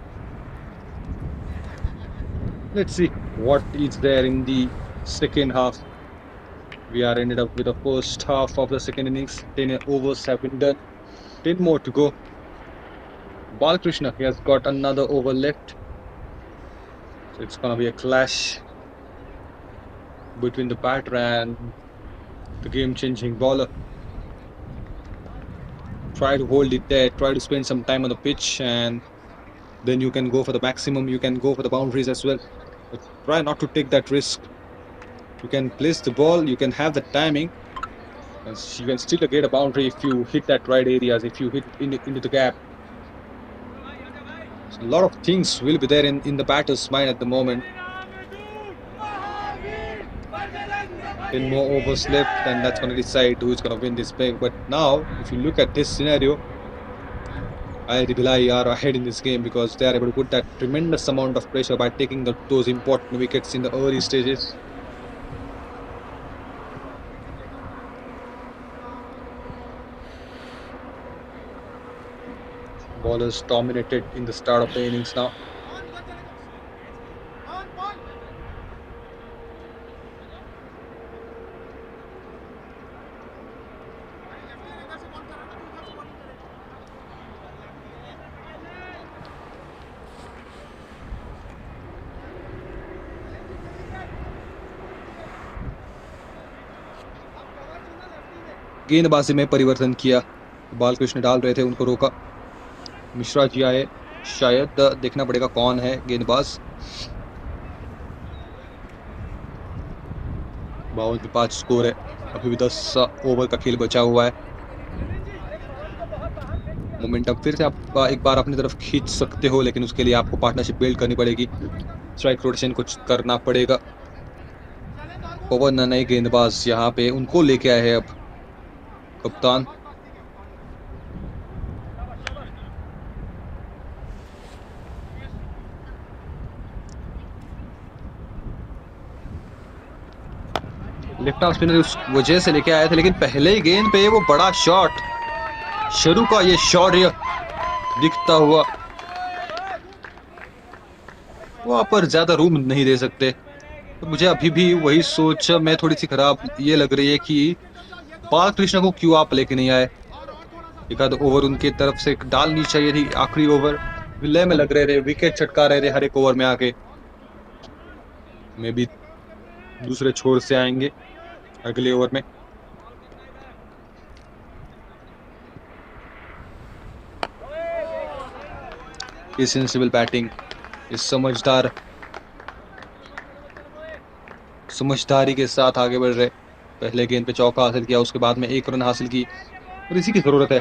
Let's see what is there in the second half. We are ended up with the first half of the second innings. 10 overs have been done. 10 more to go. Balkrishna, he has got another over left. So it's going to be a clash between the batter and the game-changing bowler. Try to hold it there. Try to spend some time on the pitch, and then you can go for the maximum. You can go for the boundaries as well. But try not to take that risk. You can place the ball. You can have the timing. And you can still get a boundary if you hit that right areas. If you hit into the gap. So a lot of things will be there in the batter's mind at the moment. 10 more overs left, and that's going to decide who's going to win this game. But now, if you look at this scenario, IIT Bhilai are ahead in this game because they are able to put that tremendous amount of pressure by taking those important wickets in the early stages. Bowlers dominated in the start of the innings now. गेंदबाजी में परिवर्तन किया, बालकृष्ण डाल रहे थे, उनको रोका। मिश्रा जी आए, शायद देखना पड़ेगा कौन है गेंदबाज। 52 स्कोर है, अभी भी 10 ओवर का खेल बचा हुआ है। मोमेंटम फिर से आप एक बार अपनी तरफ खींच सकते हो, लेकिन उसके लिए आपको पार्टनरशिप बिल्ड करनी पड़ेगी, स्ट्राइक रोटेशन कुछ करना पड़ेगा। पवन नए गेंदबाज यहाँ पे उनको लेके आए हैं अब कप्तान। लेफ्ट आर्म स्पिनर उस वजह से लेके आए थे, लेकिन पहले ही गेंद पे वो बड़ा शॉट, शुरू का ये शौर्य दिखता हुआ, वहां पर ज्यादा रूम नहीं दे सकते। तो मुझे अभी भी वही सोच में थोड़ी सी खराब ये लग रही है कि बालकृष्ण को क्यों आप लेके नहीं आए। एक आध ओवर उनके तरफ से डालनी चाहिए थी, आखिरी ओवर विलय में लग रहे थे, विकेट छटका रहे थे हर एक ओवर में आके। मे भी दूसरे छोर से आएंगे अगले ओवर में। ये सेंसिबल बैटिंग, इस समझदारी के साथ आगे बढ़ रहे। पहले गेंद पे चौका हासिल किया, उसके बाद में 1 रन हासिल की, और इसी की जरूरत है।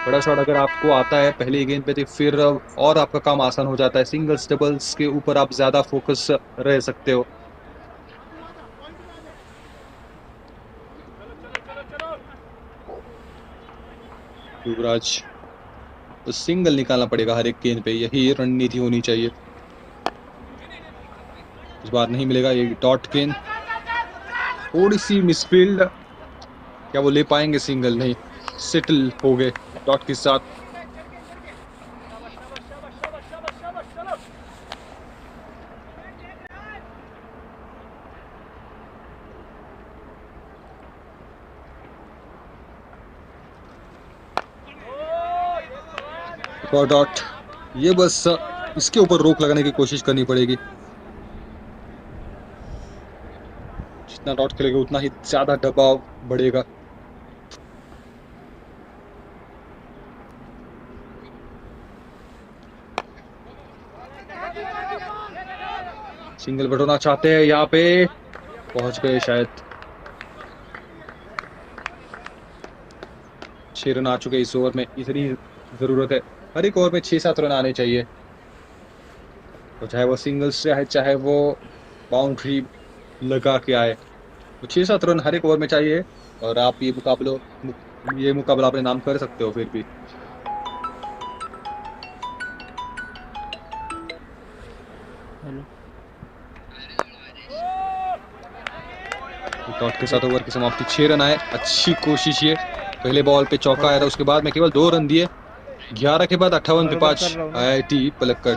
बड़ा शॉट अगर आपको आता है पहली गेंद पे तो फिर और आपका काम आसान हो जाता है। सिंगल्स डबल्स के ऊपर आप ज्यादा फोकस रह सकते हो। युवराज तो सिंगल निकालना पड़ेगा हर एक गेंद पे, यही रणनीति होनी चाहिए। इस बार नहीं मिलेगा ये डॉट गेंद, थोड़ी सी मिसफील्ड, क्या वो ले पाएंगे सिंगल? नहीं, सेटल हो गए डॉट के साथ। डॉट, ये बस इसके ऊपर रोक लगाने की कोशिश करनी पड़ेगी। जितना डॉट खेलेगा उतना ही ज्यादा दबाव बढ़ेगा। सिंगल बढ़ाना चाहते हैं, यहाँ पे पहुंच गए शायद। 6 रन आ चुके इस ओवर में, इतनी जरूरत है। हर एक ओवर में 6-7 रन आने चाहिए, तो चाहे वो सिंगल्स से आए चाहे वो बाउंड्री लगा के आए, तो 6-7 रन हर एक ओवर में चाहिए। और आप ये मुकाबला अपने नाम कर सकते हो फिर भी। डॉट के साथ ओवर की समाप्ति, 6 रन आए, अच्छी कोशिश ये। पहले बॉल पे चौका आया था, उसके बाद में केवल 2 रन दिए। 11 के बाद 58 पे 5 IIT पलक्कड़।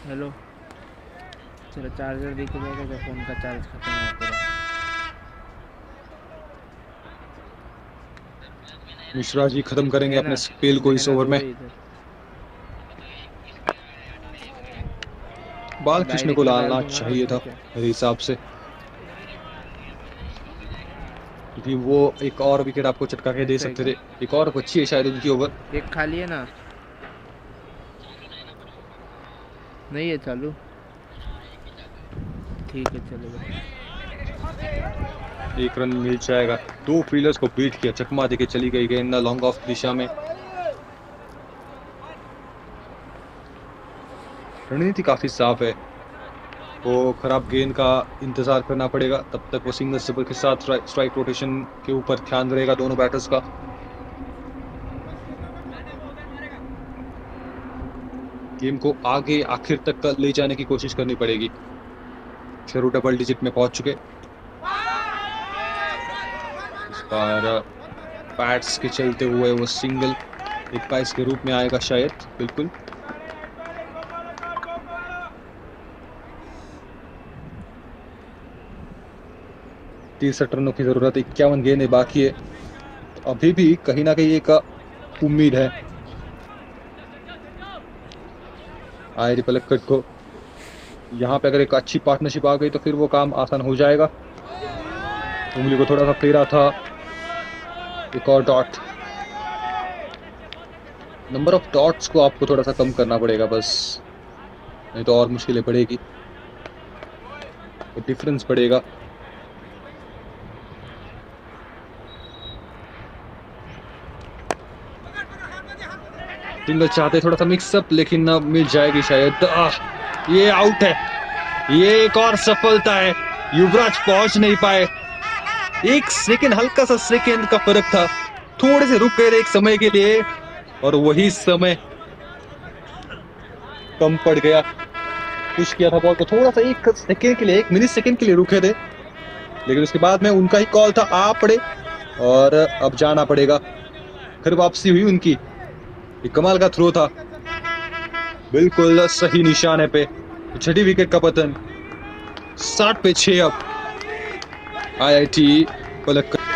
हेलो, चलो चार्जर दिख जाएगा क्या? फोन का चार्ज खत्म हो पूरा। मिश्रा जी खत्म करेंगे अपने स्पेल को इस ओवर में। बालकृष्ण को डालना चाहिए था मेरे हिसाब से, क्योंकि वो एक और विकेट आपको चटका के दे सकते थे। एक और अच्छी है शायद उनकी ओवर। एक खाली है ना, नहीं है चालू, ठीक है चलेगा। 1 रन मिल जाएगा। 2 फील्डर्स को बीट किया, चकमा देके चली गई गेंद लॉन्ग ऑफ दिशा में। रणनीति काफी साफ है। वो खराब गेंद का इंतजार करना पड़ेगा, तब तक वो सिंगल स्टेपर के साथ स्ट्राइक रोटेशन के ऊपर ध्यान रहेगा दोनों बैटर्स का। गेम को आगे आखिर तक ले जाने की कोशिश करनी पड़ेगी। शेरू डबल डिजिट में पहुंच चुके। इस बार बैट्स के चलते हुए वो सिंगल 21 के रूप में आएगा शायद। बिल्कुल 63 रनों की जरूरत, 51 गेंदें बाकी है, तो अभी भी कहीं ना कहीं एक उम्मीद है आईआईटी पलक्कड़ को। यहाँ पे अगर एक अच्छी पार्टनरशिप आ गई तो फिर वो काम आसान हो जाएगा। उंगली को थोड़ा सा फेरा था, एक और डॉट। नंबर ऑफ डॉट्स को आपको थोड़ा सा कम करना पड़ेगा बस, नहीं तो और मुश्किलें पड़ेगी, तो डिफरेंस पड़ेगा। सिंगल चाहते थोड़ा सा मिक्सअप, लेकिन मिल जाएगी शायद। ये आउट है। ये एक और सफलता है। युवराज पहुंच नहीं पाए, एक सेकंड, हल्का सा सेकंड का फर्क था। थोड़े से रुक गए एक समय के लिए और वही समय कम पड़ गया। पुश किया था बॉल को, थोड़ा सा एक सेकंड के लिए, 1 मिली सेकंड के लिए रुके थे, लेकिन उसके बाद में उनका ही कॉल था, आ पड़े और अब जाना पड़ेगा। फिर वापसी हुई उनकी। एक कमाल का थ्रो था, बिल्कुल सही निशाने पे। छठी विकेट का पतन। 60 पे 6 अब आईआईटी पलक्कड़।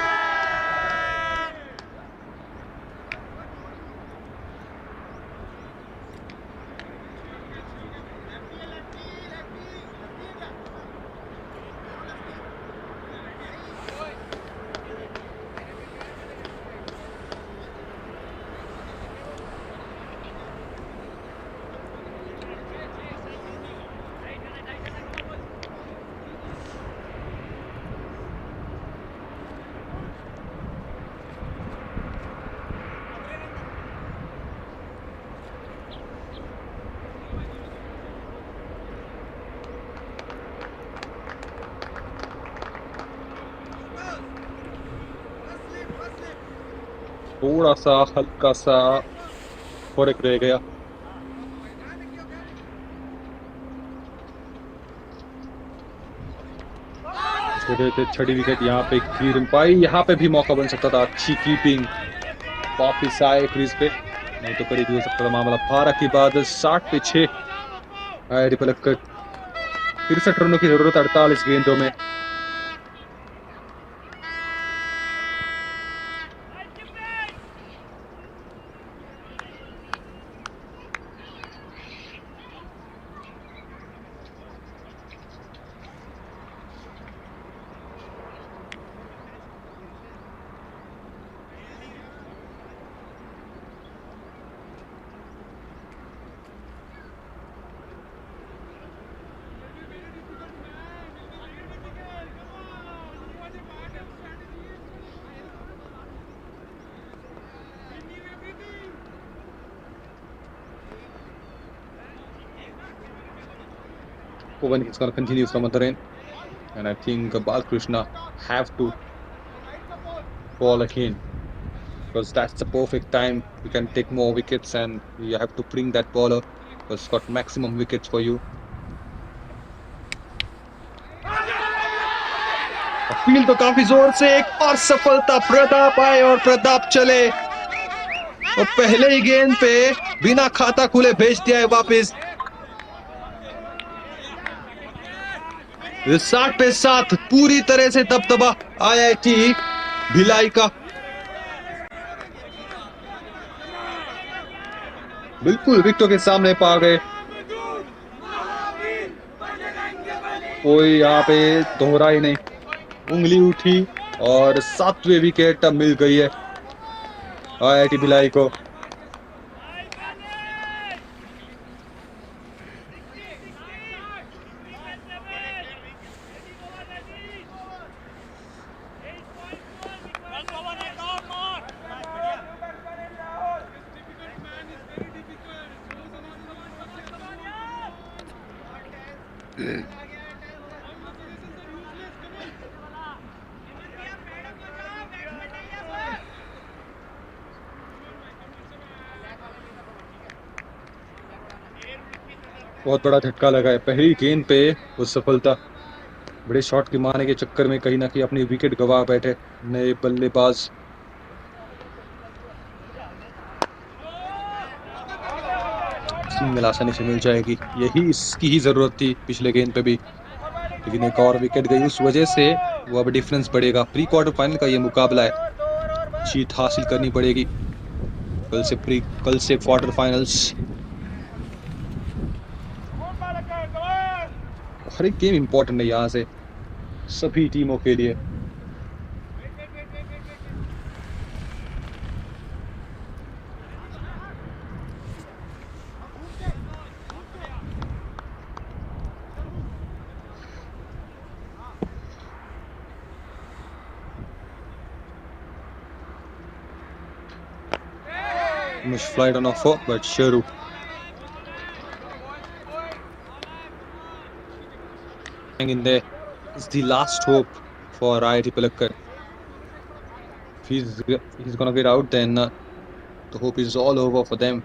थोड़ा सा हल्का सा फर्क रह गया। छठी विकेट यहाँ पे गिर पाई, यहाँ पे भी मौका बन सकता था। अच्छी कीपिंग, वापिस आए क्रीज पे, नहीं तो करीब हो सकता था मामला। 12 के बाद 60 पे 6 आईआईटी पलक्कड़। 63 रनों की जरूरत 48 गेंदों में। Owen is going to continue from other end, and I think Balkrishna have to ball again, because that's the perfect time. You can take more wickets and you have to bring that bowler because it's got maximum wickets for you. Field तो काफी जोर से, एक और सफलता। प्रताप आए और प्रताप चले और पहले ही गेंद पे बिना खाता खुले भेज दिया है वापस। 60 पे 7 पूरी तरह से दबदबा आईआईटी भिलाई का। बिल्कुल विकेटों के सामने पा गए। कोई यहाँ पे दोहरा ही नहीं, उंगली उठी और 7वें विकेट मिल गई है आईआईटी भिलाई को। बहुत बड़ा झटका लगा है पहली गेंद पे वो सफलता। बड़े शॉट के मारने के चक्कर में कहीं ना कहीं अपनी विकेट गंवा बैठे नए बल्लेबाज। सिंगल आसानी से मिल जाएगी, यही इसकी ही जरूरत थी पिछले गेंद पे भी, लेकिन एक और विकेट गई उस वजह से वो अब डिफरेंस बढ़ेगा। प्री क्वार्टर फाइनल का ये मुकाबला है, जीत हासिल करनी पड़ेगी। कल से क्वार्टर फाइनल्स। हर एक गेम इंपॉर्टेंट है यहाँ से सभी टीमों के लिए। Much flight on offer, but Sharu in there is the last hope for IIT Palakkad. If he's gonna get out, then the hope is all over for them.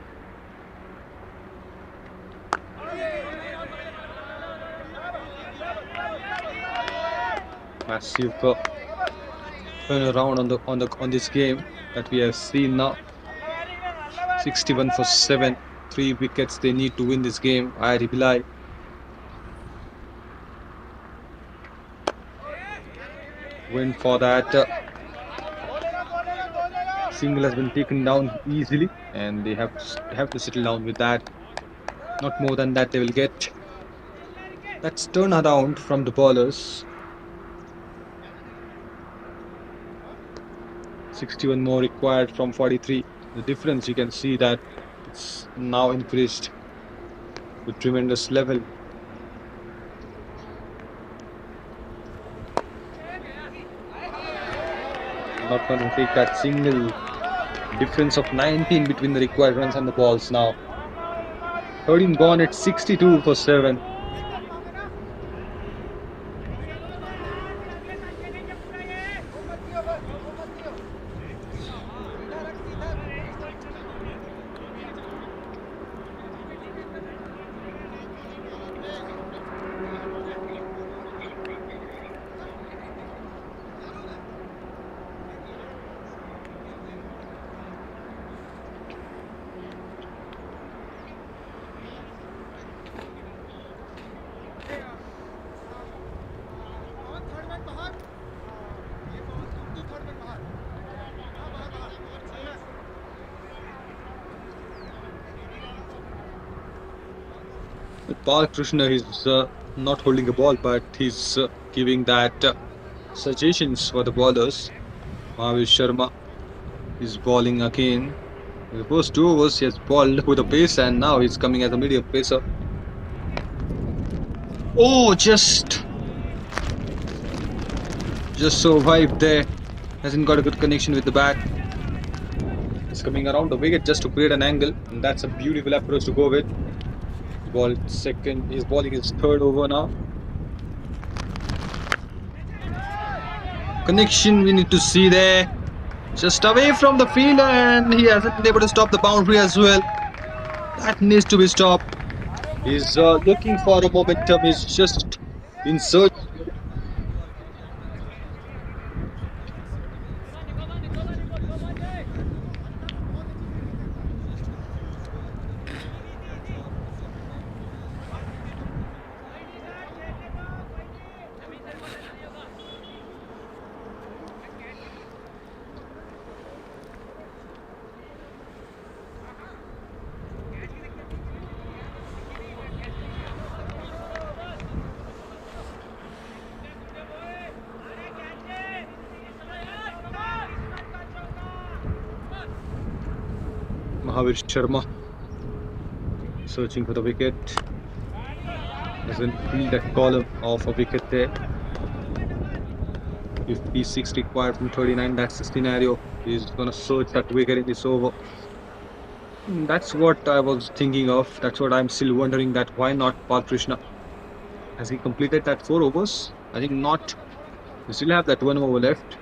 Massive turnaround on this game that we have seen now. 61 for 7, 3 wickets they need to win this game. IIT Bhilai. Win for that. Single has been taken down easily, and they have to settle down with that. Not more than that they will get. That's turnaround from the bowlers. 61 more required from 43. The difference, you can see that it's now increased to tremendous level. Not going to take that single. Difference of 19 between the required runs and the balls now. 13 gone at 62 for 7. Krishna is not holding a ball, but he's giving that suggestions for the bowlers. Mahavir Sharma is bowling again. The first 2 overs he has bowled with a pace, and now he's coming as a medium pacer. Oh, just survived there. Hasn't got a good connection with the bat. He's coming around the wicket just to create an angle, and that's a beautiful approach to go with. Ball second, he's bowling his third over now. Connection we need to see there. Just away from the fielder, and he hasn't been able to stop the boundary as well. That needs to be stopped. He's looking for a momentum. He's just in search. Mahavir Sharma searching for the wicket. Doesn't feel that column of a wicket there. 56 required from 39. That's the scenario. He's gonna search that wicket in this over. That's what I was thinking of. That's what I'm still wondering, that why not Krishna? Has he completed that 4 overs? I think not. We still have that 1 over left.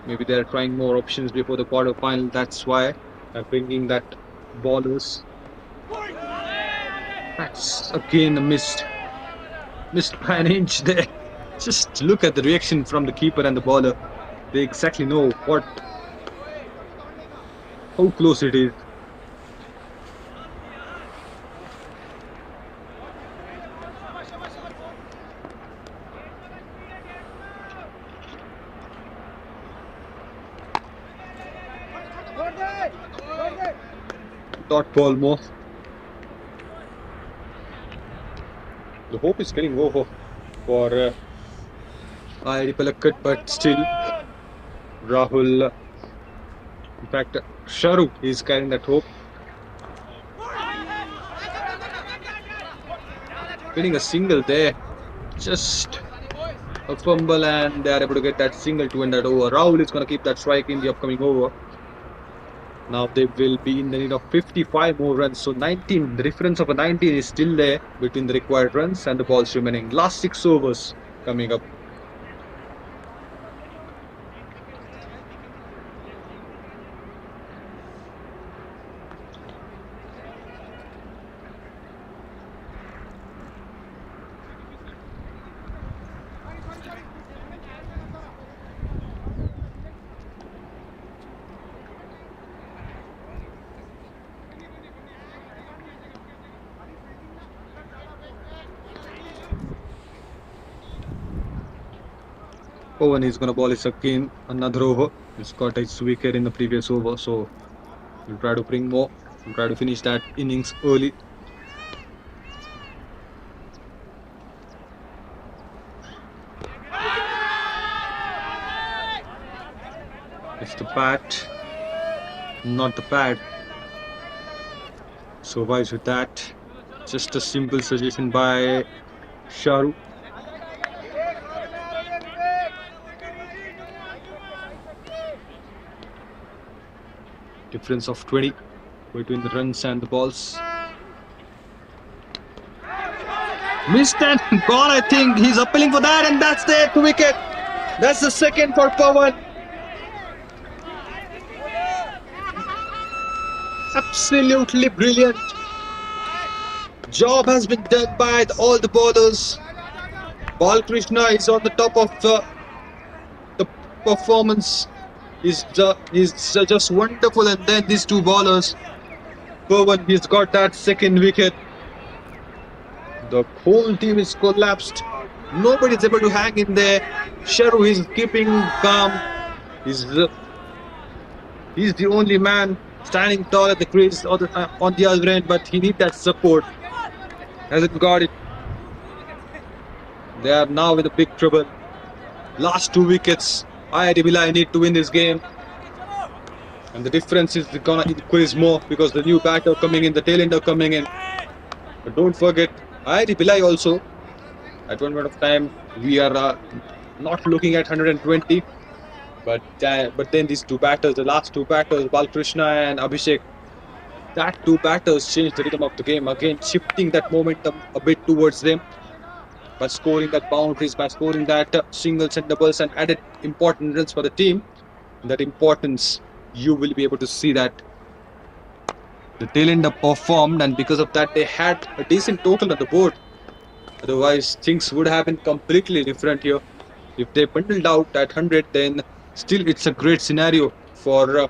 Maybe they're trying more options before the quarter final. That's why they're bringing that ballers. That's again a missed by an inch there. Just look at the reaction from the keeper and the bowler. They exactly know how close it is. Dot ball more. The hope is getting over for IIT Palakkad, but still Rahul. In fact, Sharu is carrying that hope, getting a single there. Just a fumble, and they are able to get that single to end that over. Rahul is going to keep that strike in the upcoming over. Now they will be in the need of 55 more runs. So 19, the difference of a 19 is still there between the required runs and the balls remaining. Last 6 overs coming up. Owen is going to ball his again another over. He's got his wicket in the previous over, so he'll try to bring more. He'll try to finish that innings early. It's the bat, not the pad. So wise with that. Just a simple suggestion by Sharu. Difference of 20 between the runs and the balls. Missed and gone, I think. He's appealing for that, and that's the 8th wicket. That's the second for Pawan. Absolutely brilliant. Job has been done by all the bowlers. Balkrishna is on the top of the performance. He's just wonderful, and then these two bowlers. Pawan, he's got that second wicket. The whole team is collapsed. Nobody's able to hang in there. Sharu is keeping calm. He's he's the only man standing tall at the crease on the other end, but he needs that support. Hasn't got it. They are now in a big trouble. Last 2 wickets. IIT Bhilai need to win this game. And the difference is gonna increase more because the new batter coming in, the tail ender coming in. But don't forget, IIT Bhilai also, at one point of time, we are not looking at 120. But then these two batters, the last two batters, Balkrishna and Abhishek, that two batters changed the rhythm of the game again, shifting that momentum a bit towards them by scoring that boundaries, by scoring that singles and doubles and added important runs for the team. That importance, you will be able to see that the tail ender performed, and because of that, they had a decent total on the board. Otherwise, things would have been completely different here. If they bundled out at 100, then still it's a great scenario for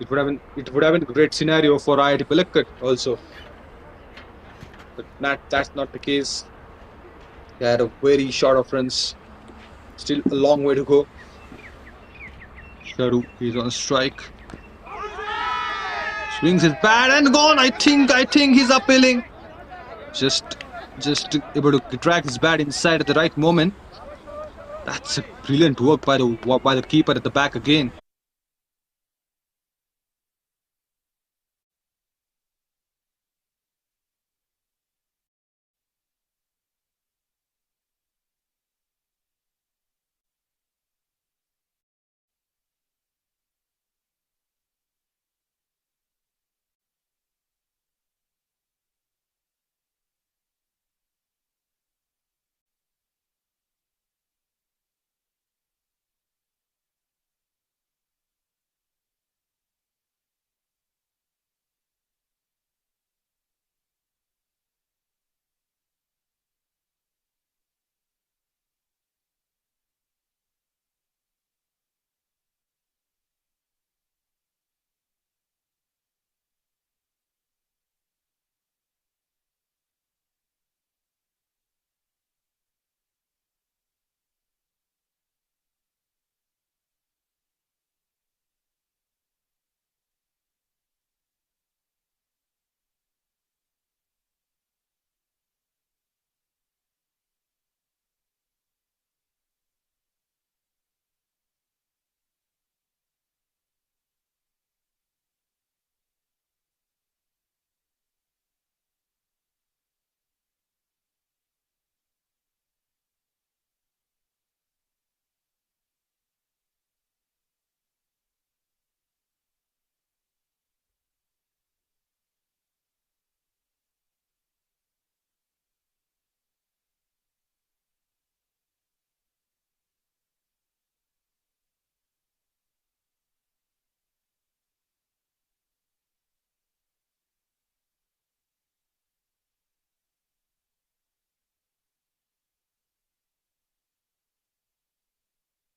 it would have been a great scenario for IIT Palakkad also, but that's not the case. They had a very short of runs. Still a long way to go. Sharu is on strike. Swings his bat and gone. I think he's appealing. Just just able to drag his bat inside at the right moment. That's a brilliant work by the keeper at the back again.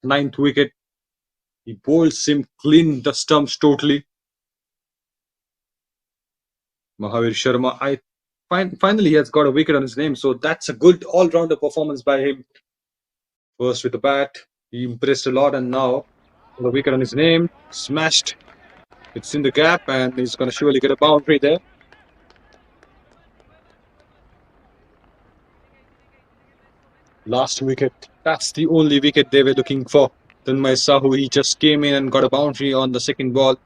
Ninth wicket. He bowls him clean the stumps totally. Mahavir Sharma. Finally he has got a wicket on his name, so that's a good all-rounder performance by him. First with the bat, he impressed a lot, and now the wicket on his name, smashed. It's in the gap, and he's going to surely get a boundary there. Last wicket. That's the only wicket they were looking for. Tanmay Sahu, he just came in and got a boundary on the second ball.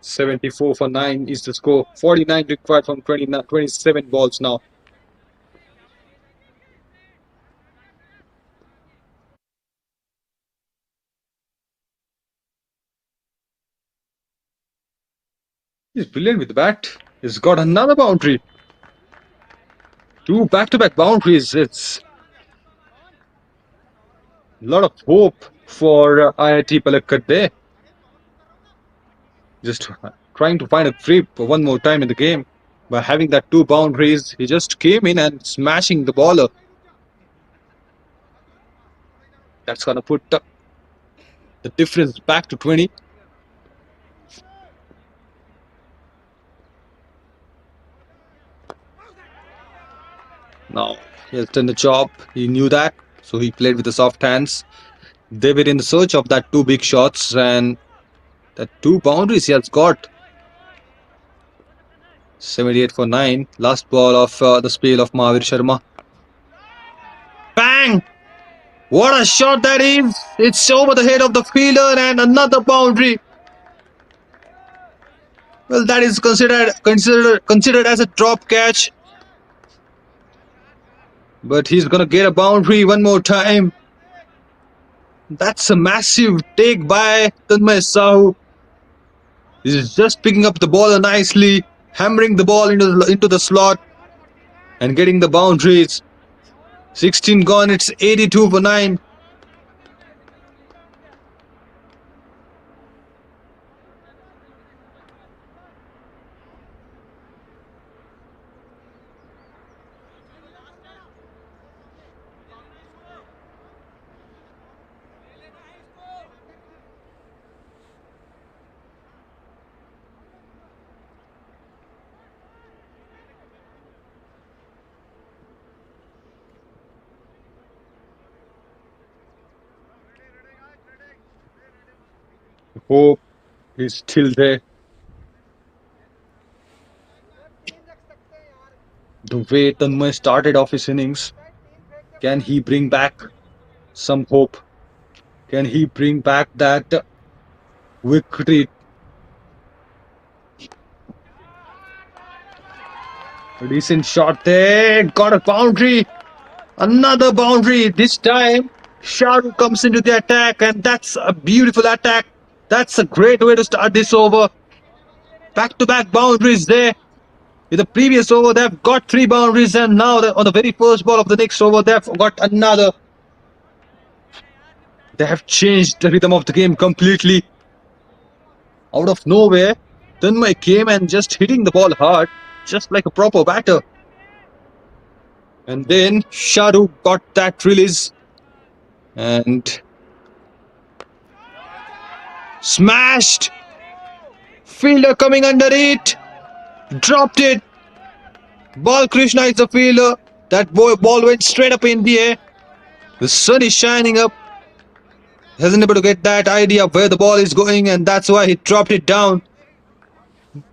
74 for 9 is the score. 49 required from 27 balls now. He's brilliant with the bat. He's got another boundary. Two back-to-back boundaries. It's a lot of hope for IIT Palakkad there. Just trying to find a grip one more time in the game. By having that two boundaries, he just came in and smashing the bowler. That's going to put the difference back to 20. Now, he has done the job. He knew that. So he played with the soft hands. They were in the search of that two big shots, and that two boundaries he has got. 78 for 9. Last ball of the spell of Mahavir Sharma. Bang! What a shot that is! It's over the head of the fielder and another boundary. Well, that is considered as a drop catch. But he's gonna get a boundary one more time. That's a massive take by Tanmay Sahu. He's just picking up the ball nicely, hammering the ball into the slot, and getting the boundaries. 16 gone. It's 82 for 9. Hope he's still there. The way Tanmay started off his innings, can he bring back some hope? Can he bring back that victory? A decent shot there. Got a boundary. Another boundary. This time, Shahrukh comes into the attack, and that's a beautiful attack. That's a great way to start this over. Back-to-back boundaries there. In the previous over, they've got three boundaries, and now on the very first ball of the next over, they've got another. They have changed the rhythm of the game completely. Out of nowhere, Tanmay came and just hitting the ball hard, just like a proper batter. And then Shahrukh got that release and smashed. Fielder coming under it, dropped it. Ball Krishna is the fielder. That ball went straight up in the air. The sun is shining up. Hasn't able to get that idea of where the ball is going, and that's why he dropped it down.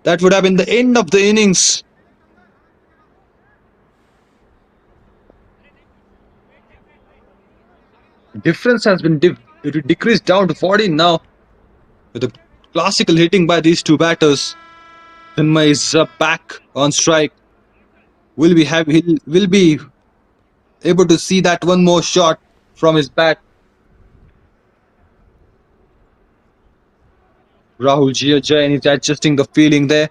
That would have been the end of the innings. Difference has been decreased down to 14 now. With the classical hitting by these two batters. Tanmay is back on strike. Will be able to see that one more shot from his bat. Rahul Jain is adjusting the feeling there.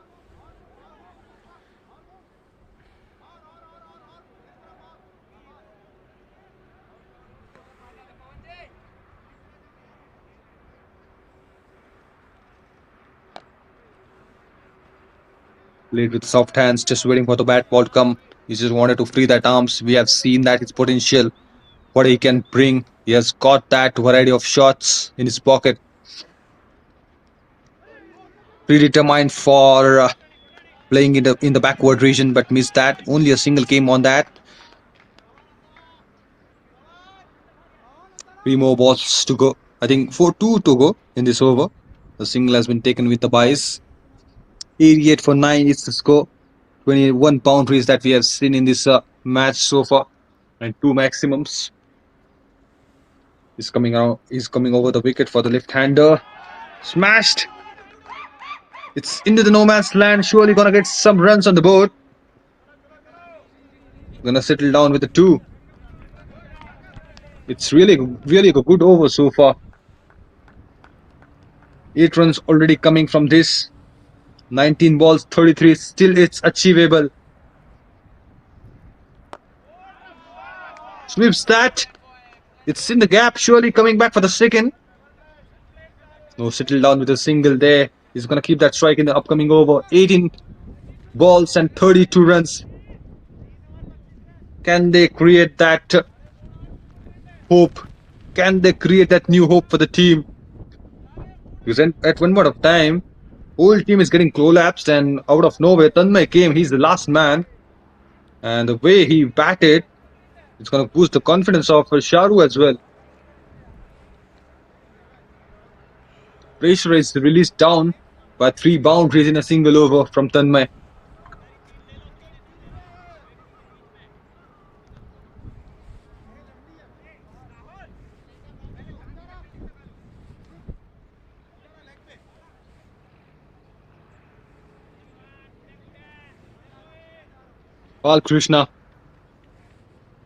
Played with soft hands, just waiting for the bat ball to come. He just wanted to free that arms. We have seen that his potential, what he can bring He has got that variety of shots in his pocket. Predetermined for playing in the backward region, but missed that. Only a single came on that. Three more balls to go. I think 4-2 to go in this over. The single has been taken with the bias. 88 for 9 is the score. 21 boundaries that we have seen in this match so far, and two maximums. He's coming out. He's coming over the wicket for the left-hander. Smashed. It's into the no man's land. Surely gonna get some runs on the board. Gonna settle down with the two. It's really a good over so far. 8 runs already coming from this. 19 balls, 33. Still, it's achievable. Sweeps that. It's in the gap. Surely coming back for the second. No, settle down with a single there. He's gonna keep that strike in the upcoming over. 18 balls and 32 runs. Can they create that hope? Can they create that new hope for the team? Because at one point of time, whole team is getting collapsed, and out of nowhere, Tanmay came. He's the last man, and the way he batted, it's going to boost the confidence of Sharu as well. Pressure is released down by 3 boundaries in a single over from Tanmay. Pal Krishna.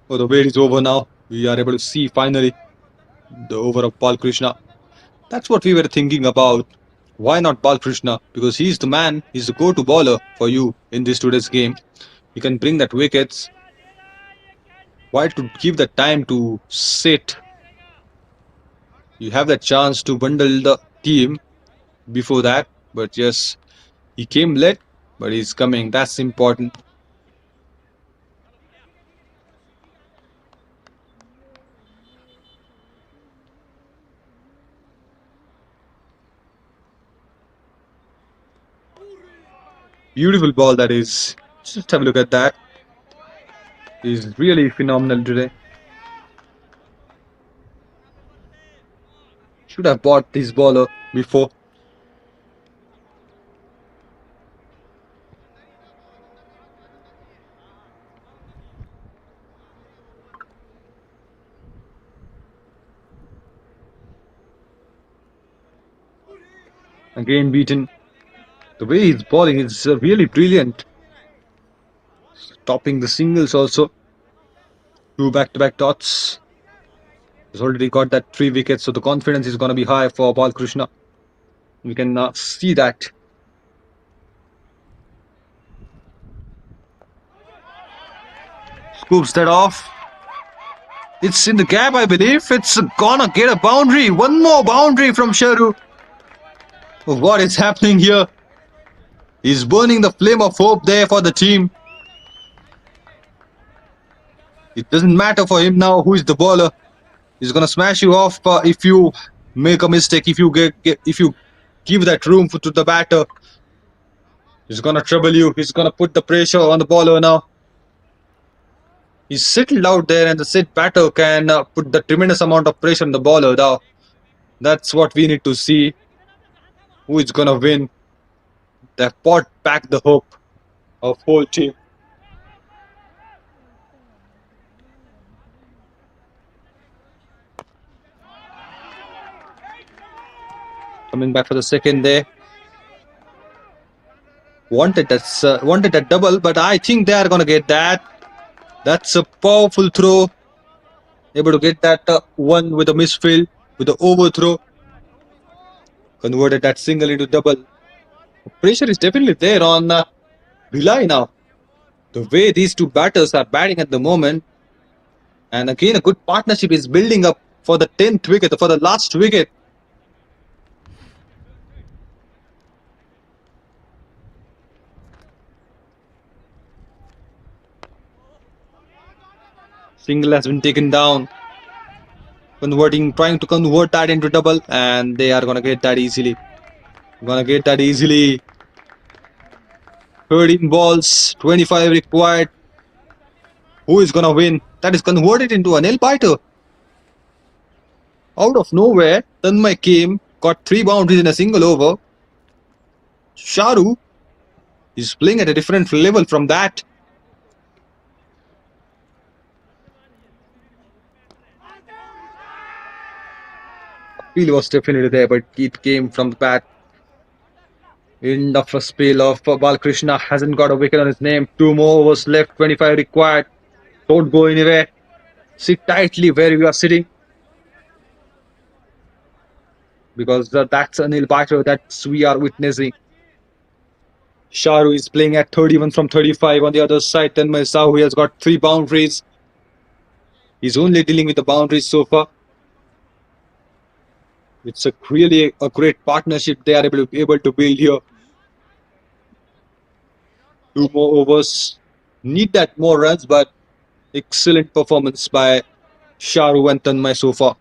Oh, the wait is over now. We are able to see finally the over of Pal Krishna. That's what we were thinking about. Why not Pal Krishna? Because he's the man, he's the go-to bowler for you in this today's game. He can bring that wickets. Why to give the time to sit? You have that chance to bundle the team before that. But yes, he came late, but he's coming. That's important. Beautiful ball that is. Just have a look at that. He's really phenomenal today. Should have bought this bowler before. Again beaten. The way he's bowling is really brilliant. Topping the singles also. Two back-to-back dots. He's already got that 3 wickets, so the confidence is going to be high for Bal Krishna. We can see that. Scoops that off. It's in the gap, I believe. It's gonna get a boundary. One more boundary from Sharu. What is happening here? He's burning the flame of hope there for the team. It doesn't matter for him now who is the bowler. He's gonna smash you off if you make a mistake. If you if you give that room to the batter, he's gonna trouble you. He's gonna put the pressure on the bowler now. He's settled out there, and the set batter can put the tremendous amount of pressure on the bowler now. That's what we need to see. Who is gonna win? They've brought back the hope of whole team. Coming back for the second there. Wanted that double, but I think they are gonna get that. That's a powerful throw. Able to get that one with a misfield, with the overthrow. Converted that single into double. Pressure is definitely there on Bhilai now. The way these two batters are batting at the moment, and again a good partnership is building up for the 10th wicket, for the last wicket. Single has been taken down. trying to convert that into double, and they are gonna get that easily. Gonna get that easily. 13 balls, 25 required. Who is gonna win? That is converted into a nail biter. Out of nowhere, Tanmay came, got 3 boundaries in a single over. Sharu is playing at a different level from that. Appeal was definitely there, but it came from the bat. In the first spell of Balkrishna hasn't got a wicket on his name. 2 more overs left, 25 required. Don't go anywhere. Sit tightly where you are sitting because that's a nail biter that we are witnessing. Sharu is playing at 31 from 35 on the other side. Tanmay Sahu has got 3 boundaries. He's only dealing with the boundaries so far. It's a really a great partnership they are able to build here. 2 more overs. Need that more runs, but excellent performance by Sharu and Tanmay so far.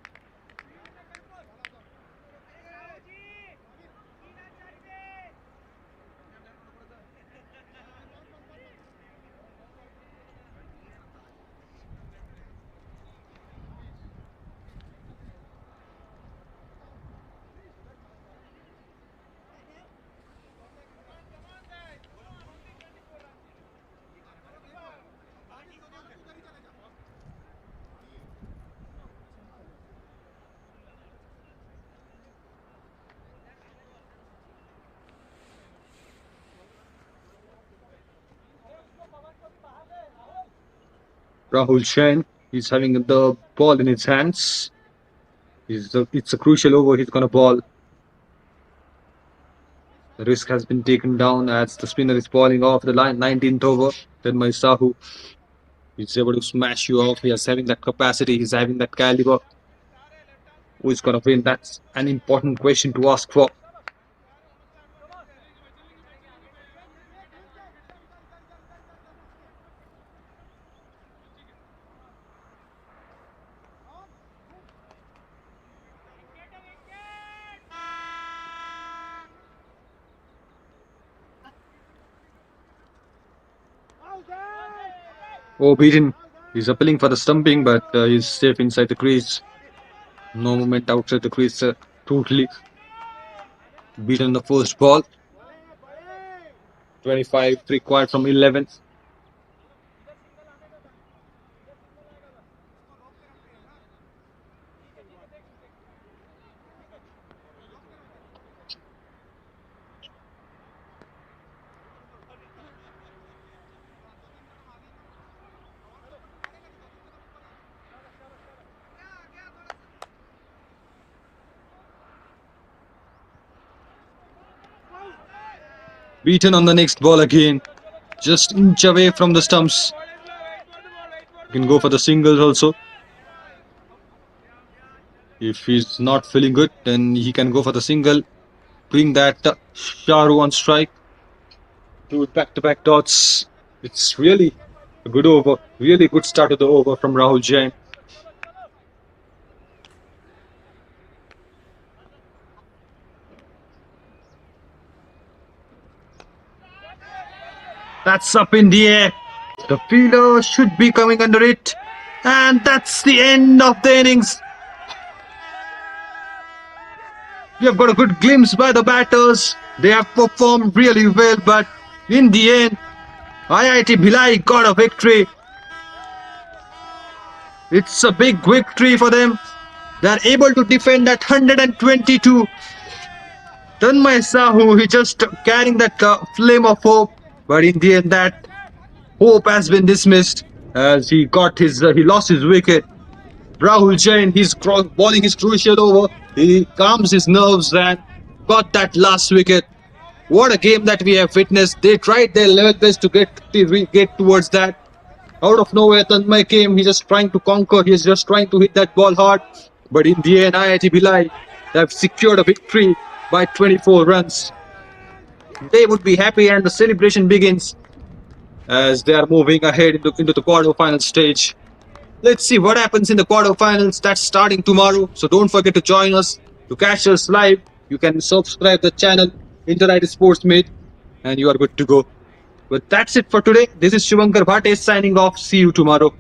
Rahul Jain, he's having the ball in his hands. It's a crucial over. He's gonna ball. The risk has been taken down as the spinner is falling off the line. 19th over. Then my Sahu is able to smash you off. He is having that capacity. He's having that caliber. Who is gonna win? That's an important question to ask for. Oh, beaten. He's appealing for the stumping, but he's safe inside the crease. No movement outside the crease. Totally beaten the first ball. 25 required from 11. Beaten on the next ball again. Just inch away from the stumps. You can go for the singles also. If he's not feeling good, then he can go for the single. Bring that Sharu on strike. Do back-to-back dots. It's really a good over. Really good start of the over from Rahul Jain. That's up in the air. The fielder should be coming under it. And that's the end of the innings. We have got a good glimpse by the batters. They have performed really well, but in the end, IIT Bhilai got a victory. It's a big victory for them. They are able to defend that 122. Tanmay Sahu, he just carrying that flame of hope, but in the end, that hope has been dismissed as he lost his wicket. Rahul Jain, he's bowling his crucial over. He calms his nerves and got that last wicket. What a game that we have witnessed. They tried their level best to get towards that. Out of nowhere, Tanmay came. He's just trying to conquer. He's just trying to hit that ball hard. But in the end, IIT Bhilai have secured a victory by 24 runs. They would be happy and the celebration begins as they are moving ahead into the quarter-final stage. Let's see what happens in the quarterfinals. That's starting tomorrow. So don't forget to join us to catch us live. You can subscribe the channel Interactive Sports Mate, and you are good to go. But that's it for today. This is Shivankar Bhate signing off. See you tomorrow.